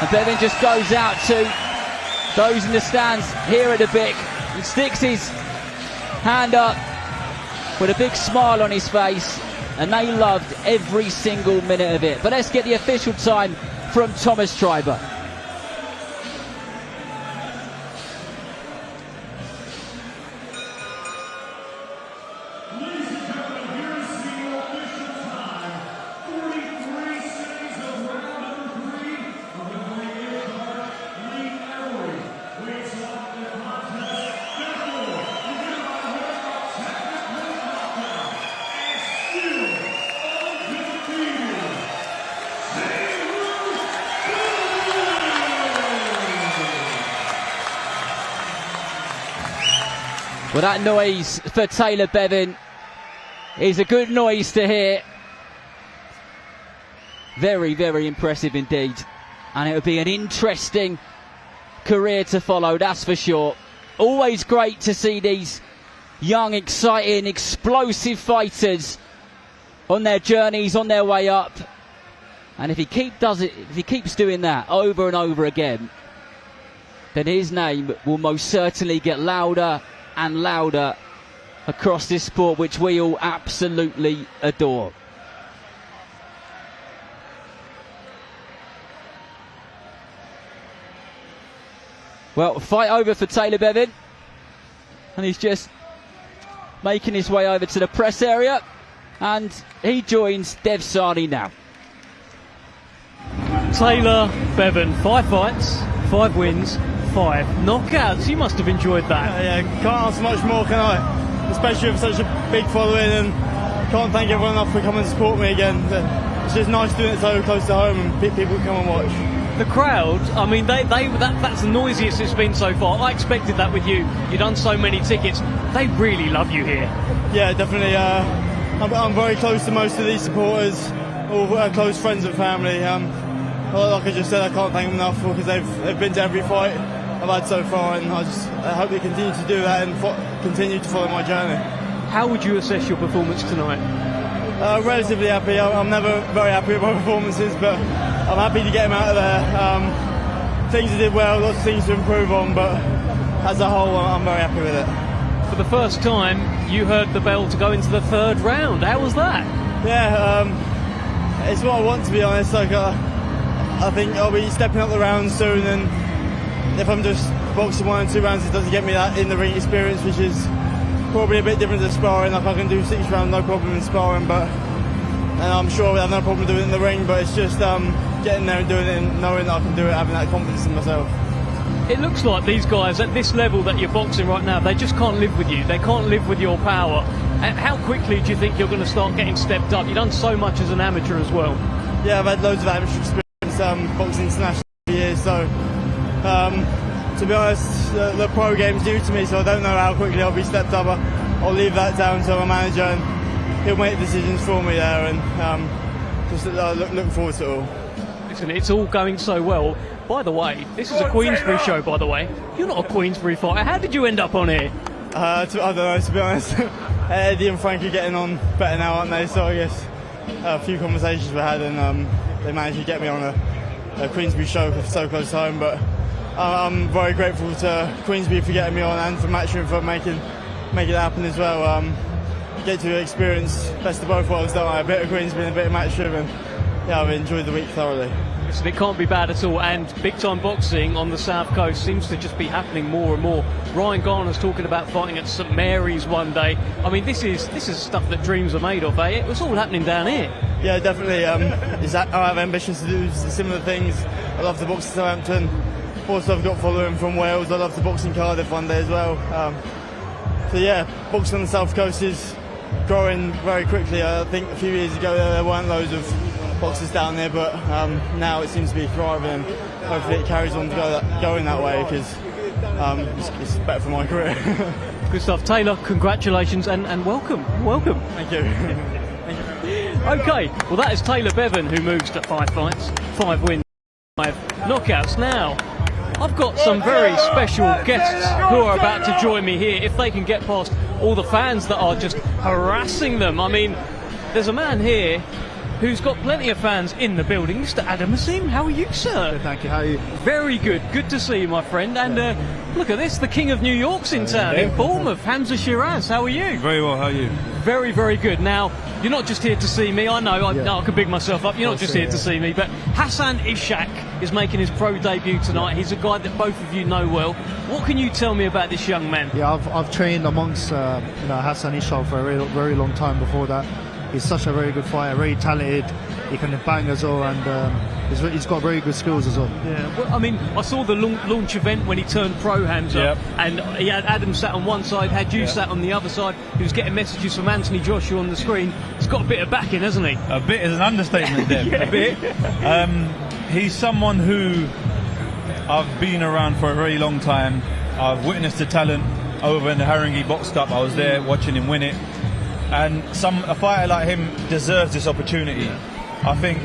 [SPEAKER 3] And Bevan just goes out to those in the stands here at the Vic and sticks his hand up with a big smile on his face, and they loved every single minute of it. But let's get the official time from Thomas Triber. Well, that noise for Taylor Bevan is a good noise to hear. Very, very impressive indeed. And it would be an interesting career to follow, that's for sure. Always great to see these young, exciting, explosive fighters on their journeys, on their way up. And if he keeps doing that over and over again, then his name will most certainly get louder and louder across this sport, which we all absolutely adore. Well, fight over for Taylor Bevan, and he's just making his way over to the press area, and he joins DAZN now.
[SPEAKER 1] Taylor Bevan, 5 fights, 5 wins, 5 knockouts. You must have enjoyed that.
[SPEAKER 12] Yeah, can't ask much more, can I? Especially with such a big following, and can't thank everyone enough for coming to support me again. It's just nice doing it so close to home and people come and watch.
[SPEAKER 1] The crowd, I mean, that's the noisiest it's been so far. I expected that with you. You've done so many tickets. They really love you here.
[SPEAKER 12] Yeah, definitely. I'm very close to most of these supporters, all close friends and family. Like I just said, I can't thank them enough because they've been to every fight I've had so far, and I hope they continue to do that and continue to follow my journey.
[SPEAKER 1] How would you assess your performance tonight?
[SPEAKER 12] Relatively happy. I'm never very happy with my performances, but I'm happy to get them out of there. Things I did well, lots of things to improve on, but as a whole, I'm very happy with it.
[SPEAKER 1] For the first time, you heard the bell to go into the 3rd round. How was that?
[SPEAKER 12] Yeah, it's what I want, to be honest. Like, I think I'll be stepping up the rounds soon, and if I'm just boxing 1 and 2 rounds, it doesn't get me that in the ring experience, which is probably a bit different to sparring. Like, I can do 6 rounds, no problem in sparring, and I'm sure I'll have no problem doing it in the ring, but it's just getting there and doing it and knowing that I can do it, having that confidence in myself.
[SPEAKER 1] It looks like these guys at this level that you're boxing right now, they just can't live with you. They can't live with your power. And how quickly do you think you're going to start getting stepped up? You've done so much as an amateur as well.
[SPEAKER 12] Yeah, I've had loads of amateur experience boxing international for years, so to be honest, the pro game's new to me, so I don't know how quickly I'll be stepped up. I'll leave that down to my manager, and he'll make decisions for me there, and just looking forward to it all.
[SPEAKER 1] Listen, it's all going so well. By the way, this is a Queensbury show, by the way. You're not a Queensbury fighter. How did you end up on here?
[SPEAKER 12] I don't know, to be honest. Eddie and Frank are getting on better now, aren't they? So I guess a few conversations we had, and they managed to get me on a Queensbury show so close to home. But I'm very grateful to Queensbury for getting me on, and for Matchroom for making it happen as well. You get to experience best of both worlds, don't I? A bit of Queensbury and a bit of Matchroom, and yeah, I've enjoyed the week thoroughly.
[SPEAKER 1] Listen, it can't be bad at all, and big-time boxing on the South Coast seems to just be happening more and more. Ryan Garner's talking about fighting at St Mary's one day. I mean, this is stuff that dreams are made of, eh? It was all happening down here.
[SPEAKER 12] Yeah, definitely. I have ambitions to do similar things. I love to box in Southampton. Also, I've got following from Wales. I love to box in Cardiff one day as well. So yeah, boxing on the South Coast is growing very quickly. I think a few years ago there weren't loads of boxers down there, but now it seems to be thriving. Hopefully it carries on going that way, because it's better for my career.
[SPEAKER 1] Good stuff. Taylor, congratulations and welcome.
[SPEAKER 12] Thank you.
[SPEAKER 1] Okay, well that is Taylor Bevan, who moves to 5 fights, 5 wins, 5 knockouts. Now, I've got some very special guests who are about to join me here, if they can get past all the fans that are just harassing them. I mean, there's a man here who's got plenty of fans in the building. Mr. Adam Asim, how are you, sir?
[SPEAKER 13] Thank you, how are you?
[SPEAKER 1] Very good. Good to see you, my friend. And look at this, the King of New York's in town, in Bournemouth. Hamza Shiraz, how are you?
[SPEAKER 13] Very well, how are you?
[SPEAKER 1] Very, very good. Now, you're not just here to see me. I know, I can big myself up. You're not just here to see me. But Hassan Ishak is making his pro debut tonight. He's a guy that both of you know well. What can you tell me about this young man?
[SPEAKER 13] Yeah, I've trained amongst Hassan Ishak for a very, very long time before that. He's such a very good fighter, very talented. He can bang as well, and he's got very good skills as well.
[SPEAKER 1] Yeah, well, I mean, I saw the launch event when he turned pro, Hamza, and he had Adam sat on one side, had you sat on the other side. He was getting messages from Anthony Joshua on the screen. He's got a bit of backing, hasn't he?
[SPEAKER 14] A bit is an understatement, Deb. A bit. He's someone who I've been around for a very long time. I've witnessed the talent
[SPEAKER 10] over in the Haringey Box Cup. I was there watching him win it, and a fighter like him deserves this opportunity. I think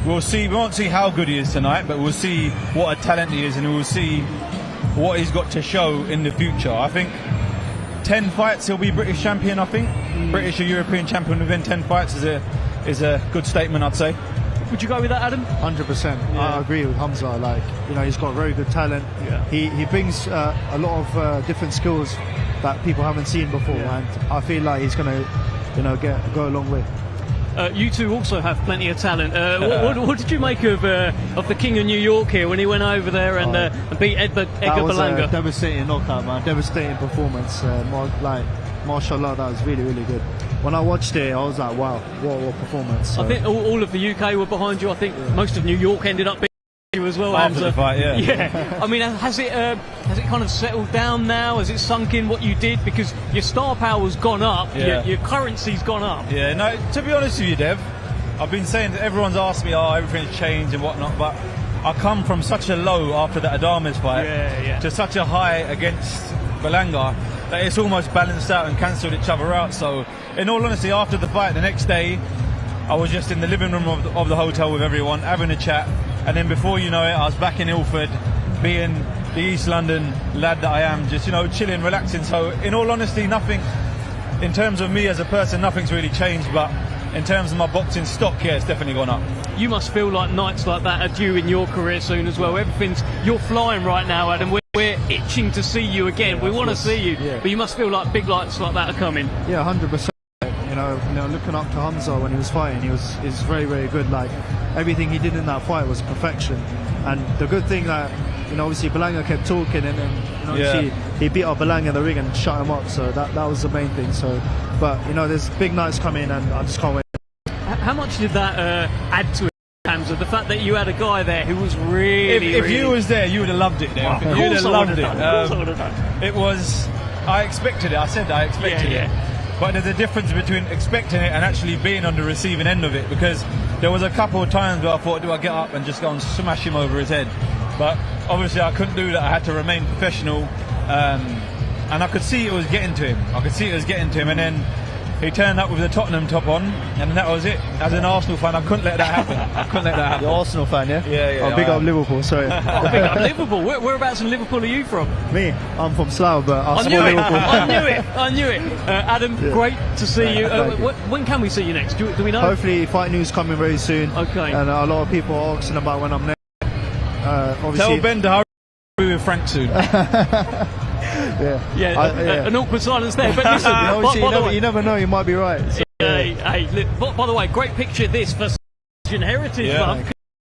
[SPEAKER 10] we'll see. We won't see how good he is tonight, but we'll see what a talent he is, and we'll see what he's got to show in the future. I think 10 fights he'll be British champion. I think British or European champion within 10 fights is a good statement, I'd say.
[SPEAKER 1] Would you go with that, Adam?
[SPEAKER 13] 100%. I agree with Hamza. Like, you know, he's got very good talent.
[SPEAKER 1] Yeah.
[SPEAKER 13] He brings a lot of different skills that people haven't seen before, and I feel like he's going to, you know, go a long way.
[SPEAKER 1] You two also have plenty of talent. What did you make of the King of New York here when he went over there and beat Edgar Berlanga?
[SPEAKER 13] That was a devastating knockout, man. Devastating performance. Mashallah, that was really, really good. When I watched it, I was like, wow, what a performance. So.
[SPEAKER 1] I think all of the UK were behind you. I think most of New York ended up being you as well.
[SPEAKER 10] After the fight, yeah.
[SPEAKER 1] Yeah. I mean, has it kind of settled down now? Has it sunk in what you did? Because your star power's gone up, your currency's gone up.
[SPEAKER 10] Yeah, no, to be honest with you, Dev, I've been saying that everyone's asked me, everything's changed and whatnot, but I come from such a low after the Adames fight to such a high against Berlanga that it's almost balanced out and cancelled each other out. So, in all honesty, after the fight, the next day, I was just in the living room of the hotel with everyone, having a chat, and then before you know it, I was back in Ilford, being the East London lad that I am, just, you know, chilling, relaxing. So, in all honesty, nothing, in terms of me as a person, nothing's really changed, but in terms of my boxing stock, it's definitely gone up.
[SPEAKER 1] You must feel like nights like that are due in your career soon as well. You're flying right now, Adam. We're itching to see you again. We want to see you, but you must feel like big lights like that are coming.
[SPEAKER 13] Yeah, 100%. You know, looking up to Hamza when he was fighting, he was very, very good. Like, everything he did in that fight was perfection. And the good thing that, you know, obviously Berlanga kept talking, and then, you know, he beat up Berlanga in the ring and shut him up. So that was the main thing. So, but you know, there's big nights coming, and I just can't wait.
[SPEAKER 1] How much did that add to it, Hamza? The fact that you had a guy there who was really...
[SPEAKER 10] If you was there, you would have loved it. There,
[SPEAKER 1] wow.
[SPEAKER 10] You'd have loved it. It was... I expected it. I said I expected it. But there's a difference between expecting it and actually being on the receiving end of it, because there was a couple of times where I thought, do I get up and just go and smash him over his head? But obviously I couldn't do that. I had to remain professional, and I could see it was getting to him. And then he turned up with the Tottenham top on, and that was it. As an Arsenal fan, I couldn't let that happen.
[SPEAKER 13] You're Arsenal fan, yeah?
[SPEAKER 10] Yeah.
[SPEAKER 13] Oh, big up Liverpool, sorry.
[SPEAKER 1] Big up Liverpool. Whereabouts in Liverpool are you from?
[SPEAKER 13] Me? I'm from Slough, but I support Liverpool.
[SPEAKER 1] I knew it. Adam, great to see you. When can we see you next? Do we know?
[SPEAKER 13] Hopefully, fight news coming very soon.
[SPEAKER 1] Okay.
[SPEAKER 13] And a lot of people are asking about when I'm next.
[SPEAKER 10] Tell Ben to hurry with Frank soon.
[SPEAKER 1] An awkward silence there. But listen,
[SPEAKER 13] you never know, you might be right. So,
[SPEAKER 1] by the way, great picture this for Heritage Month.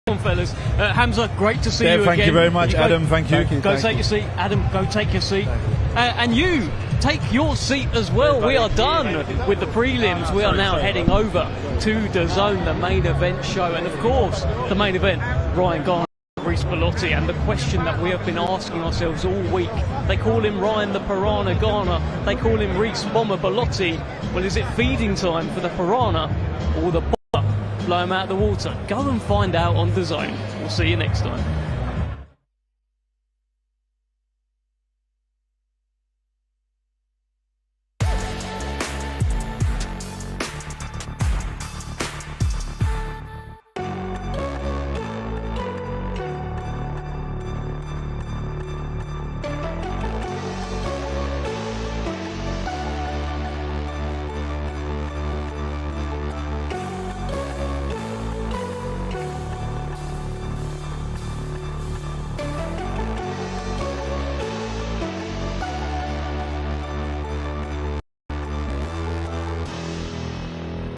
[SPEAKER 1] Come on, fellas. Hamza, great to see you again.
[SPEAKER 10] Thank you very much, Adam. Thank you.
[SPEAKER 1] Go take your seat. Adam, go take your seat. And you, take your seat as well. We are done with the prelims. We are now heading over to DAZN, the main event show. And of course, the main event, Ryan Garner, Reece Bellotti, and the question that we have been asking ourselves all week, they call him Ryan the Piranha Garner, they call him Reece Bomber Bellotti. Well, is it feeding time for the Piranha or the Bomber blow him out of the water? Go and find out on DAZN. We'll see you next time.